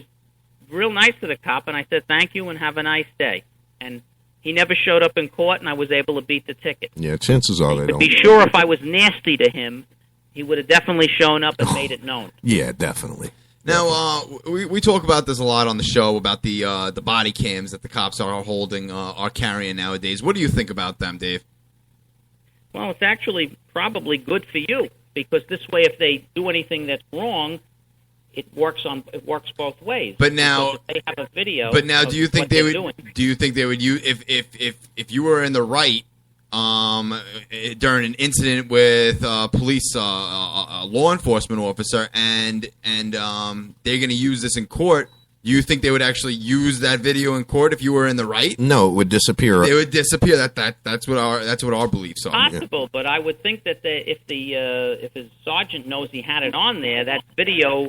real nice to the cop, and I said, thank you and have a nice day. And He never showed up in court, and I was able to beat the ticket. Yeah, chances are they To don't. be sure, if I was nasty to him, he would have definitely shown up and made it known. Yeah, definitely. Now, we talk about this a lot on the show about the body cams that the cops are holding, are carrying nowadays. What do you think about them, Dave? Well, it's actually probably good for you, because this way, if they do anything that's wrong, it works both ways. But now, Because if they have a video. But now, of do you think what they they're would? doing. Do you think they would use if you were in the right during an incident with police, a law enforcement officer, and they're going to use this in court? Do you think they would actually use that video in court if you were in the right? No, it would disappear. They would disappear. That's what our beliefs are. Possible, but I would think that if his sergeant knows he had it on there, that video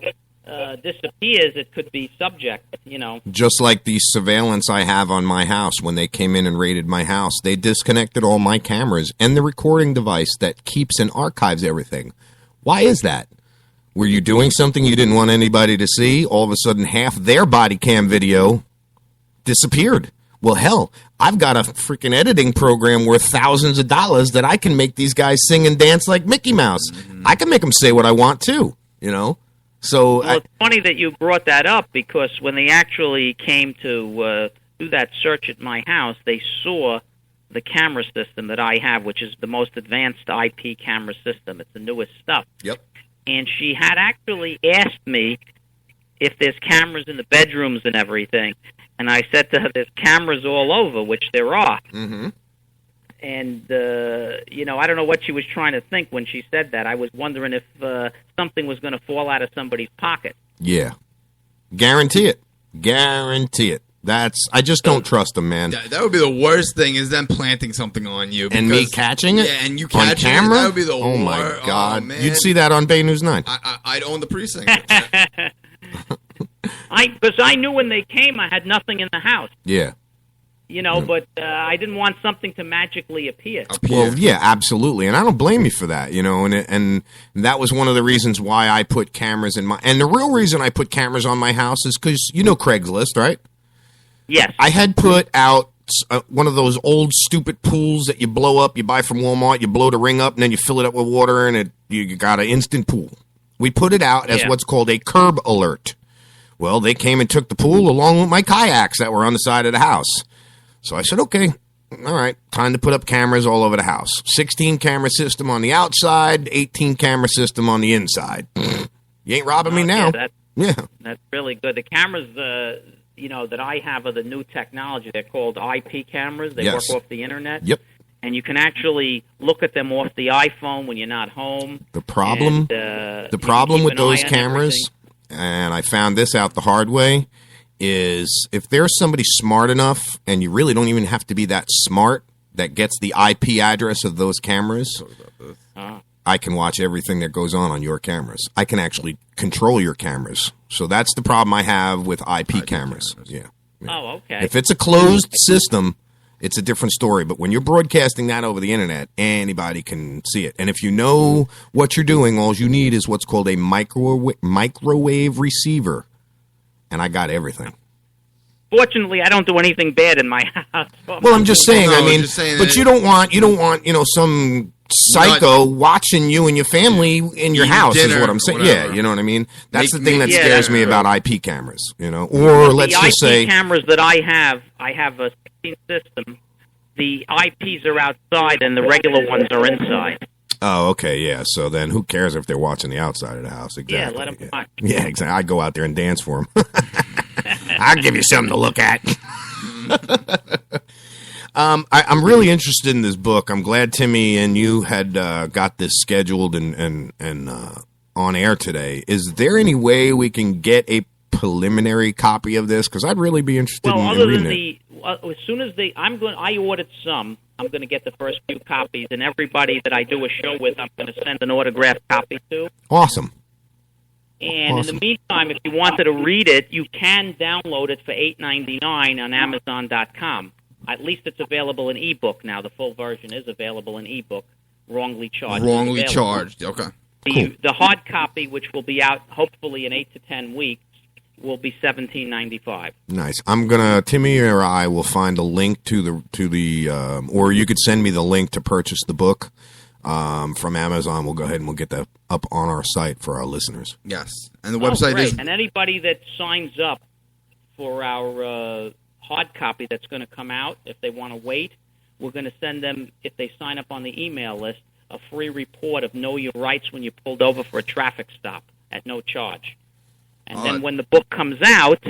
disappears. It could be subject, Just like the surveillance I have on my house when they came in and raided my house. They disconnected all my cameras and the recording device that keeps and archives everything. Why is that? Were you doing something you didn't want anybody to see? All of a sudden, half their body cam video disappeared. Well, hell, I've got a freaking editing program worth thousands of dollars that I can make these guys sing and dance like Mickey Mouse. I can make them say what I want too, So well, it's funny that you brought that up, because when they actually came to do that search at my house, they saw the camera system that I have, which is the most advanced IP camera system. It's the newest stuff. Yep. And she had actually asked me if there's cameras in the bedrooms and everything. And I said to her, there's cameras all over, which there are. Mm-hmm. And, I don't know what she was trying to think when she said that. I was wondering if something was going to fall out of somebody's pocket. Yeah. Guarantee it. Guarantee it. I just don't trust them, man. That would be the worst thing, is them planting something on you. And me catching it? Yeah, and you on catching camera? it. That would be the worst. Oh, my God. Oh, man. You'd see that on Bay News 9. I'd own the precinct. Because I knew when they came, I had nothing in the house. Yeah. But I didn't want something to magically appear. Well, yeah, absolutely, and I don't blame you for that, and that was one of the reasons why I put cameras in my. And the real reason I put cameras on my house is because Craigslist, right? Yes. I had put out one of those old stupid pools that you blow up. You buy from Walmart. You blow the ring up, and then you fill it up with water, and you got an instant pool. We put it out as what's called a curb alert. Well, they came and took the pool along with my kayaks that were on the side of the house. So I said, okay, all right, time to put up cameras all over the house. 16 camera system on the outside, 18 camera system on the inside. You ain't robbing me now. That's really good. The cameras, that I have are the new technology. They're called IP cameras. They work off the internet. Yep. And you can actually look at them off the iPhone when you're not home. The problem with those cameras, and I found this out the hard way, is if there's somebody smart enough, and you really don't even have to be that smart, that gets the IP address of those cameras, I can watch everything that goes on your cameras. I can actually control your cameras. So that's the problem I have with IP cameras. Yeah. Oh, okay. If it's a closed system, it's a different story. But when you're broadcasting that over the internet, anybody can see it. And if you know what you're doing, all you need is what's called a microwave receiver. And I got everything. Fortunately, I don't do anything bad in my house. Well, I'm just saying. But you don't want some psycho watching you and your family in your house. Is what I'm saying. Yeah, you know what I mean. That's the thing that scares me about IP cameras. Or let's just say the IP cameras that I have a 16 system. The IPs are outside and the regular ones are inside. Oh, okay, yeah. So then who cares if they're watching the outside of the house? Exactly. Yeah, let them watch. Yeah, exactly. I'd go out there and dance for them. I'll give you something to look at. I'm really interested in this book. I'm glad Timmy and you had got this scheduled and on air today. Is there any way we can get a preliminary copy of this? Because I'd really be interested in reading it. As soon as I ordered some. I'm going to get the first few copies, and everybody that I do a show with, I'm going to send an autographed copy to. Awesome. And in the meantime, if you wanted to read it, you can download it for $8.99 on Amazon.com. At least it's available in ebook now. The full version is available in ebook. Wrongly Charged. Wrongly Charged. Okay. The hard copy, which will be out hopefully in 8 to 10 weeks, will be $17.95. Nice. Timmy or I will find a link to the or you could send me the link to purchase the book from Amazon. We'll go ahead and we'll get that up on our site for our listeners. Yes, and the website great. is. And anybody that signs up for our hard copy that's going to come out, if they want to wait, we're going to send them, if they sign up on the email list, a free report of Know Your Rights when you're pulled over for a traffic stop at no charge. And then when the book comes out,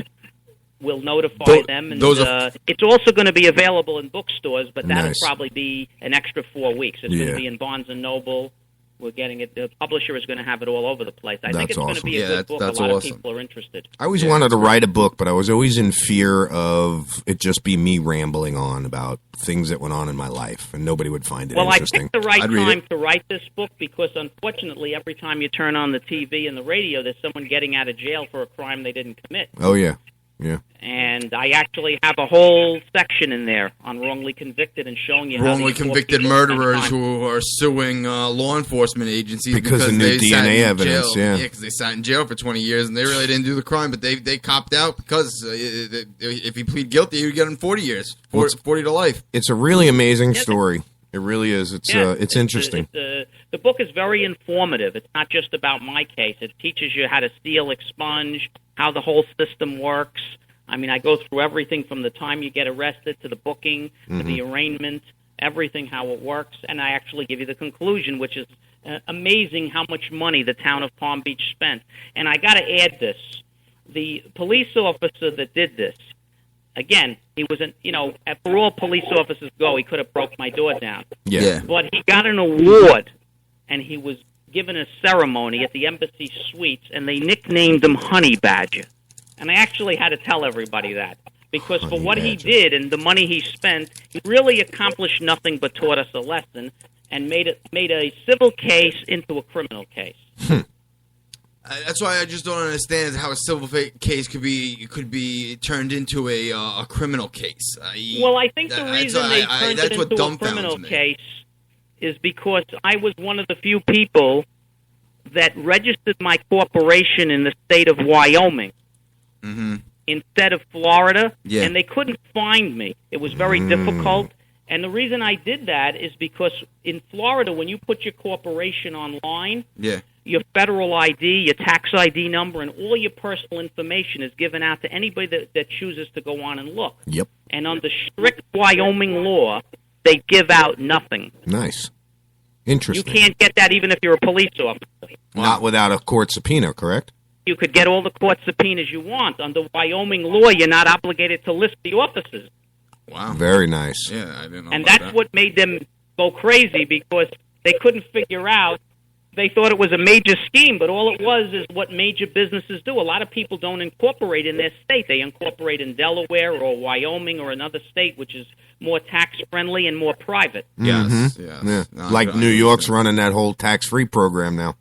we'll notify them. And it's also going to be available in bookstores, but that'll probably be an extra 4 weeks. It's going to be in Barnes & Noble. We're getting it. The publisher is going to have it all over the place. I think it's going to be a good book. A lot of people are interested. I always wanted to write a book, but I was always in fear of it just be me rambling on about things that went on in my life, and nobody would find it interesting. I picked the right time to write this book because, unfortunately, every time you turn on the TV and the radio, there's someone getting out of jail for a crime they didn't commit. Oh, yeah. Yeah. And I actually have a whole section in there on wrongly convicted and showing you wrongly convicted murderers who are suing law enforcement agencies because of new DNA evidence. Yeah, because they sat in jail for 20 years and they really didn't do the crime, but they copped out because if he plead guilty, he would get him 40 years, 40 to life. It's a really amazing story. It really is. It's interesting. The book is very informative. It's not just about my case. It teaches you how to steal, expunge, how the whole system works. I mean, I go through everything from the time you get arrested to the booking, to the arraignment, everything, how it works. And I actually give you the conclusion, which is amazing how much money the town of Palm Beach spent. And I got to add this. The police officer that did this, again, he was for all police officers go, he could have broke my door down. Yeah. But he got an award, and he was given a ceremony at the Embassy Suites, and they nicknamed him Honey Badger. And I actually had to tell everybody that. Because for what he did and the money he spent, he really accomplished nothing but taught us a lesson and made a civil case into a criminal case. That's why I just don't understand how a civil case could be turned into a criminal case. I think the reason they turned it into a criminal case is because I was one of the few people that registered my corporation in the state of Wyoming instead of Florida, and they couldn't find me. It was very difficult. And the reason I did that is because in Florida, when you put your corporation online, your federal ID, your tax ID number, and all your personal information is given out to anybody that chooses to go on and look. Yep. And under strict Wyoming law, they give out nothing. Nice. Interesting. You can't get that even if you're a police officer. Not without a court subpoena, correct? You could get all the court subpoenas you want. Under Wyoming law, you're not obligated to list the officers. Wow. Very nice. Yeah, I didn't know and about that's what made them go crazy because they couldn't figure out. They thought it was a major scheme, but all it was is what major businesses do. A lot of people don't incorporate in their state. They incorporate in Delaware or Wyoming or another state, which is more tax-friendly and more private. Yes. Yeah. Like New York's running that whole tax-free program now.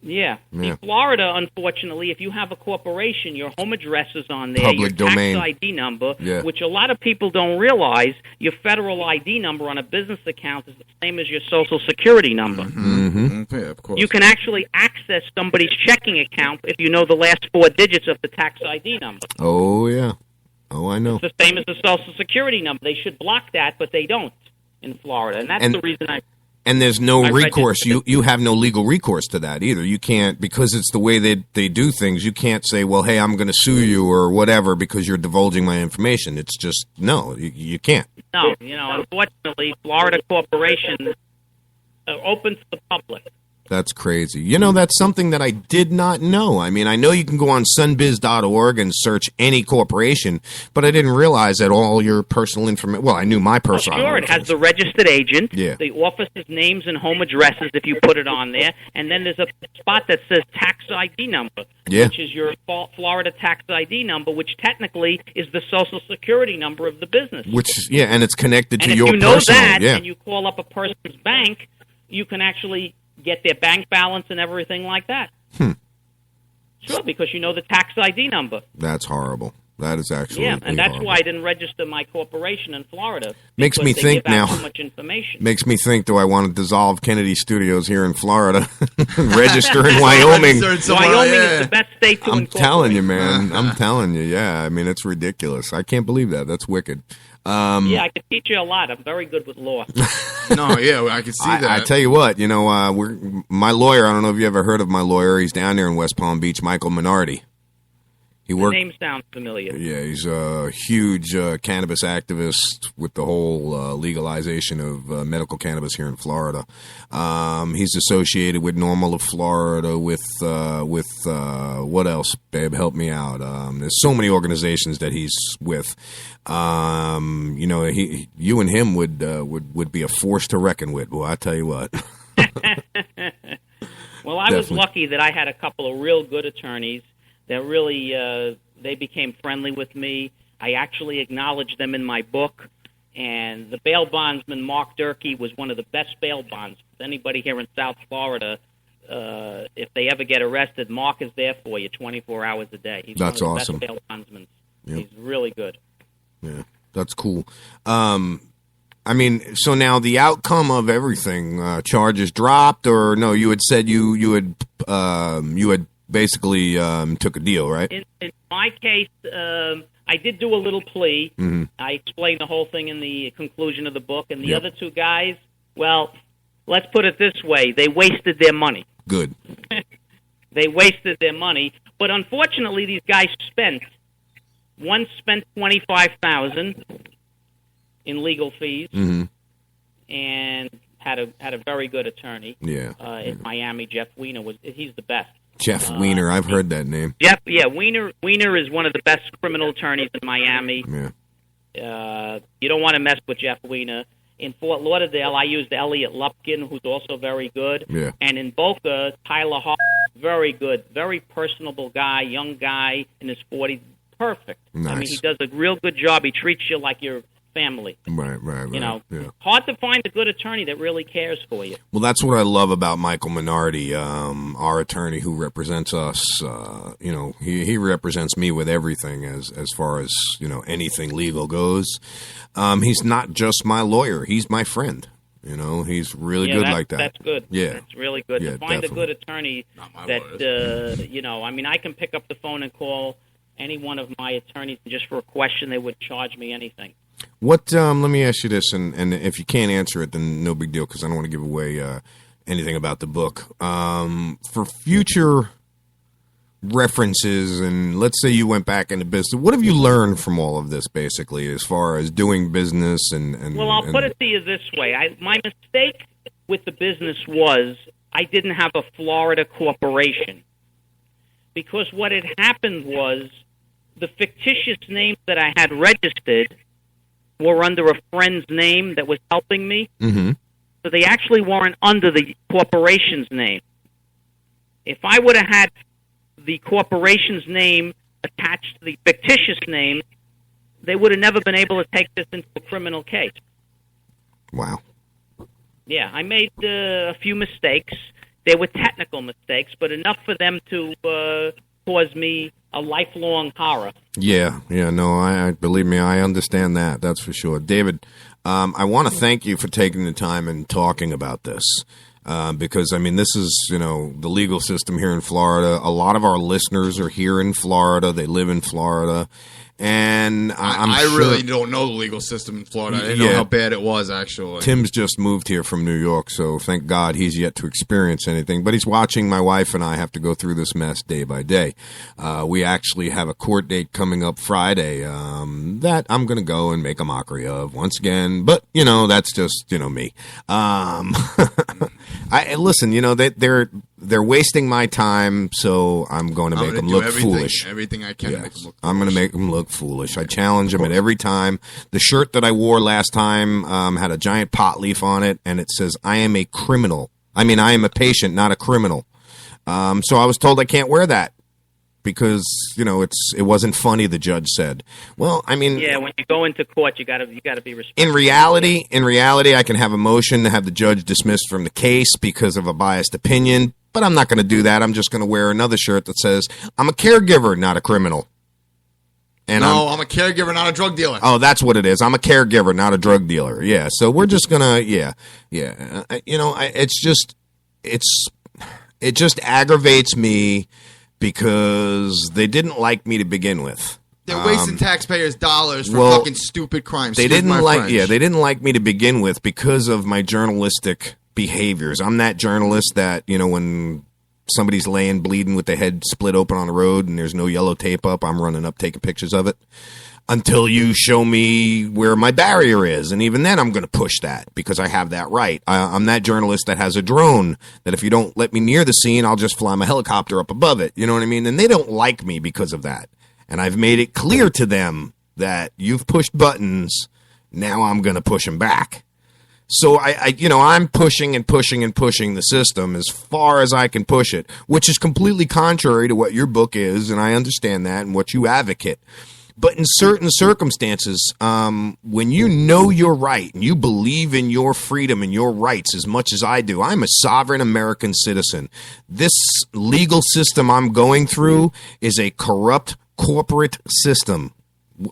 Yeah. In Florida, unfortunately, if you have a corporation, your home address is on there, Public your domain. tax ID number, which a lot of people don't realize, your federal ID number on a business account is the same as your Social Security number. Yeah, of course. You can actually access somebody's checking account if you know the last 4 digits of the tax ID number. Oh, yeah. Oh, I know. It's the same as the Social Security number. They should block that, but they don't in Florida. And that's the reason And there's no recourse. You have no legal recourse to that either. You can't, because it's the way they do things, you can't say, well, hey, I'm going to sue you or whatever because you're divulging my information. It's just, no, you can't. No, unfortunately, Florida corporations are open to the public. That's crazy. That's something that I did not know. I mean, I know you can go on sunbiz.org and search any corporation, but I didn't realize that all your personal information. Well, I knew my personal Sure, it has the registered agent, the office's names and home addresses if you put it on there, and then there's a spot that says tax ID number, which is your Florida tax ID number, which technically is the Social Security number of the business. And it's connected to your personal. And if you know that, and you call up a person's bank, you can actually get their bank balance and everything like that. Sure, because you know the tax ID number. That's horrible. That is actually and that's why I didn't register my corporation in Florida. Makes me they think give out now. Too much information. Makes me think, do I want to dissolve Kennedy Studios here in Florida? Register in Wyoming. Wyoming is the best state to I'm incorporate. telling you, man. I'm telling you, yeah. I mean, it's ridiculous. I can't believe that. That's wicked. Yeah, I could teach you a lot. I'm very good with law. No, yeah, I can see that. I tell you what, you know, my lawyer, I don't know if you ever heard of my lawyer. He's down there in West Palm Beach, Michael Minardi. The name sounds familiar. Yeah, he's a huge cannabis activist with the whole legalization of medical cannabis here in Florida. He's associated with Normal of Florida, with what else, babe? Help me out. There's so many organizations that he's with. You know, you and him would be a force to reckon with. Well, I tell you what. Well, I was lucky that I had a couple of real good attorneys that really, they became friendly with me. I actually acknowledged them in my book. And the bail bondsman, Mark Durkee, was one of the best bail bonds. Anybody here in South Florida, if they ever get arrested, Mark is there for you 24 hours a day. He's That's one of the awesome. best bail bondsmen. Yep. He's really good. Yeah, that's cool. I mean, so now the outcome of everything, charges dropped, or no? You had said you had basically took a deal, right? In my case, I did do a little plea. Mm-hmm. I explained the whole thing in the conclusion of the book. And the other two guys, well, let's put it this way. They wasted their money. Good. They wasted their money. But unfortunately, these guys one spent $25,000 in legal fees, and had a very good attorney. Yeah. In Miami, Jeff Weiner he's the best. Jeff Weiner, I've heard that name. Weiner is one of the best criminal attorneys in Miami. Yeah. You don't want to mess with Jeff Weiner. In Fort Lauderdale, I used Elliot Lupkin, who's also very good. Yeah. And in Boca, Tyler Hart, very good, very personable guy, young guy in his 40s, perfect. Nice. I mean, he does a real good job. He treats you like your family. Right. You know, yeah. hard to find a good attorney that really cares for you. Well, that's what I love about Michael Minardi, our attorney who represents us. You know, he represents me with everything as far as, you know, anything legal goes. He's not just my lawyer; he's my friend. You know, he's really good like that. That's good. Yeah, that's really good. Yeah, to find definitely. a good attorney that you know, I mean, I can pick up the phone and call any one of my attorneys just for a question. They would charge me anything. What? Let me ask you this, and if you can't answer it, then no big deal, because I don't want to give away anything about the book. For future references, and let's say you went back into business, what have you learned from all of this, basically, as far as doing business and well, I'll put it to you this way. My mistake with the business was I didn't have a Florida corporation, because what had happened was the fictitious names that I had registered were under a friend's name that was helping me. Mm-hmm. So they actually weren't under the corporation's name. If I would have had the corporation's name attached to the fictitious name, they would have never been able to take this into a criminal case. Wow. Yeah, I made a few mistakes. They were technical mistakes, but enough for them to cause me a lifelong horror. Yeah, no, I believe me, I understand that. That's for sure. David, I want to thank you for taking the time and talking about this. Because, I mean, this is, you know, the legal system here in Florida. A lot of our listeners are here in Florida. They live in Florida. And I really don't know the legal system in Florida. I didn't know how bad it was, actually. Tim's just moved here from New York, so thank God he's yet to experience anything. But he's watching my wife and I have to go through this mess day by day. We actually have a court date coming up Friday that I'm going to go and make a mockery of once again. But, you know, that's just, you know, me. Listen, you know, they're wasting my time, so I'm going to make them look foolish. Everything I can to make them look foolish. I'm going to make them look foolish. I challenge them at every time. The shirt that I wore last time had a giant pot leaf on it, and it says, I am a criminal. I mean, I am a patient, not a criminal. So I was told I can't wear that because, you know, it wasn't funny, the judge said. Well, I mean... Yeah, when you go into court, you got to be respectful. In reality, I can have a motion to have the judge dismissed from the case because of a biased opinion, but I'm not going to do that. I'm just going to wear another shirt that says, I'm a caregiver, not a criminal. And no, I'm a caregiver, not a drug dealer. Oh, that's what it is. I'm a caregiver, not a drug dealer. Yeah. So we're just gonna, yeah. It just aggravates me because they didn't like me to begin with. They're wasting taxpayers' dollars for fucking stupid crimes. They didn't like me to begin with because of my journalistic behaviors. I'm that journalist that, when somebody's laying bleeding with their head split open on the road and there's no yellow tape up, I'm running up taking pictures of it until you show me where my barrier is. And even then I'm going to push that because I have that right. I'm that journalist that has a drone that if you don't let me near the scene, I'll just fly my helicopter up above it. You know what I mean? And they don't like me because of that. And I've made it clear to them that you've pushed buttons. Now I'm going to push them back. So I'm pushing and pushing and pushing the system as far as I can push it, which is completely contrary to what your book is. And I understand that and what you advocate. But in certain circumstances, when you know you're right and you believe in your freedom and your rights as much as I do, I'm a sovereign American citizen. This legal system I'm going through is a corrupt corporate system.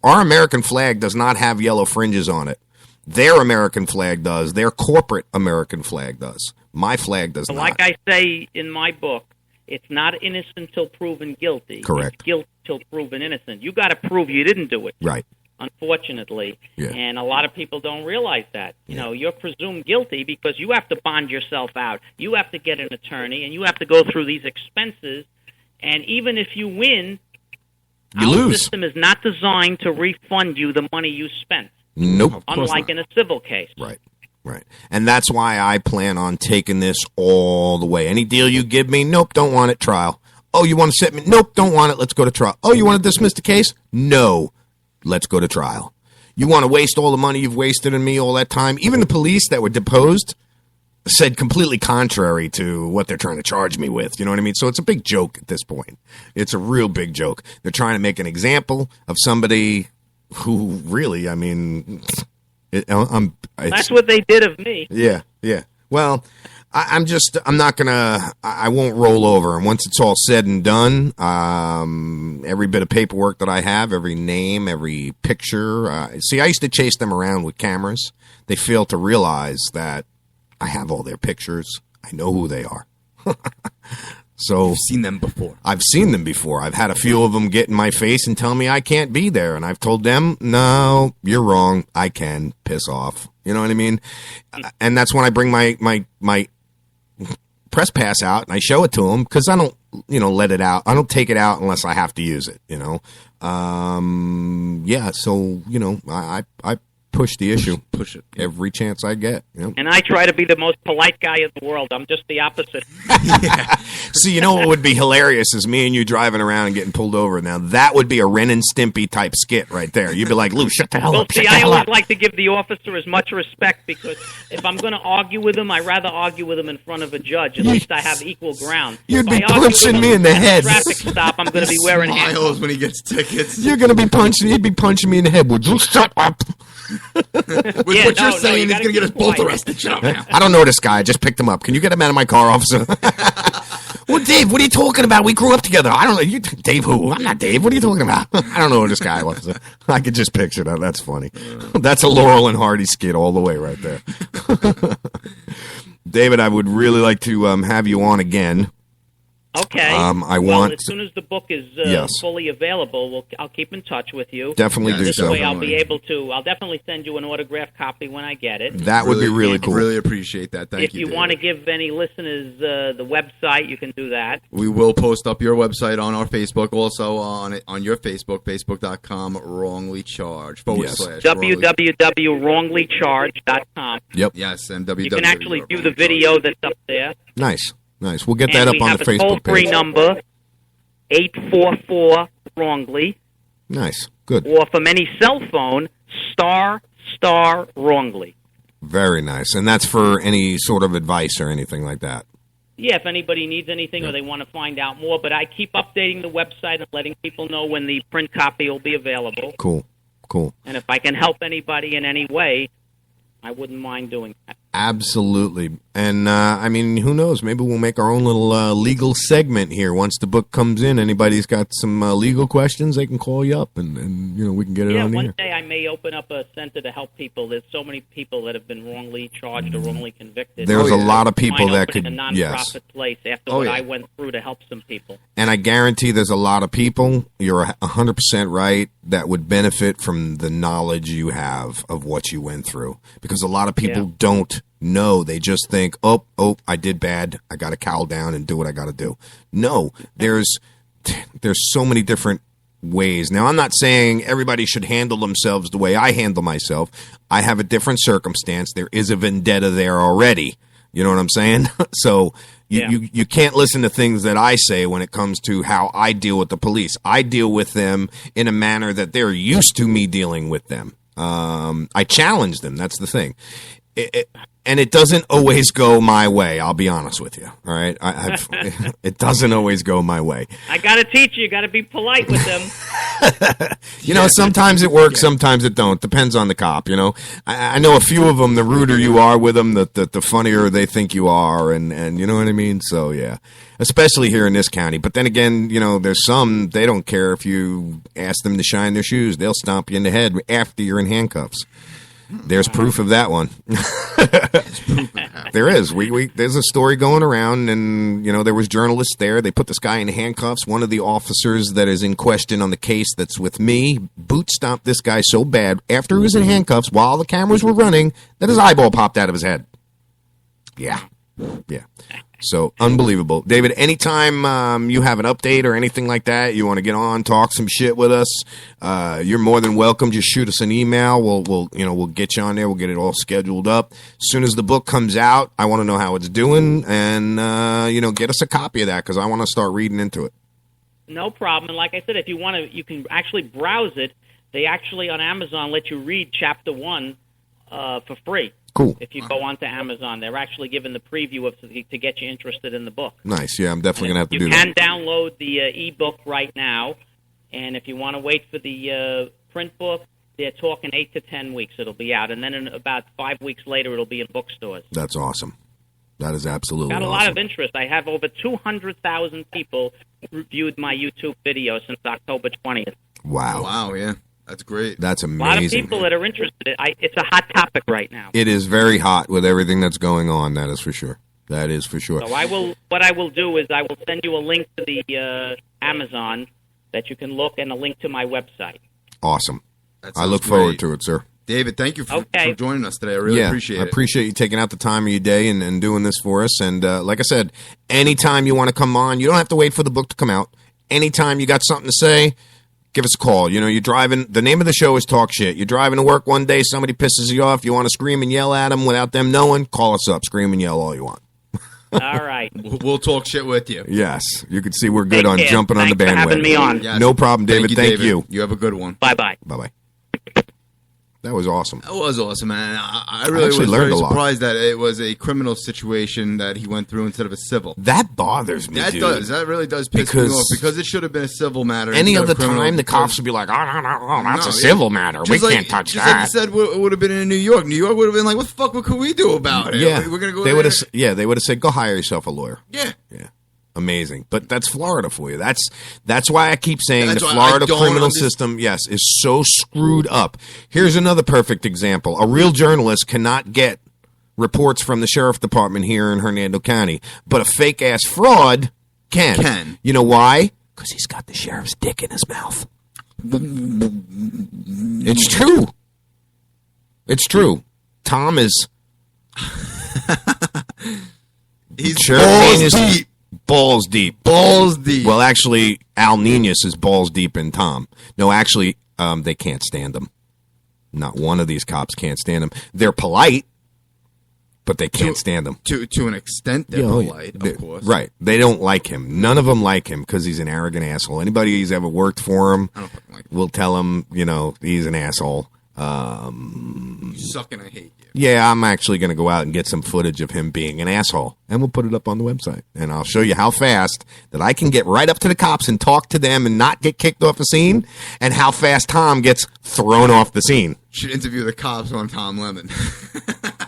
Our American flag does not have yellow fringes on it. Their American flag does. Their corporate American flag does. My flag does not. Like I say in my book, it's not innocent till proven guilty. Correct. It's guilt till proven innocent. You got to prove you didn't do it. Right. Unfortunately. Yeah. And a lot of people don't realize that. You're presumed guilty because you have to bond yourself out. You have to get an attorney, and you have to go through these expenses. And even if you win, you our lose. system is not designed to refund you the money you spent. Nope. Unlike in a civil case. Right. And that's why I plan on taking this all the way. Any deal you give me, nope, don't want it, trial. Oh, you want to set me? Nope, don't want it, let's go to trial. Oh, you want to dismiss the case? No, let's go to trial. You want to waste all the money you've wasted in me all that time? Even the police that were deposed said completely contrary to what they're trying to charge me with. You know what I mean? So it's a big joke at this point. It's a real big joke. They're trying to make an example of somebody who really, I mean, that's what they did of me. Yeah. Well, I won't roll over. And once it's all said and done, every bit of paperwork that I have, every name, every picture. I used to chase them around with cameras. They fail to realize that I have all their pictures. I know who they are. So you've seen them before. I've seen them before. I've had a few of them get in my face and tell me I can't be there. And I've told them, no, you're wrong. I can. Piss off. You know what I mean? And that's when I bring my press pass out and I show it to them because I don't, let it out. I don't take it out unless I have to use it, So, I push the issue. Push it. Every chance I get. And I try to be the most polite guy in the world. I'm just the opposite. So what would be hilarious is me and you driving around and getting pulled over. Now, that would be a Ren and Stimpy type skit right there. You'd be like, Lou, shut the hell up. See, I always like to give the officer as much respect because if I'm going to argue with him, I'd rather argue with him in front of a judge. At least I have equal ground. You'd be punching me in the head. Traffic stop, I'm going to be wearing handcuffs when he gets tickets. You'd be punching me in the head. Would you shut up? What you're saying is going to get us both arrested. I don't know this guy. I just picked him up. Can you get him out of my car, officer? Well, Dave, what are you talking about? We grew up together. I don't know. You, Dave who? I'm not Dave. What are you talking about? I don't know who this guy was. I could just picture that. That's funny. That's a Laurel and Hardy skit all the way right there. David, I would really like to have you on again. Okay. As soon as the book is fully available, I'll keep in touch with you. Definitely do so. This way I'll be able to. I'll definitely send you an autographed copy when I get it. That would be really cool. Really appreciate that. Thank you. If you want to give any listeners the website, you can do that. We will post up your website on our Facebook, also on your Facebook, facebook.com wrongly charged / www.wronglycharged.com. Yep. Yes, and you can actually view the video that's up there. Nice. We'll get that up on the Facebook page. We have a toll-free number, 844-WRONGLY. Nice. Good. Or from any cell phone, **wrongly. Very nice. And that's for any sort of advice or anything like that. Yeah, if anybody needs anything or they want to find out more. But I keep updating the website and letting people know when the print copy will be available. Cool. And if I can help anybody in any way, I wouldn't mind doing that. Absolutely. And, I mean, who knows? Maybe we'll make our own little legal segment here. Once the book comes in, anybody's got some legal questions, they can call you up, and you know, we can get it on one here. day I may open up a center to help people. There's so many people that have been wrongly charged or wrongly convicted. There's a lot of people that could, a nonprofit yes. place after what I went through to help some people. And I guarantee there's a lot of people, you're 100% right, that would benefit from the knowledge you have of what you went through. Because a lot of people don't know. They just think, oh, I did bad. I got to cowl down and do what I got to do. No, there's so many different ways. Now, I'm not saying everybody should handle themselves the way I handle myself. I have a different circumstance. There is a vendetta there already. You know what I'm saying? So you can't listen to things that I say when it comes to how I deal with the police. I deal with them in a manner that they're used to me dealing with them. I challenge them. That's the thing. And it doesn't always go my way. I'll be honest with you. All right, it doesn't always go my way. I got to teach you. Got to be polite with them. You know, sometimes it works, sometimes it don't. Depends on the cop. You know, I know a few of them. The ruder you are with them, the funnier they think you are, and you know what I mean. So yeah, especially here in this county. But then again, you know, there's some they don't care if you ask them to shine their shoes. They'll stomp you in the head after you're in handcuffs. There's proof of that one. There is. There's a story going around, and you know there was journalists there. They put this guy in handcuffs. One of the officers that is in question on the case that's with me boot stomped this guy so bad after he was in handcuffs while the cameras were running that his eyeball popped out of his head. Yeah. So unbelievable, David. Anytime you have an update or anything like that, you want to get on, talk some shit with us, you're more than welcome. Just shoot us an email. We'll get you on there. We'll get it all scheduled up. As soon as the book comes out, I want to know how it's doing, and get us a copy of that because I want to start reading into it. No problem. And like I said, if you want to, you can actually browse it. They actually on Amazon let you read Chapter 1 for free. Cool. If you go onto Amazon, they're actually giving the preview to get you interested in the book. Nice. Yeah, I'm definitely going to have to do that. You can download the ebook right now, and if you want to wait for the print book, they're talking 8 to 10 weeks it'll be out, and then in about 5 weeks later it'll be in bookstores. That's awesome. That is absolutely got a awesome. lot of interest. I have over 200,000 people viewed my YouTube video since October 20th. Wow, yeah. That's great. That's amazing. A lot of people that are interested. It's a hot topic right now. It is very hot with everything that's going on. That is for sure. That is for sure. So what I will do is I will send you a link to the Amazon that you can look, and a link to my website. Awesome. I look forward to it, sir. David, thank you for joining us today. I really appreciate it. I appreciate you taking out the time of your day and doing this for us. And like I said, anytime you want to come on, you don't have to wait for the book to come out. Anytime you got something to say, give us a call. You know, you're driving. The name of the show is Talk Shit. You're driving to work one day, somebody pisses you off. You want to scream and yell at them without them knowing, call us up. Scream and yell all you want. All right. We'll talk shit with you. Yes. You can see we're good Take on care. jumping on the Thanks for bandwagon. having me on. Yes. No problem, David. Thank you. You have a good one. Bye-bye. Bye-bye. That was awesome. That was awesome, man. I really was learned very a lot. surprised that it was a criminal situation that he went through instead of a civil. That bothers me, dude. That really does piss me off because it should have been a civil matter. Any instead other of criminal, time, the because- cops would be like, oh, that's No, a civil matter. We just can't touch just that. like you said, it would have been in New York. New York would have been like, what the fuck could we do about it? Yeah. We're going to go they there. would have. Yeah, they would have said, go hire yourself a lawyer. Yeah. Amazing. But that's Florida for you. That's why I keep saying That's the why I Florida don't criminal understand- system, yes, is so screwed up. Here's another perfect example. A real journalist cannot get reports from the sheriff department here in Hernando County, but a fake-ass fraud can. You know why? Because he's got the sheriff's dick in his mouth. It's true. It's true. Tom is... He's balls deep. Balls deep. Well, actually, Al Niñas is balls deep in Tom. No, actually, they can't stand him. Not one of these cops can't stand him. They're polite, but they can't stand him. To an extent, they're polite, of course. Right. They don't like him. None of them like him because he's an arrogant asshole. Anybody who's ever worked for him will tell him, he's an asshole. You suck and I hate you. Yeah, I'm actually going to go out and get some footage of him being an asshole, and we'll put it up on the website. And I'll show you how fast that I can get right up to the cops and talk to them and not get kicked off the scene, and how fast Tom gets thrown off the scene. Should interview the cops on Tom Lemon.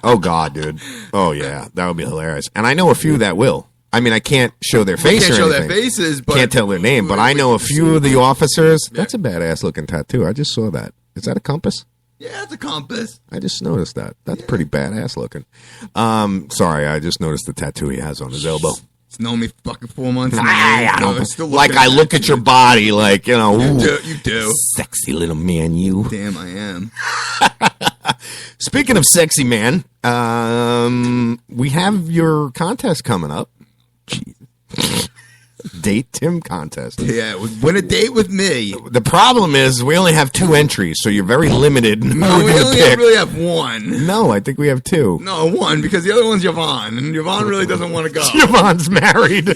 Oh, God, dude. Oh, yeah. That would be hilarious. And I know a few that will. I mean, I can't show their face can't or show anything. their faces, but can't tell their name, but I know a few of the officers. That's a badass-looking tattoo. I just saw that. Is that a compass? Yeah, it's a compass. I just noticed that. That's pretty badass looking. Sorry, I just noticed the tattoo he has on his elbow. It's known me fucking 4 months. Like I look at your body, like, you know, you do. Sexy little man, you. Damn, I am. Speaking of sexy man, we have your contest coming up. Jesus. Date Tim contest. Yeah, win a date with me. The problem is we only have 2 entries, so you're very limited. No, we only really have 1. No, I think we have 2. No, 1, because the other one's Yvonne, and Yvonne really doesn't want to go. Yvonne's married.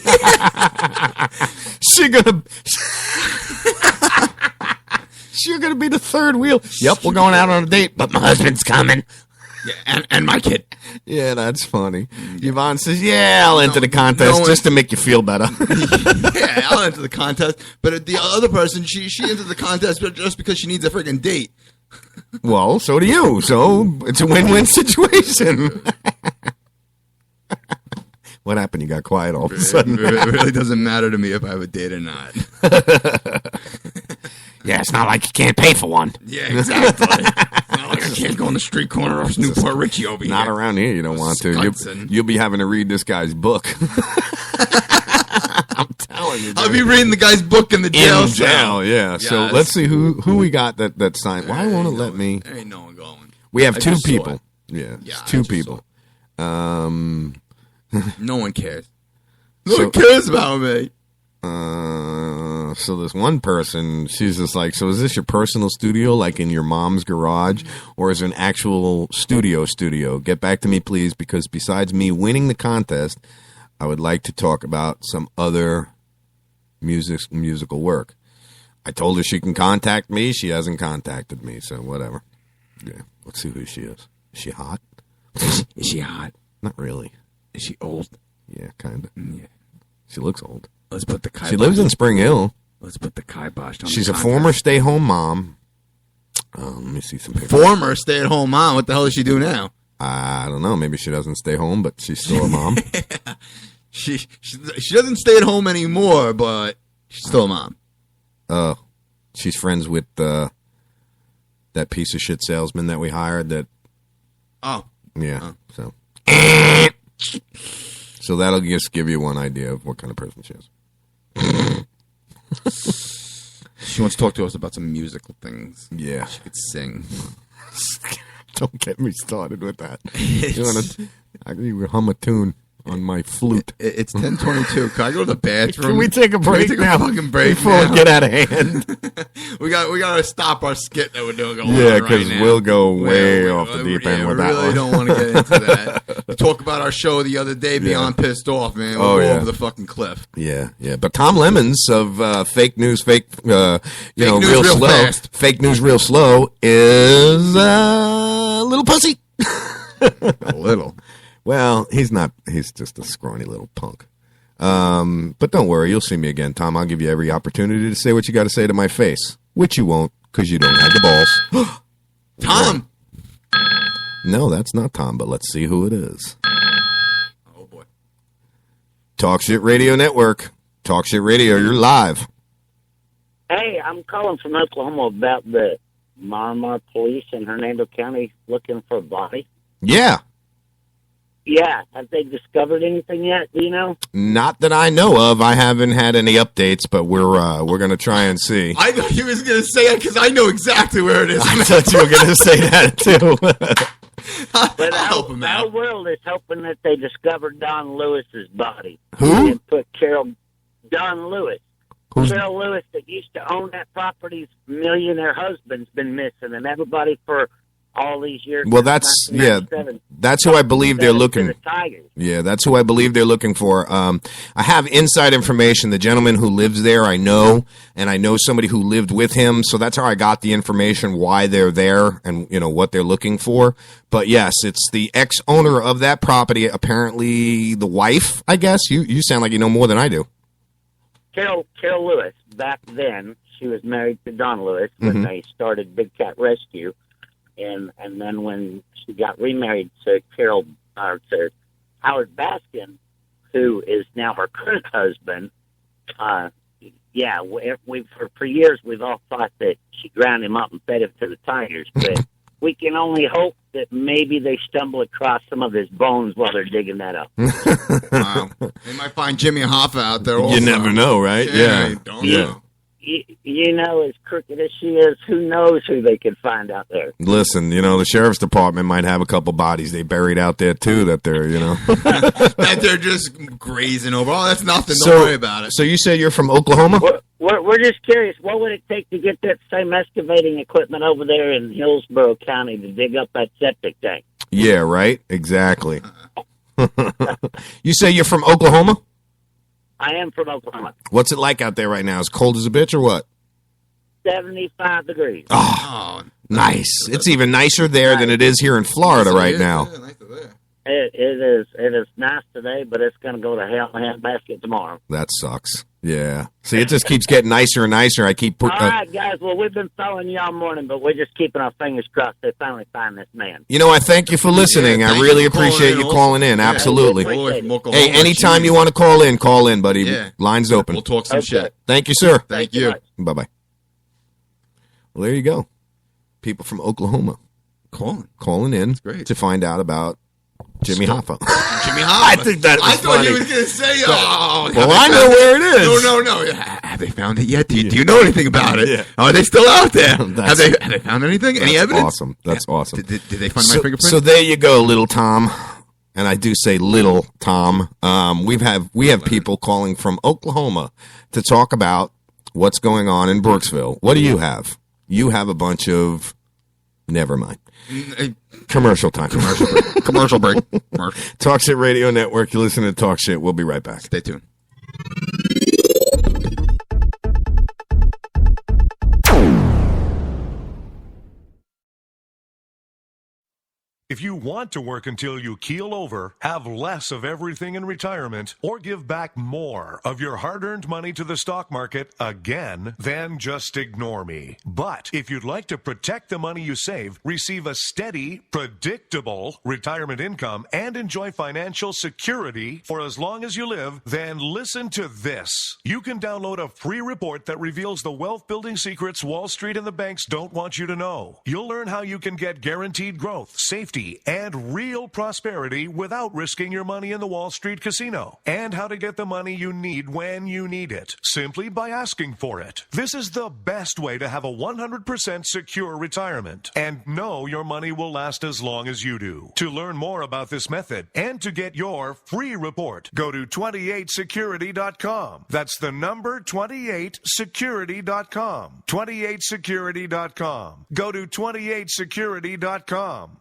She's gonna be the third wheel. Yep, we're going out on a date, but my husband's coming. Yeah, and my kid. Yeah, that's funny. Yvonne says, "Yeah, I'll enter the contest just to make you feel better." Yeah, I'll enter the contest. But the other person, she enters the contest just because she needs a freaking date. Well, so do you. So it's a win-win situation. What happened? You got quiet all of a sudden. It really doesn't matter to me if I have a date or not. Yeah, it's not like you can't pay for one. Yeah, exactly. It's not like I can't go on the street corner of Newport Richie over here. Not around here. You don't want to. You'll be having to read this guy's book. I'm telling you. Dude. I'll be reading the guy's book in the jail. In jail, yeah. Yes. So let's see who we got that signed. Why won't it let me? There ain't no one going. We have 2 people. Yeah, two people. No one cares. No one cares about me. So this one person, she's just like, so is this your personal studio, like in your mom's garage, or is it an actual studio? Get back to me, please, because besides me winning the contest, I would like to talk about some other musical work. I told her she can contact me. She hasn't contacted me, so whatever. Yeah, let's see who she is. Is she hot? Is she hot? Not really. Is she old? Yeah, kind of. Yeah. She looks old. Let's put the kibosh. She lives in Spring Hill. Let's put the kibosh on. She's a former stay-home mom. Let me see some pictures. Former stay-at-home mom. What the hell does she do now? I don't know. Maybe she doesn't stay home, but she's still a mom. She doesn't stay at home anymore, but she's still a mom. Oh, she's friends with that piece of shit salesman that we hired. That. Oh. Yeah. So. So that'll just give you one idea of what kind of person she is. She wants to talk to us about some musical things. Yeah. She could sing. Don't get me started with that. You would hum a tune on my flute. It's 10:22. Can I go to the bathroom? Can we take a break now? A fucking break before now? we get out of hand. we got to stop our skit that we're doing going on because right now. we'll go way off the deep end with that one. We really don't want to get into that. We talked about our show the other day, Beyond Pissed Off, man. We'll go over the fucking cliff. Yeah. But Tom Lemons of Fake News, Real Slow. Fast. Fake News Real Slow is a little pussy. A little. Well, he's not. He's just a scrawny little punk. But don't worry, you'll see me again, Tom. I'll give you every opportunity to say what you got to say to my face, which you won't because you don't have the balls. Tom! No, that's not Tom, but let's see who it is. Oh, boy. Talk Shit Radio Network. Talk Shit Radio, you're live. Hey, I'm calling from Oklahoma about the Miramar police in Hernando County looking for a body. Yeah. Yeah, have they discovered anything yet? Do you know? Not that I know of. I haven't had any updates, but we're going to try and see. I thought he was going to say it because I know exactly where it is. I thought you were going to say that too. But help him out. Our world is hoping that they discovered Don Lewis's body. Who? And put Don Lewis. Carol Lewis that used to own that property's millionaire husband's been missing, and everybody for all these years. Well, that's who I believe they're looking. Yeah, that's who I believe they're looking for. I have inside information. The gentleman who lives there, I know, and I know somebody who lived with him. So that's how I got the information, why they're there, and what they're looking for. But yes, it's the ex-owner of that property. Apparently, the wife. I guess you sound like you know more than I do. Carol Lewis. Back then, she was married to Don Lewis when they started Big Cat Rescue. and then when she got remarried to to Howard Baskin, who is now her current husband, for years we've all thought that she ground him up and fed him to the tigers, but we can only hope that maybe they stumble across some of his bones while they're digging that up. Wow. They might find Jimmy Hoffa out there also. You never know, right? Yeah. Don't know. You know, as crooked as she is, who knows who they could find out there. Listen, the sheriff's department might have a couple bodies they buried out there, too, that they're, that they're just grazing over. Oh, that's nothing. Don't worry about it. So you say you're from Oklahoma? We're just curious, what would it take to get that same excavating equipment over there in Hillsborough County to dig up that septic tank? Yeah, right? Exactly. You say you're from Oklahoma? I am from Oklahoma. What's it like out there right now? As cold as a bitch or what? 75 degrees. Oh, nice. It's even nicer there than it is here in Florida right now. It is nice today, but it's going to go to hell in a handbasket tomorrow. That sucks. Yeah. See, it just keeps getting nicer and nicer. I keep all right, guys. Well, we've been following you all morning, but we're just keeping our fingers crossed they finally find this man. I thank you for listening. I really appreciate you calling in. Absolutely. Hey, anytime you want to call in, buddy. Yeah. Line's open. We'll talk some shit. Thank you, sir. Thank you. Bye-bye. Well, there you go. People from Oklahoma calling in to find out about Jimmy Hoffa. Jimmy Hoffa. I think that was I thought funny. he was going to say, well, I know where it is. No. Have they found it yet? Do you know anything about it? Yeah. Are they still out there? Have they found anything? Any evidence? Awesome. That's awesome. Did they find my fingerprint? So there you go, little Tom. And I do say little Tom. We have people calling from Oklahoma to talk about what's going on in Brooksville. What do you have? You have a bunch of... Never mind. Commercial time. Commercial break. Talk Shit Radio Network. You listen to Talk Shit. We'll be right back. Stay tuned. If you want to work until you keel over, have less of everything in retirement, or give back more of your hard-earned money to the stock market again, then just ignore me. But if you'd like to protect the money you save, receive a steady, predictable retirement income, and enjoy financial security for as long as you live, then listen to this. You can download a free report that reveals the wealth-building secrets Wall Street and the banks don't want you to know. You'll learn how you can get guaranteed growth, safety, and real prosperity without risking your money in the Wall Street casino, and how to get the money you need when you need it, simply by asking for it. This is the best way to have a 100% secure retirement and know your money will last as long as you do. To learn more about this method and to get your free report, go to 28security.com. That's the number 28security.com. 28security.com. Go to 28security.com.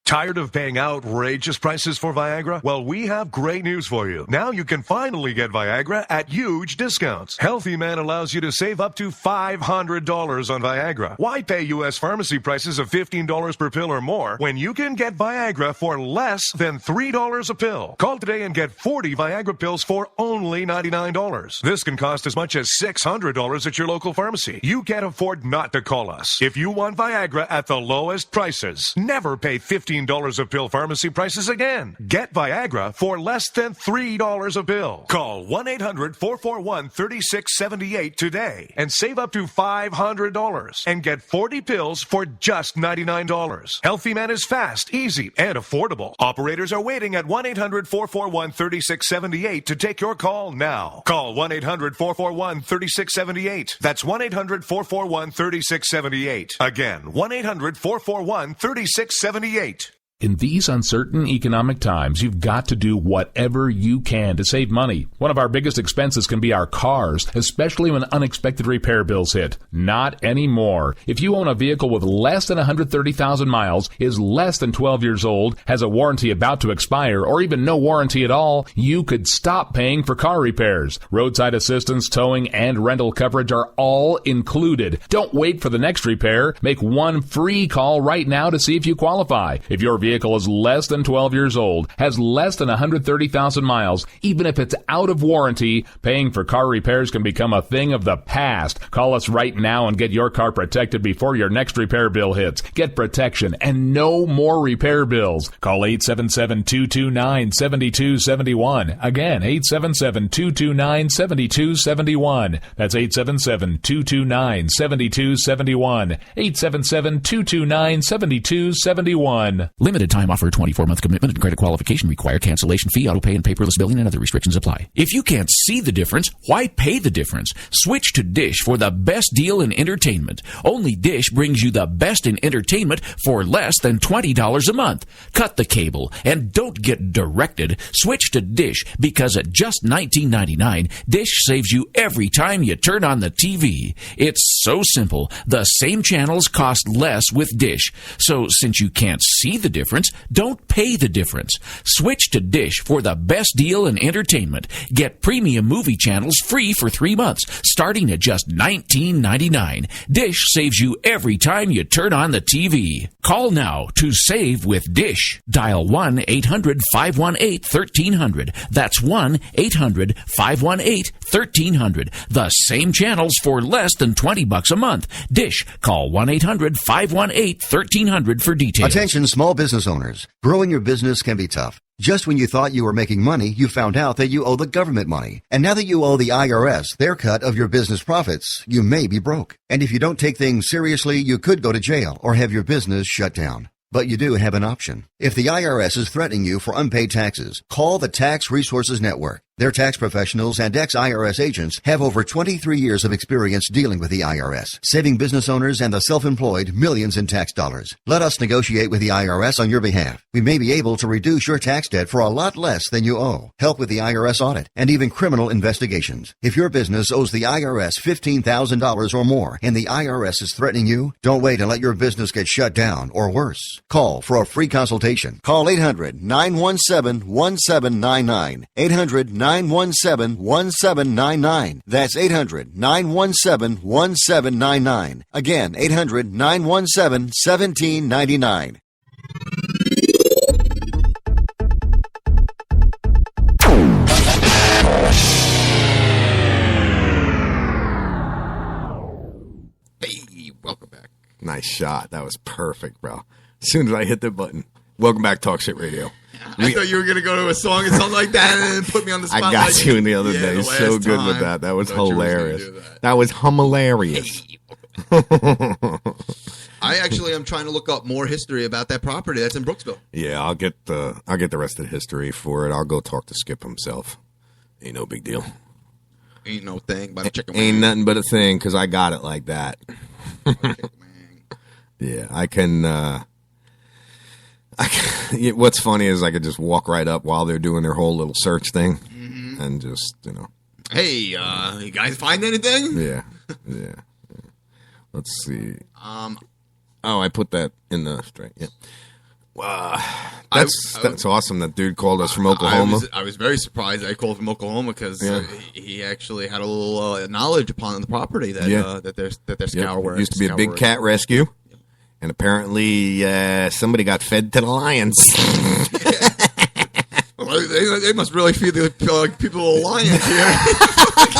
Tired of paying outrageous prices for Viagra? Well, we have great news for you. Now you can finally get Viagra at huge discounts. Healthy Man allows you to save up to $500 on Viagra. Why pay U.S. pharmacy prices of $15 per pill or more when you can get Viagra for less than $3 a pill? Call today and get 40 Viagra pills for only $99. This can cost as much as $600 at your local pharmacy. You can't afford not to call us. If you want Viagra at the lowest prices, never pay $15 a pill pharmacy prices again. Get Viagra for less than $3 a pill. Call 1-800-441-3678 today and save up to $500 and get 40 pills for just $99. Healthy Man is fast, easy, and affordable. Operators are waiting at 1-800-441-3678 to take your call now. Call 1-800-441-3678. That's 1-800-441-3678. Again, 1-800-441-3678. In these uncertain economic times, you've got to do whatever you can to save money. One of our biggest expenses can be our cars, especially when unexpected repair bills hit. Not anymore. If you own a vehicle with less than 130,000 miles, is less than 12 years old, has a warranty about to expire, or even no warranty at all, you could stop paying for car repairs. Roadside assistance, towing, and rental coverage are all included. Don't wait for the next repair. Make one free call right now to see if you qualify. If your vehicle vehicle is less than 12 years old, has less than 130,000 miles, even if it's out of warranty, paying for car repairs can become a thing of the past. Call us right now and get your car protected before your next repair bill hits. Get protection and no more repair bills. Call 877-229-7271. Again, 877-229-7271. That's 877-229-7271. 877-229-7271. Limited time offer, 24-month commitment and credit qualification required. Cancellation fee, auto pay, and paperless billing and other restrictions apply. If you can't see the difference, why pay the difference? Switch to Dish for the best deal in entertainment. Only Dish brings you the best in entertainment for less than $20 a month. Cut the cable and don't get directed. Switch to Dish because at just $19.99, Dish saves you every time you turn on the TV. It's so simple. The same channels cost less with Dish. So since you can't see the difference, don't pay the difference. Switch to Dish for the best deal in entertainment. Get premium movie channels free for 3 months, starting at just $19.99. Dish saves you every time you turn on the TV. Call now to save with Dish. Dial 1-800-518-1300. That's 1-800-518-1300. The same channels for less than $20 a month. Dish. Call 1-800-518-1300 for details. Attention small business owners. Growing your business can be tough. Just when you thought you were making money, you found out that you owe the government money. And now that you owe the IRS their cut of your business profits, you may be broke. And if you don't take things seriously, you could go to jail or have your business shut down. But you do have an option. If the IRS is threatening you for unpaid taxes, call the Tax Resources Network. Their tax professionals and ex-IRS agents have over 23 years of experience dealing with the IRS, saving business owners and the self-employed millions in tax dollars. Let us negotiate with the IRS on your behalf. We may be able to reduce your tax debt for a lot less than you owe, help with the IRS audit, and even criminal investigations. If your business owes the IRS $15,000 or more and the IRS is threatening you, don't wait and let your business get shut down or worse. Call for a free consultation. Call 800-917-1799. 800-917-1799. That's 800-917-1799. Again, 800-917-1799. Hey, welcome back. Nice shot. That was perfect, bro. As soon as I hit the button. Welcome back, Talk Shit Radio. I thought you were going to go to a song and something like that and then put me on the spot. I got you the other day. So good with that. That was hilarious. That was hilarious. I actually am trying to look up more history about that property that's in Brooksville. Yeah, I'll get the rest of the history for it. I'll go talk to Skip himself. Ain't no big deal. Ain't no thing but a chicken wing. Ain't nothing but a thing because I got it like that. Yeah, I can. What's funny is I could just walk right up while they're doing their whole little search thing, and just Hey, you guys find anything? Yeah. Let's see. I put that in the straight. Yeah. That's awesome. That dude called us from Oklahoma. I was very surprised that he called from Oklahoma because he actually had a little knowledge upon the property that they're scouring. Used to be a big cat rescue. And apparently, somebody got fed to the lions. Well, they must really feed the people to lions here.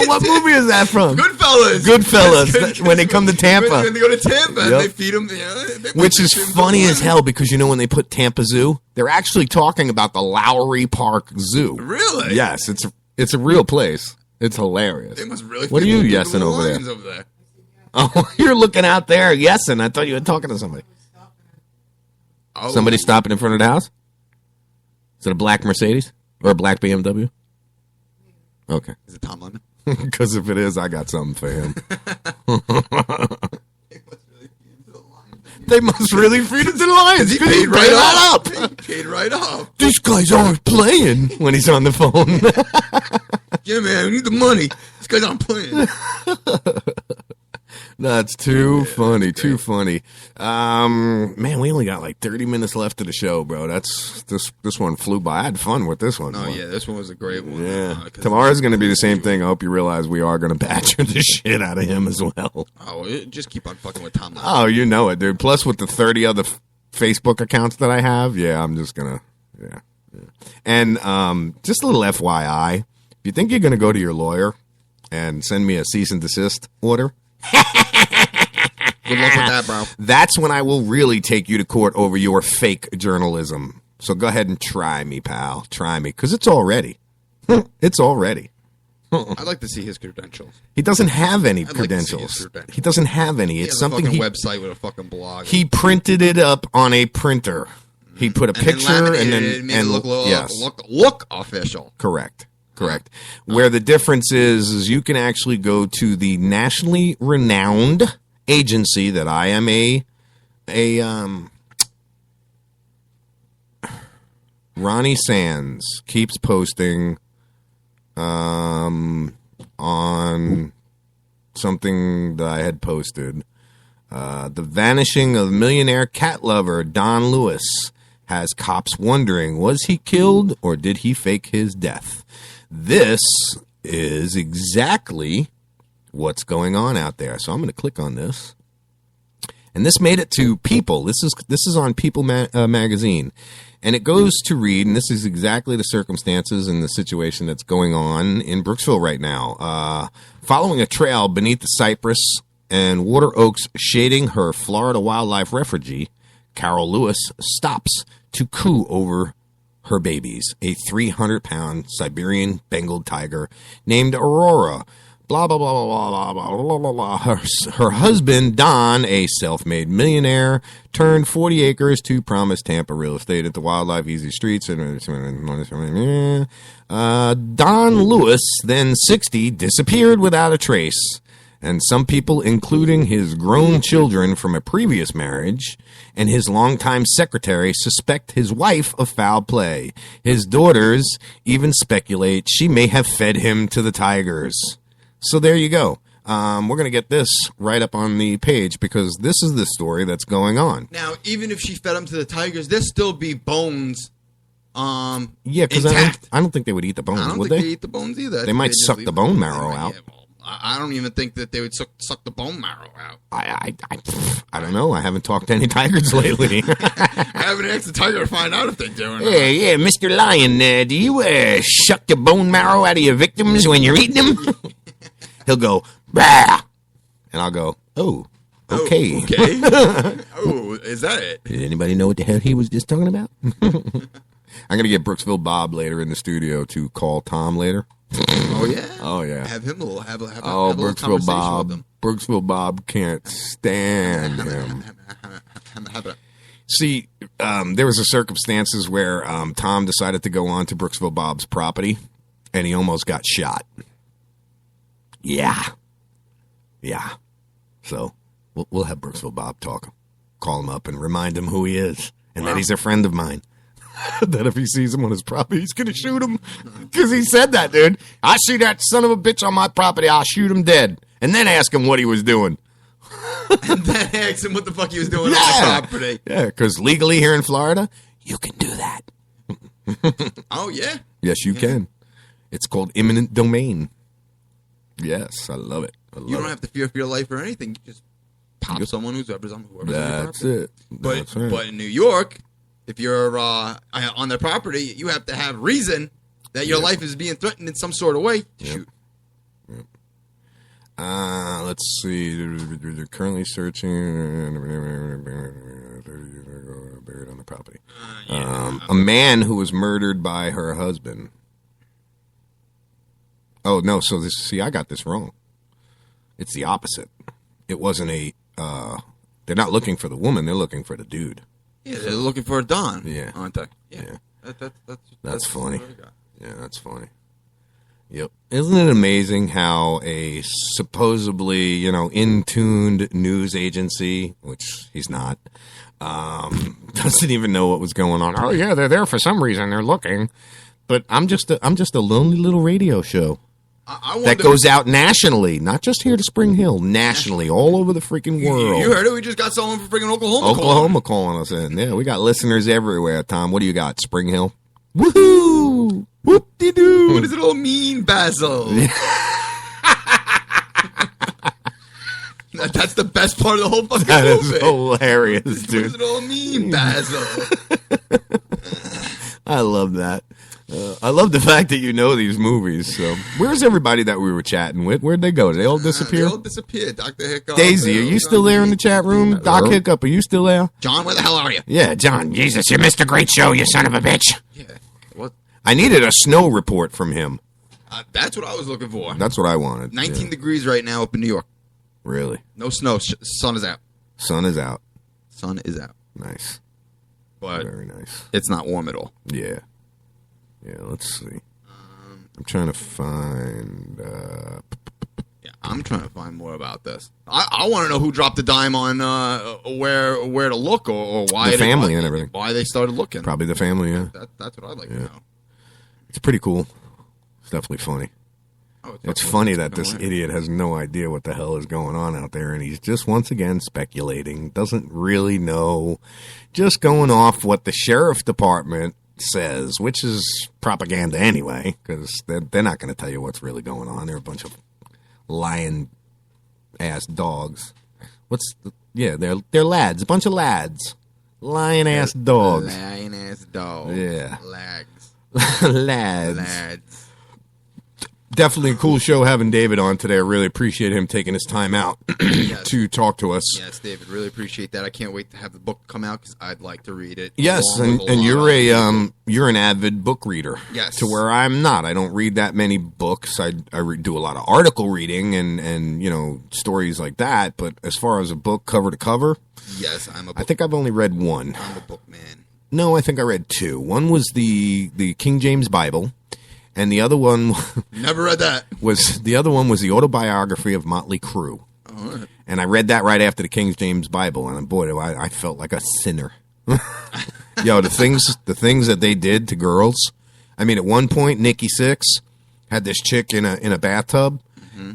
What movie is that from? Goodfellas. When they come to Tampa. When they go to Tampa, and they feed them. Which is funny as hell because, when they put Tampa Zoo, they're actually talking about the Lowry Park Zoo. Really? Yes, it's a real place. It's hilarious. They must really what are you yesing over there? Oh, you're looking out there. Yesing. I thought you were talking to somebody. Oh. Somebody stopping in front of the house? Is it a black Mercedes? Or a black BMW? Okay. Is it Tom Lemon? Because if it is, I got something for him. They must really feed him to the lions. He paid right up. He paid right up. These guys aren't playing when he's on the phone. Yeah, man, we need the money. These guys aren't playing. That's too funny. Too funny. Man, we only got like 30 minutes left of the show, bro. This one flew by. I had fun with this one. Oh, yeah, this one was a great one. Yeah. Tomorrow's going to be the same thing. I hope you realize we are going to badger the shit out of him as well. Oh, just keep on fucking with Tom. Oh, you know it, dude. Plus with the 30 other Facebook accounts that I have. Yeah, I'm just gonna. Yeah. And just a little FYI, if you think you're gonna go to your lawyer and send me a cease and desist order. Good luck with that, bro. That's when I will really take you to court over your fake journalism. So go ahead and try me, pal. Try me, because it's already. It's already. I'd like to see his credentials. He doesn't have any I'd credentials. like to see his credentials. He doesn't have any. He It's has something a fucking he website with a fucking blog. He printed it up on a printer. He put a picture and then made it look official. Correct. Where the difference is you can actually go to the nationally renowned agency that I am Ronnie Sands keeps posting on something that I had posted. The vanishing of millionaire cat lover Don Lewis has cops wondering, was he killed or did he fake his death? This is exactly what's going on out there. So I'm going to click on this. And this made it to People. This is on People magazine. And it goes to read, and this is exactly the circumstances and the situation that's going on in Brooksville right now. Following a trail beneath the cypress and water oaks shading her Florida wildlife refuge, Carol Lewis stops to coo over her babies, a 300-pound Siberian Bengal tiger named Aurora. Blah, blah, blah, blah, blah, blah, blah, blah. Her husband, Don, a self-made millionaire, turned 40 acres to promise Tampa real estate at the Wildlife Easy Streets. Don Lewis, then 60, disappeared without a trace. And some people, including his grown children from a previous marriage and his longtime secretary, suspect his wife of foul play. His daughters even speculate she may have fed him to the tigers. So there you go. We're going to get this right up on the page because this is the story that's going on. Now, even if she fed him to the tigers, there'd still be bones. Yeah, because I don't think they would eat the bones, I don't would think they? they eat the bones either. They might suck the bone marrow out. I don't even think that they would suck the bone marrow out. I don't know. I haven't talked to any tigers lately. I haven't asked the tiger to find out if they do or not. Yeah, Mr. Lion, do you suck the bone marrow out of your victims when you're eating them? He'll go, bah! And I'll go, oh, okay. Oh, okay. Oh, is that it? Did anybody know what the hell he was just talking about? I'm going to get Brooksville Bob later in the studio to call Tom later. Oh, yeah? Oh, yeah. Have him have a Brooksville Bob. Brooksville Bob can't stand him. See, there was a circumstances where Tom decided to go on to Brooksville Bob's property, and he almost got shot. Yeah. So we'll have Brooksville Bob call him up and remind him who he is and that he's a friend of mine. That if he sees him on his property, he's going to shoot him. Because he said that, dude. I see that son of a bitch on my property, I'll shoot him dead. And then ask him what he was doing. And then ask him what the fuck he was doing on the property. Yeah, because legally here in Florida, you can do that. Oh, yeah? Yes, you can. It's called eminent domain. Yes, I love it. You don't have to fear for your life or anything. You just pop someone whoever's on your That's property. But in New York, if you're on their property, you have to have reason that your life is being threatened in some sort of way to shoot. Yep. Let's see. They're currently searching. Buried on the property. A man who was murdered by her husband. Oh, no. So I got this wrong. It's the opposite. It wasn't they're not looking for the woman. They're looking for the dude. Yeah, they're looking for a Don. Yeah. Aren't they? Yeah. That's funny. Yeah, that's funny. Yep. Isn't it amazing how a supposedly, in-tuned news agency, which he's not, doesn't even know what was going on. Oh, yeah, they're there for some reason. They're looking. But I'm just a lonely little radio show. That goes out nationally, not just here to Spring Hill, nationally, all over the freaking world. You heard it? We just got someone from freaking Oklahoma calling us in. Yeah, we got listeners everywhere, Tom. What do you got, Spring Hill? Woohoo! Whoop-de-doo! What does it all mean, Basil? That's the best part of the whole fucking That movie. is hilarious, What dude. does it all mean, Basil? I love that. I love the fact that you know these movies. So, where's everybody that we were chatting with? Where'd they go? Did they all disappear? They all disappeared. Dr. Hiccup. Daisy, are you still there in the chat room? Doc Hiccup, are you still there? John, where the hell are you? Yeah, John. Jesus, you missed a great show, you son of a bitch. Yeah. What? I needed a snow report from him. That's what I was looking for. That's what I wanted. 19 degrees right now up in New York. Really? No snow. Sun is out. Sun is out. Sun is out. Nice. But very nice. It's not warm at all. Yeah. Yeah, let's see. I'm trying to find... I'm trying to find more about this. I want to know who dropped the dime on where to look or why the family and everything. Why they started looking. Probably the family, yeah. That's what I'd like to know. It's pretty cool. It's definitely funny. It's funny that this idiot has no idea what the hell is going on out there, and he's just once again speculating, doesn't really know, just going off what the sheriff department says, which is propaganda anyway, because they're not going to tell you what's really going on. They're a bunch of lion-ass dogs. They're lads, a bunch of lads. Lion-ass dogs. Lion-ass dogs. Yeah. Lags. Lads. Definitely a cool show having David on today. I really appreciate him taking his time out to talk to us. Yes, David, really appreciate that. I can't wait to have the book come out because I'd like to read it. Yes, and you're an avid book reader. Yes. To where I'm not. I don't read that many books. I do a lot of article reading and stories like that. But as far as a book cover to cover, yes, I'm a book. I think I've only read one. I'm a book man. No, I think I read two. One was the King James Bible. And the other one... Never read that. The other one was the autobiography of Motley Crue. All right. And I read that right after the King James Bible, and boy, I felt like a sinner. Yo, the things that they did to girls. I mean, at one point, Nikki Sixx had this chick in a bathtub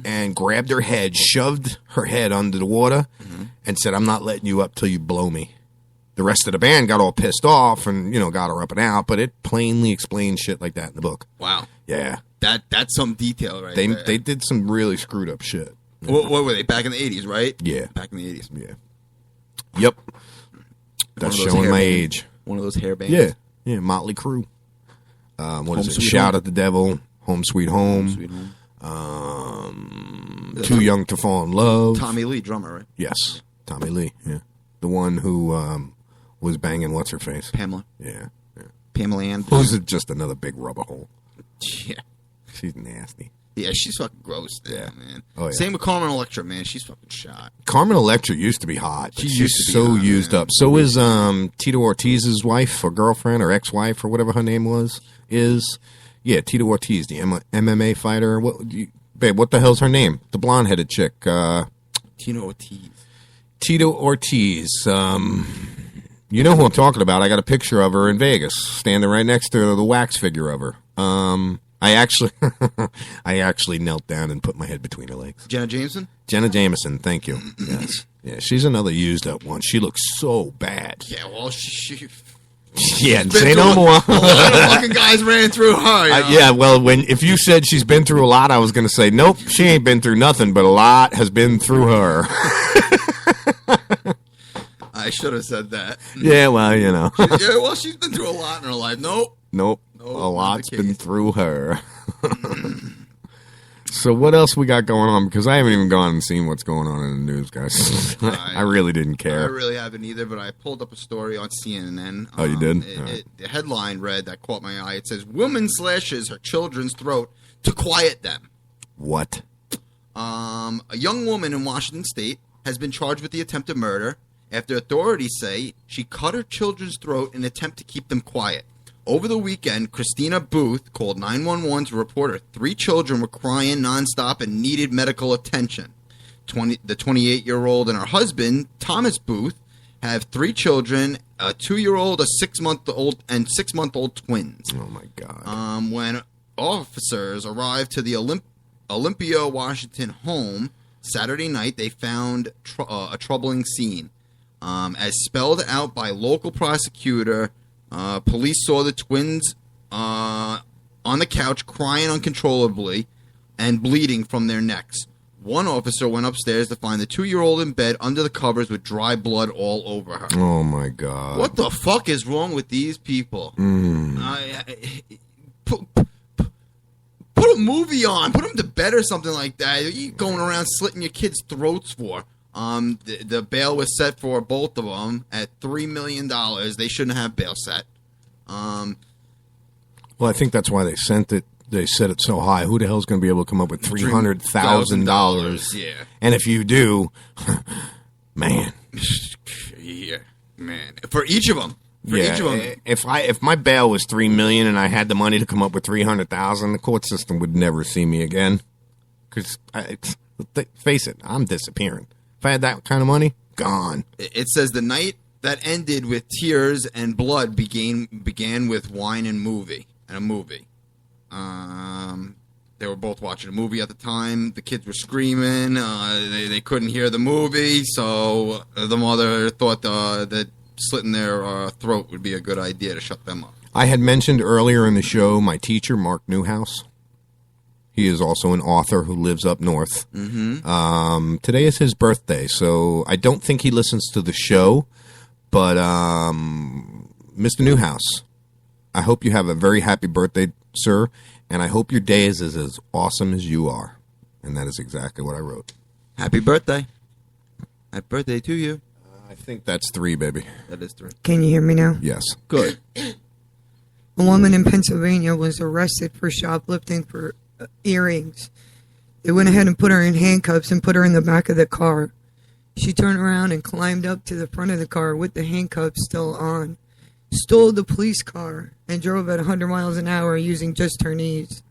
and grabbed her head, shoved her head under the water, and said, "I'm not letting you up till you blow me." The rest of the band got all pissed off and, got her up and out, but it plainly explains shit like that in the book. Wow. Yeah. That's some detail right there. They did some really screwed up shit. What were they? Back in the 80s, right? Yeah. Back in the 80s. Yeah. Yep. That's showing my age. One of those hair bands. Yeah. Yeah, Motley Crue. What is it? Shout at the Devil, Home Sweet Home. Too Young to Fall in Love. Tommy Lee, drummer, right? Yes. Tommy Lee, yeah. The one who was banging what's-her-face. Pamela. Yeah. Pamela Ann. Who's just another big rubber hole. Yeah. She's nasty. Yeah, she's fucking gross, man. Oh, yeah. Same with Carmen Electra, man. She's fucking shot. Carmen Electra used to be hot. But She she's used to be so hot, used up. So is Tito Ortiz's wife or girlfriend or ex-wife or whatever her name is. Yeah, Tito Ortiz, the MMA fighter. Babe, what the hell's her name? The blonde-headed chick. Tito Ortiz. Tito Ortiz. You know who I'm talking about. I got a picture of her in Vegas, standing right next to the wax figure of her. I actually knelt down and put my head between her legs. Jenna Jameson? Jenna Jameson, thank you. Yes. Yeah, she's another used up one. She looks so bad. Yeah, well, she yeah, say no more. A lot of fucking guys ran through her. Yeah, well, if you said she's been through a lot, I was going to say, nope, she ain't been through nothing, but a lot has been through her. I should have said that. Yeah, well, Yeah, well, she's been through a lot in her life. Nope. A lot's been through her. So what else we got going on? Because I haven't even gone and seen what's going on in the news, guys. I really didn't care. I really haven't either, but I pulled up a story on CNN. Oh, you did? The headline read that caught my eye. It says, "Woman slashes her children's throat to quiet them." What? A young woman in Washington State has been charged with the attempted murder after authorities say she cut her children's throat in an attempt to keep them quiet. Over the weekend, Christina Booth called 911 to report her 3 children were crying nonstop and needed medical attention. The 28-year-old and her husband, Thomas Booth, have 3 children, a 2-year-old, a 6-month-old, and 6-month-old twins. Oh, my God. When officers arrived to the Olympia, Washington home Saturday night, they found a troubling scene. As spelled out by local prosecutor, police saw the twins on the couch crying uncontrollably and bleeding from their necks. One officer went upstairs to find the 2-year-old in bed under the covers with dry blood all over her. Oh, my God. What the fuck is wrong with these people? Put a movie on. Put them to bed or something like that. What are you going around slitting your kids' throats for? The bail was set for both of them at $3 million. They shouldn't have bail set. Well, I think that's why they sent it. They set it so high. Who the hell's going to be able to come up with $300,000? Yeah. And if you do, man. Yeah, man. For each of them. For each of them. If my bail was $3 million and I had the money to come up with $300,000, the court system would never see me again. Because face it, I'm disappearing. If I had that kind of money, gone. It says the night that ended with tears and blood began with wine and a movie. They were both watching a movie at the time. The kids were screaming. They couldn't hear the movie, so the mother thought that slitting their throat would be a good idea to shut them up. I had mentioned earlier in the show my teacher, Mark Newhouse. He is also an author who lives up north. Mm-hmm. Today is his birthday, so I don't think he listens to the show. But Mr. Newhouse, I hope you have a very happy birthday, sir, and I hope your day is as awesome as you are. And that is exactly what I wrote. Happy birthday. Happy birthday to you. I think that's 3, baby. That is 3. Can you hear me now? Yes. Good. A woman in Pennsylvania was arrested for shoplifting for earrings. They went ahead and put her in handcuffs and put her in the back of the car. She turned around and climbed up to the front of the car with the handcuffs still on, stole the police car, and drove at 100 miles an hour using just her knees.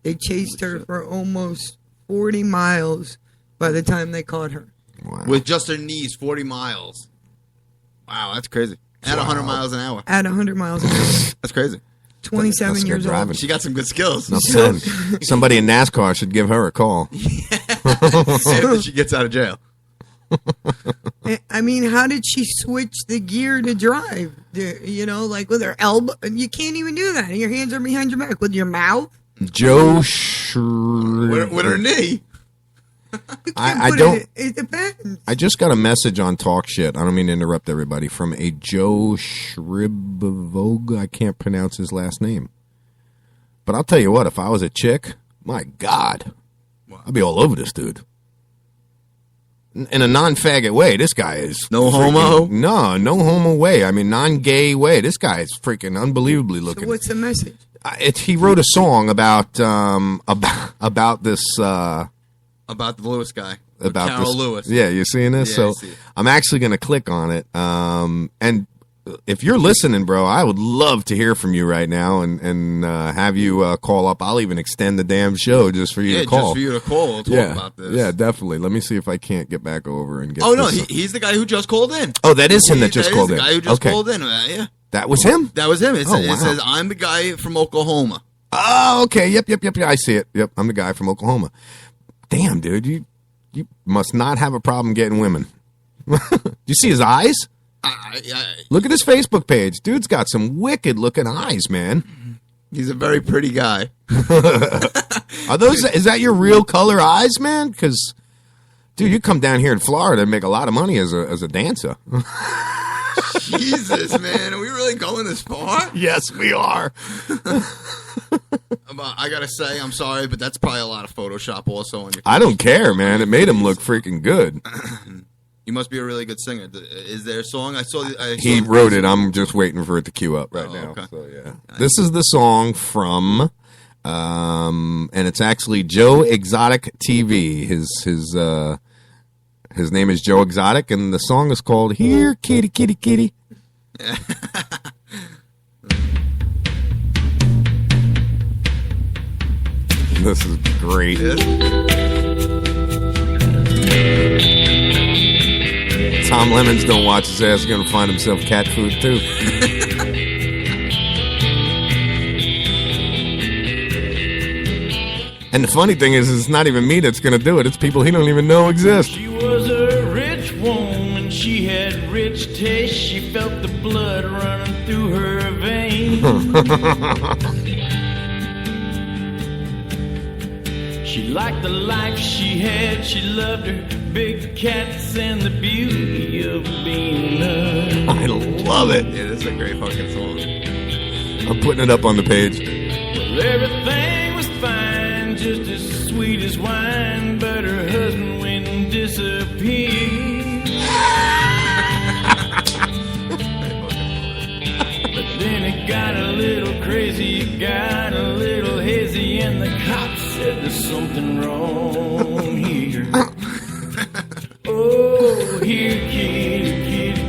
They chased her for almost 40 miles by the time they caught her. Wow. With just her knees, 40 miles. Wow, that's crazy. At 100 miles an hour. At 100 miles an hour. That's crazy. 27 years old. She got some good skills. Somebody in NASCAR should give her a call. See if she gets out of jail. I mean, how did she switch the gear to drive? You know, like with her elbow. You can't even do that. Your hands are behind your back. With your mouth? Joe with her knee. I don't. It depends. I just got a message on Talk Shit. I don't mean to interrupt everybody. From a Joe Shribovog. I can't pronounce his last name. But I'll tell you what. If I was a chick, my God, I'd be all over this dude. In a non-faggot way, this guy is no homo. No homo way. I mean, non-gay way. This guy is freaking unbelievably looking. So what's the message? He wrote a song about this. About the Lewis guy. About Carol this, Lewis. Yeah, you seeing this? Yeah, so I'm actually going to click on it. And if you're listening, bro, I would love to hear from you right now and have you call up. I'll even extend the damn show just for you to call. Just for you to call. We'll talk about this. Yeah, definitely. Let me see if I can't get back over and get. Oh no, he's the guy who just called in. Oh, that is him that just called in. The guy who just called in. Yeah. That was him? That was him. It wow. says, I'm the guy from Oklahoma. Oh, okay. Yep. I see it. Yep, I'm the guy from Oklahoma. Damn, dude, you must not have a problem getting women. You see his eyes? Look at his Facebook page. Dude's got some wicked looking eyes, man. He's a very pretty guy. Are those? Is that your real color eyes, man? Because, dude, you come down here in Florida and make a lot of money as a dancer. Jesus, man, are we really going this far? Yes, we are. I gotta say, I'm sorry, but that's probably a lot of Photoshop also on your. I don't care, man. It made him look freaking good. You must be a really good singer. Is there a song? He wrote it. I'm just waiting for it to queue up right now. Okay. So yeah, this is the song from, and it's actually Joe Exotic TV. His name is Joe Exotic, and the song is called "Here, Kitty, Kitty, Kitty." This is great. Tom Lemons don't watch his ass. He's going to find himself cat food, too. And the funny thing is, it's not even me that's going to do it. It's people he don't even know exist. She was a rich woman. She had rich taste. She felt the blood running through her veins. She She liked the life she had. She loved her big cats and the beauty of being loved. I love it. Yeah, this is a great fucking song. I'm putting it up on the page. Well, everything was fine, just as sweet as wine, but her husband went and disappeared. But then it got a little crazy, it got a little hazy, and the cops said there's something wrong here. Oh, here, kitty, kitty.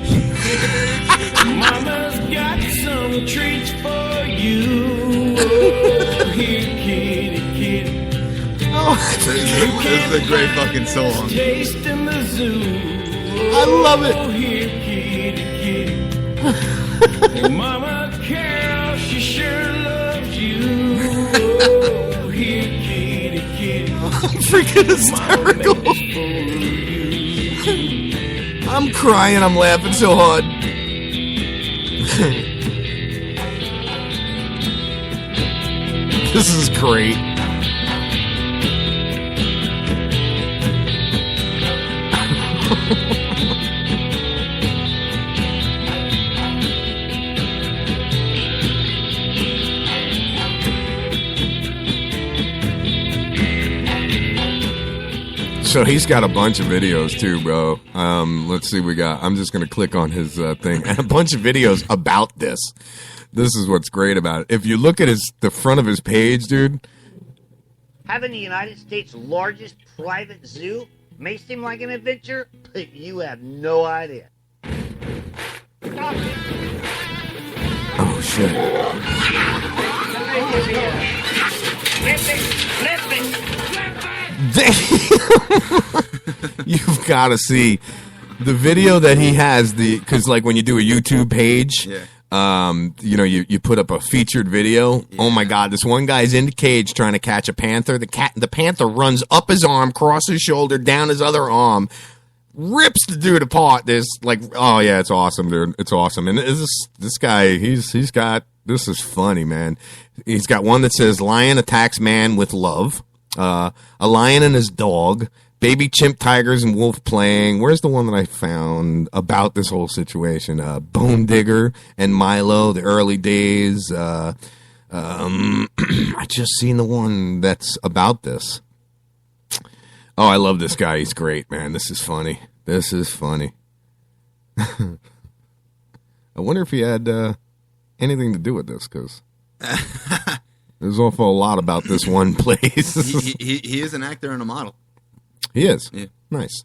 Mama's got some treats for you. Oh, here, kitty, kitty. Oh, this is a great fucking song. Taste in the zoo. I love it. Oh, here, kitty, kitty. Oh, Mama Carol, she sure loves you. Oh, here, kitty, kitty. I'm freaking hysterical. I'm crying. I'm laughing so hard. This is great. So he's got a bunch of videos too, bro. Let's see, I'm just gonna click on his thing, and a bunch of videos about this. This is what's great about it. If you look at the front of his page, dude. Having the United States' largest private zoo may seem like an adventure, but you have no idea. Oh shit! You've got to see the video that he has. Because like when you do a YouTube page, you put up a featured video. Yeah. Oh my God, this one guy's in the cage trying to catch a panther. The panther runs up his arm, crosses his shoulder, down his other arm, rips the dude apart. There's oh yeah, it's awesome, dude. It's awesome. And this guy, he's got, this is funny, man. He's got one that says lion attacks man with love. A lion and his dog, baby chimp, tigers, and wolf playing. Where's the one that I found about this whole situation? Bone Digger and Milo, the early days. I just seen the one that's about this. Oh, I love this guy. He's great, man. This is funny. This is funny. I wonder if he had anything to do with this, because there's awful a lot about this one place. he is an actor and a model. He is. Yeah. Nice.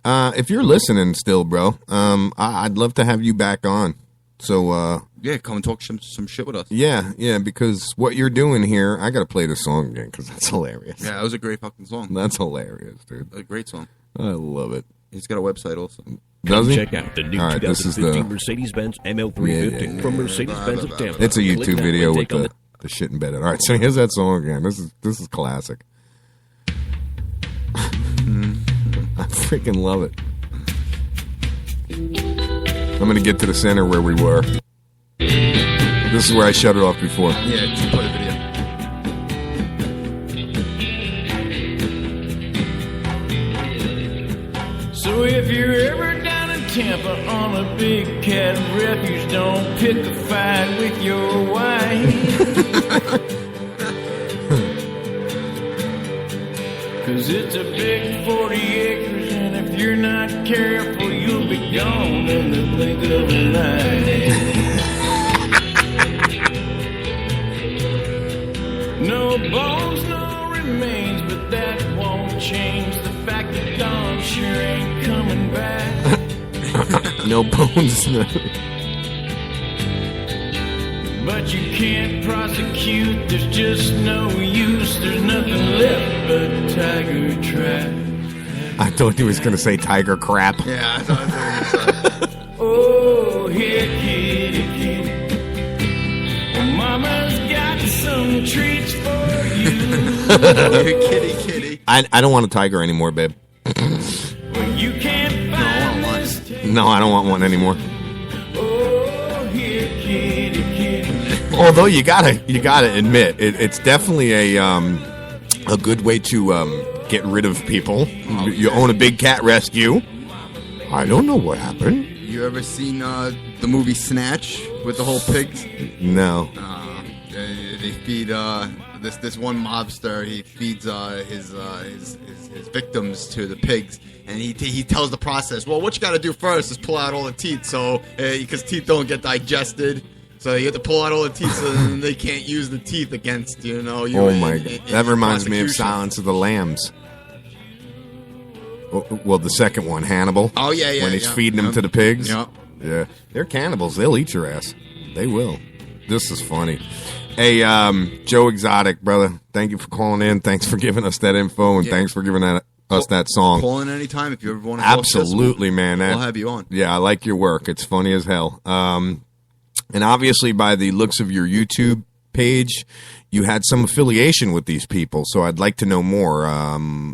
If you're listening still, bro, I'd love to have you back on. So yeah, come and talk some shit with us. Yeah, because what you're doing here, I got to play the song again because that's hilarious. Yeah, that was a great fucking song. That's hilarious, dude. A great song. I love it. He's got a website also. Does he? Check out the new 2015 Mercedes-Benz ML350 from Mercedes-Benz of Tampa. It's a YouTube video with the shit embedded. All right, so here's that song again. This is classic. I freaking love it. I'm going to get to the center where we were. This is where I shut it off before. Yeah, just play the video. So if you're ever down in Tampa on a big cat refuge, don't pick a fight with your wife. 'Cause it's a big 40 acres, and if you're not careful, you'll be gone in the blink of an eye. No bones, no remains, but that won't change the fact that Don sure ain't coming back. No bones. No. But you can't prosecute, there's just no use, there's nothing left but tiger trap. I thought he was going to say tiger crap. Yeah, I thought it was going to say. Oh, here, kitty, kitty. Well, Mama's got some treats for you. Kitty, kitty. I don't want a tiger anymore, babe. Well, you can't find this. No, I don't want one anymore. Oh, here, kitty, kitty. Although you gotta admit, it's definitely a a good way to get rid of people. You own a big cat rescue. I don't know what happened. You ever seen the movie Snatch with the whole pigs? No. They feed this one mobster. He feeds his victims to the pigs, and he tells the process. Well, what you got to do first is pull out all the teeth, so because teeth don't get digested. So you have to pull out all the teeth, so then they can't use the teeth against you. Oh my God, that reminds me of Silence of the Lambs. Well, the second one, Hannibal. Oh yeah. When he's feeding them to the pigs. Yeah. Yeah, they're cannibals. They'll eat your ass. They will. This is funny. Hey, Joe Exotic, brother. Thank you for calling in. Thanks for giving us that info, and thanks for giving us that song. Call in anytime if you ever want to. Absolutely, man. We'll have you on. Yeah, I like your work. It's funny as hell. And obviously, by the looks of your YouTube page, you had some affiliation with these people. So I'd like to know more.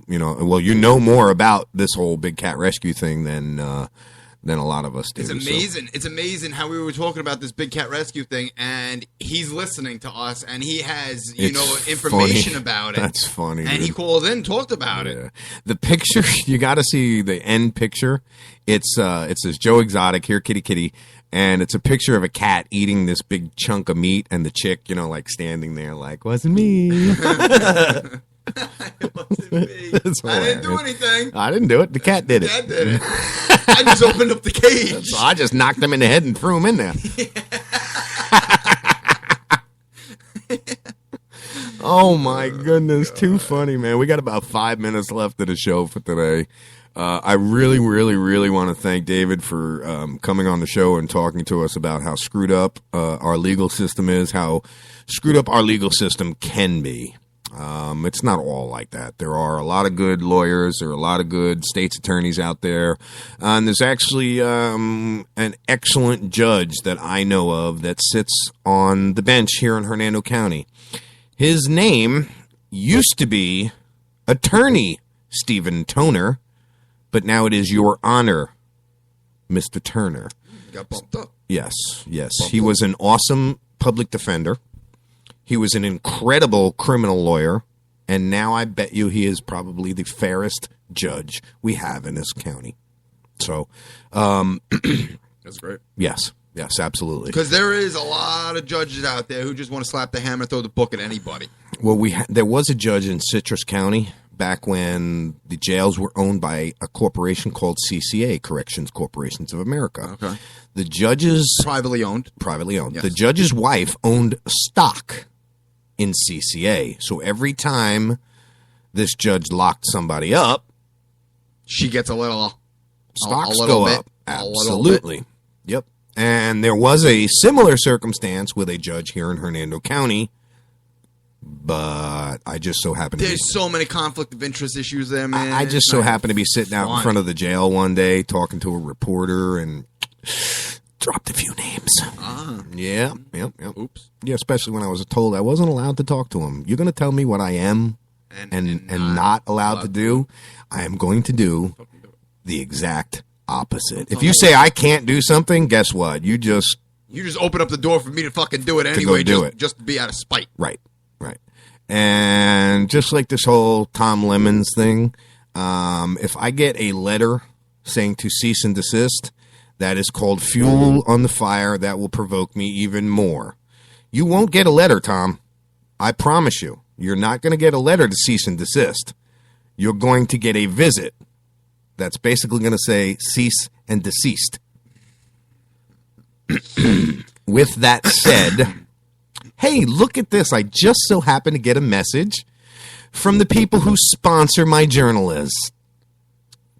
You know more about this whole big cat rescue thing than a lot of us do. It's amazing. It's amazing how we were talking about this big cat rescue thing, and he's listening to us, and he has information funny. about it. That's funny. And he called in and talked about it. The picture, you got to see the end picture. It says Joe Exotic, here kitty kitty, and it's a picture of a cat eating this big chunk of meat, and the chick, like standing there like, wasn't me. It wasn't me. I didn't do anything. I didn't do it. The cat did it. The cat did it. I just opened up the cage. So I just knocked him in the head and threw him in there. Oh my goodness, too funny, man. We got about 5 minutes left of the show for today. I really, really, really want to thank David for coming on the show and talking to us about how screwed up our legal system is, how screwed up our legal system can be. It's not all like that. There are a lot of good lawyers. There are a lot of good state's attorneys out there. And there's actually an excellent judge that I know of that sits on the bench here in Hernando County. His name used to be Attorney Stephen Toner, but now it is Your Honor, Mr. Turner. Got bumped up. Yes. He was an awesome public defender. He was an incredible criminal lawyer, and now I bet you he is probably the fairest judge we have in this county. So, that's great. Yes, absolutely. Because there is a lot of judges out there who just want to slap the hammer and throw the book at anybody. Well, there was a judge in Citrus County back when the jails were owned by a corporation called CCA, Corrections Corporations of America. Okay. The judge's privately owned. Yes. The judge's wife owned stock in CCA. So every time this judge locked somebody up, she gets a little stocks go up. Absolutely. Yep. And there was a similar circumstance with a judge here in Hernando County, but I just so happen to There's so many conflict of interest issues there, man. I just so happen to be sitting out in front of the jail one day talking to a reporter and dropped a few names. Yeah. Oops. Yeah, especially when I was told I wasn't allowed to talk to him. You're going to tell me what I am and not allowed to do? I am going to do the exact opposite. If you say I can't do something, guess what? You just open up the door for me to fucking do it anyway, just to be out of spite. Right. And just like this whole Tom Lemons thing, if I get a letter saying to cease and desist, that is called fuel on the fire. That will provoke me even more. You won't get a letter, Tom. I promise you. You're not going to get a letter to cease and desist. You're going to get a visit that's basically going to say cease and deceased. With that said, hey, look at this. I just so happen to get a message from the people who sponsor my journalist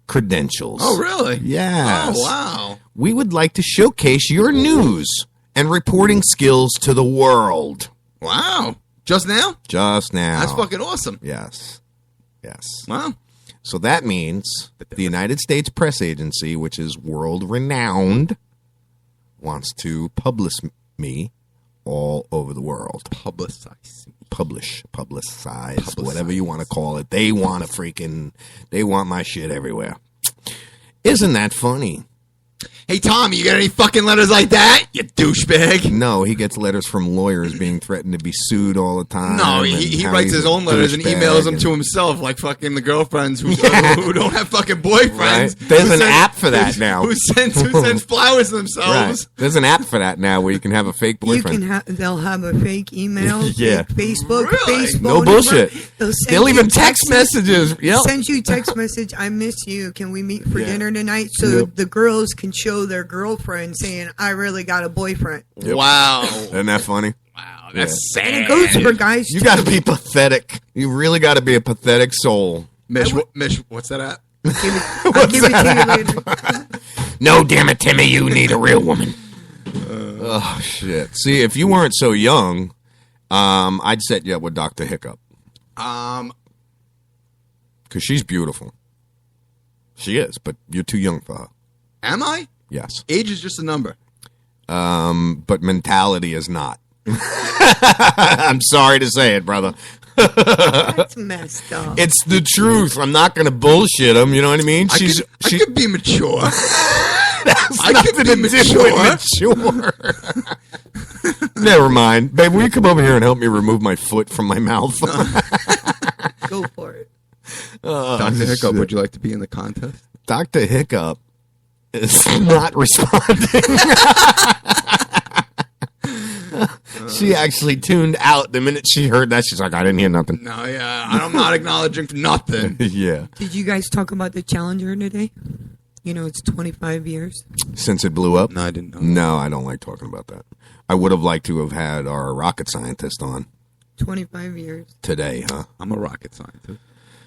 credentials. Oh, really? Yes. Oh, wow. We would like to showcase your news and reporting skills to the world. Wow. Just now? Just now. That's fucking awesome. Yes. Wow. So that means the United States Press Agency, which is world-renowned, wants to publish me all over the world. Publicize, whatever you want to call it. They want my shit everywhere. Isn't that funny? Hey, Tom, you got any fucking letters like that? You douchebag. No, he gets letters from lawyers being threatened to be sued all the time. No, and he how writes he's his a own letters and douchebag emails them and- to himself, like fucking the girlfriends who don't have fucking boyfriends. Right. There's Who an send- app for that now. Who sends flowers to Right. themselves? There's an app for that now where you can have a fake You boyfriend. can they'll have a fake email, Yeah. fake Facebook, Facebook. No bullshit. They'll They'll even text messages. Yep. Send you text message. I miss you. Can we meet for Yeah. dinner tonight? So Yep. the girls can show their girlfriend saying, "I really got a boyfriend." Yep. Wow. Isn't that funny? Wow, that's sad. And it goes for guys. You too. got to be pathetic. You really got to be a pathetic soul. Mish, what's that at? I'll give it to you later. No, damn it, Timmy, you need a real woman. Oh shit! See, if you weren't so young, I'd set you up with Dr. Hiccup because she's beautiful. She is, but you're too young for her. Am I? Yes. Age is just a number. But mentality is not. I'm sorry to say it, brother. That's messed up. It's the truth. I'm not going to bullshit him. You know what I mean? I could be mature. I could be mature. Never mind, babe. Will you come over here and help me remove my foot from my mouth? Go for it. Dr. Hiccup, shit. would you like to be in the contest? Dr. Hiccup is not responding. She actually tuned out the minute she heard that. She's like, I didn't hear nothing. No, yeah, I'm not acknowledging nothing. Yeah. Did you guys talk about the Challenger today? You know, it's 25 years. Since it blew up? No, I didn't know. No, I don't like talking about that. I would have liked to have had our rocket scientist on 25 years. today, huh? I'm a rocket scientist.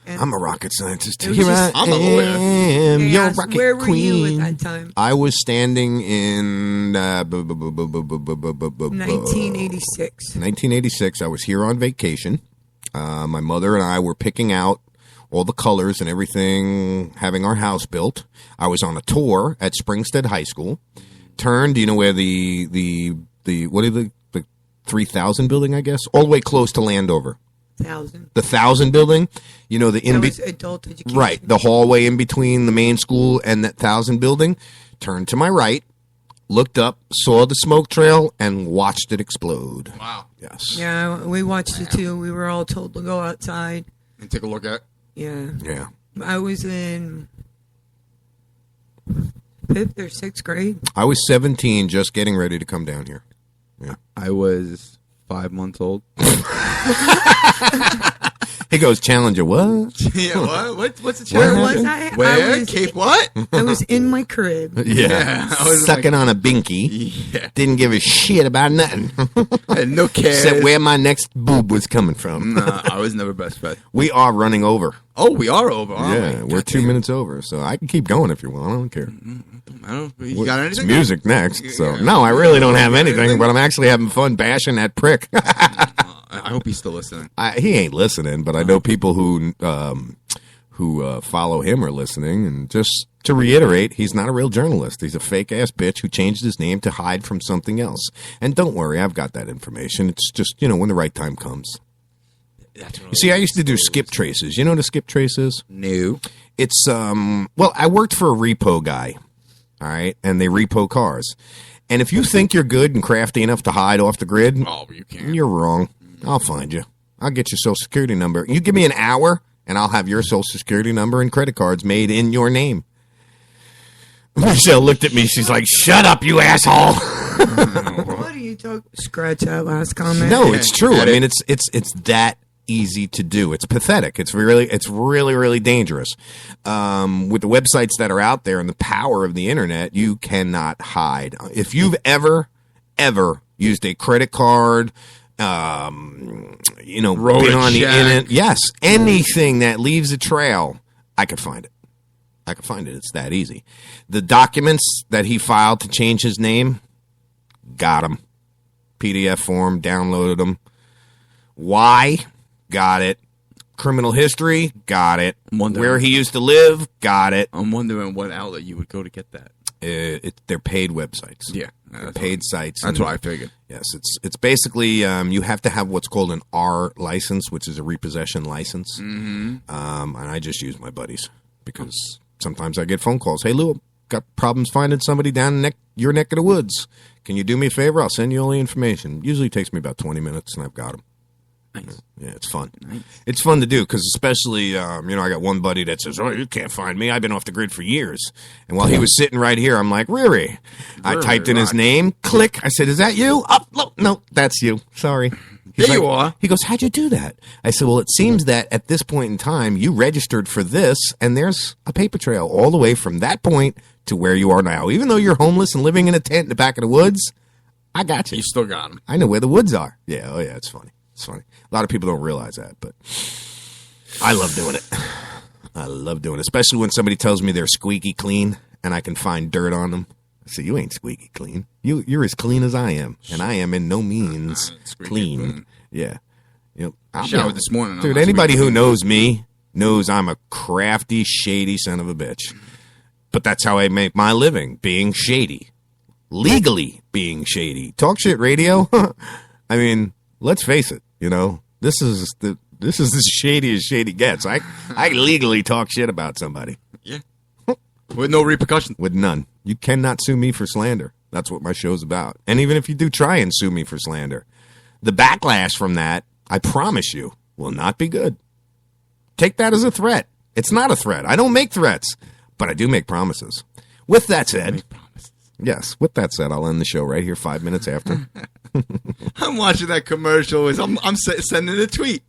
And I'm a rocket scientist. It was Here just- I I'm a lawyer. am, They your asked, rocket where were queen. you at that time? I was standing in 1986. 1986. I was here on vacation. My mother and I were picking out all the colors and everything, having our house built. I was on a tour at Springstead High School. Turned, you know where the what are the 3000 building, I guess, all the way close to Landover. 1,000. The 1000 building, you know, the That was adult education. right, the hallway in between the main school and that 1000 building. Turned to my right, looked up, saw the smoke trail, and watched it explode. Wow. Yes. Yeah, we watched it too. We were all told to go outside. And take a look at. Yeah. Yeah. I was in 5th or 6th grade. I was 17, just getting ready to come down here. Yeah. I was 5 months old. He goes, Challenger, what? Yeah, what? What's the Where challenge? was I? Where? I was, Cape what? I was in my crib. Yeah. I was Sucking on a binky. Yeah. Didn't give a shit about nothing. I had no care. Except where my next boob was coming from. Nah, I was never best friend. We are running over. Oh, we are over. Aren't Yeah, we? we're 2 minutes over, so I can keep going if you want. I don't care. I don't. You got It's anything? music next, so Yeah. no, I really don't have You got anything, anything? but I'm actually having fun bashing that prick. I hope he's still listening. He ain't listening, but I know people who follow him are listening. And just to reiterate, he's not a real journalist. He's a fake ass bitch who changed his name to hide from something else. And don't worry, I've got that information. It's just when the right time comes. You see, I used to do skip traces. You know what a skip trace is? No. It's well, I worked for a repo guy, all right, and they repo cars. And if you think you're good and crafty enough to hide off the grid, Oh, you can't. you're wrong. I'll find you. I'll get your social security number. You give me an hour, and I'll have your social security number and credit cards made in your name. Michelle looked at me. She's like, "Shut up, you asshole." What are you talking? Scratch that last comment. No, it's true. I mean, it's that easy to do. It's pathetic. It's really dangerous. With the websites that are out there and the power of the internet, you cannot hide. If you've ever used a credit card, Wrote been a on the check. internet, yes, anything that leaves a trail, I could find it. It's that easy. The documents that he filed to change his name, got them. PDF form, downloaded them. Why? Got it. Criminal history? Got it. Where he used to live? Got it. I'm wondering what outlet you would go to get that. They're paid websites. Yeah, They're paid sites. That's and- what I figured. Yes, it's basically you have to have what's called an R license, which is a repossession license. Mm-hmm. And I just use my buddies because sometimes I get phone calls. Hey, Lou, got problems finding somebody down your neck of the woods. Can you do me a favor? I'll send you all the information. Usually takes me about 20 minutes, and I've got them. Nice. Yeah, it's fun. Nice. It's fun to do because especially, I got one buddy that says, oh, you can't find me. I've been off the grid for years. And while he was sitting right here, I'm like, Riri. I typed in his name. Click. I said, is that you? Oh, no, that's you. Sorry. There you are. He goes, how'd you do that? I said, well, it seems that at this point in time, you registered for this, and there's a paper trail all the way from that point to where you are now. Even though you're homeless and living in a tent in the back of the woods, I got you. You still got them. I know where the woods are. Yeah, oh yeah, it's funny. It's funny. A lot of people don't realize that, but I love doing it. I love doing it, especially when somebody tells me they're squeaky clean and I can find dirt on them. I say, you ain't squeaky clean. You're as clean as I am, and I am in no means clean. Yeah. I showered this morning. Dude, anybody who knows me knows I'm a crafty, shady son of a bitch. But that's how I make my living, being shady. Legally being shady. Talk shit radio? I mean, let's face it, this is as shady as shady gets. I legally talk shit about somebody. Yeah. With no repercussions. With none. You cannot sue me for slander. That's what my show's about. And even if you do try and sue me for slander, the backlash from that, I promise you, will not be good. Take that as a threat. It's not a threat. I don't make threats, but I do make promises. With that said, yes, with that said, I'll end the show right here 5 minutes after. I'm watching that commercial. I'm sending a tweet.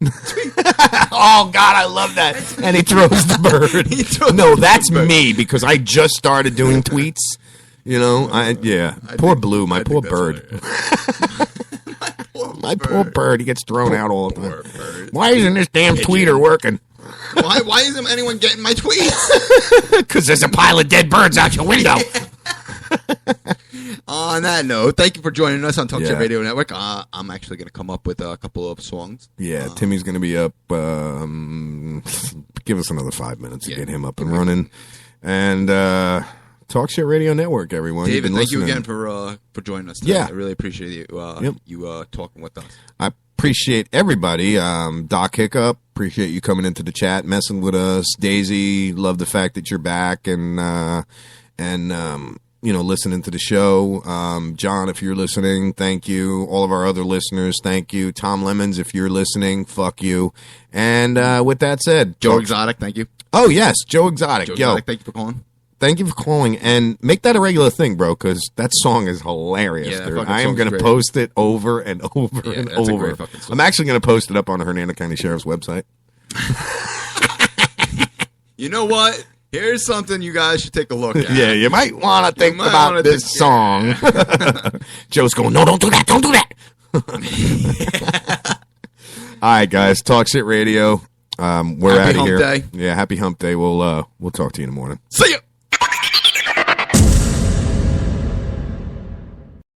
Oh, God, I love that. And he throws the bird. No, that's me because I just started doing tweets. Poor Blue, my poor bird. My poor bird. He gets thrown out all the time. Why isn't this damn tweeter working? Why isn't anyone getting my tweets? Because there's a pile of dead birds out your window. On that note, thank you for joining us on Talk Shit Radio Network. I'm actually going to come up with a couple of songs. Yeah, Timmy's going to be up. Give us another 5 minutes to get him up and running. And Talk Shit Radio Network, everyone. David, thank you again for joining us today. Yeah. I really appreciate you talking with us. I appreciate everybody. Doc Hiccup, appreciate you coming into the chat, messing with us. Daisy, love the fact that you're back and listening to the show. John, if you're listening, thank you. All of our other listeners, thank you. Tom Lemons, if you're listening, fuck you. And with that said, Joe Exotic, thank you. Oh, yes, Joe Exotic. Exotic, thank you for calling. Thank you for calling, and make that a regular thing, bro, because that song is hilarious. Yeah, dude. I am going to post it over and over and over. A great fucking song. I'm actually going to post it up on the Hernando County Sheriff's website. You know what? Here's something you guys should take a look at. Yeah, you might want to think about this song. Joe's going, no, don't do that. Don't do that. All right, guys. Talk Shit Radio. We're out of here. Happy Hump Day. Yeah, happy Hump Day. We'll talk to you in the morning. See ya.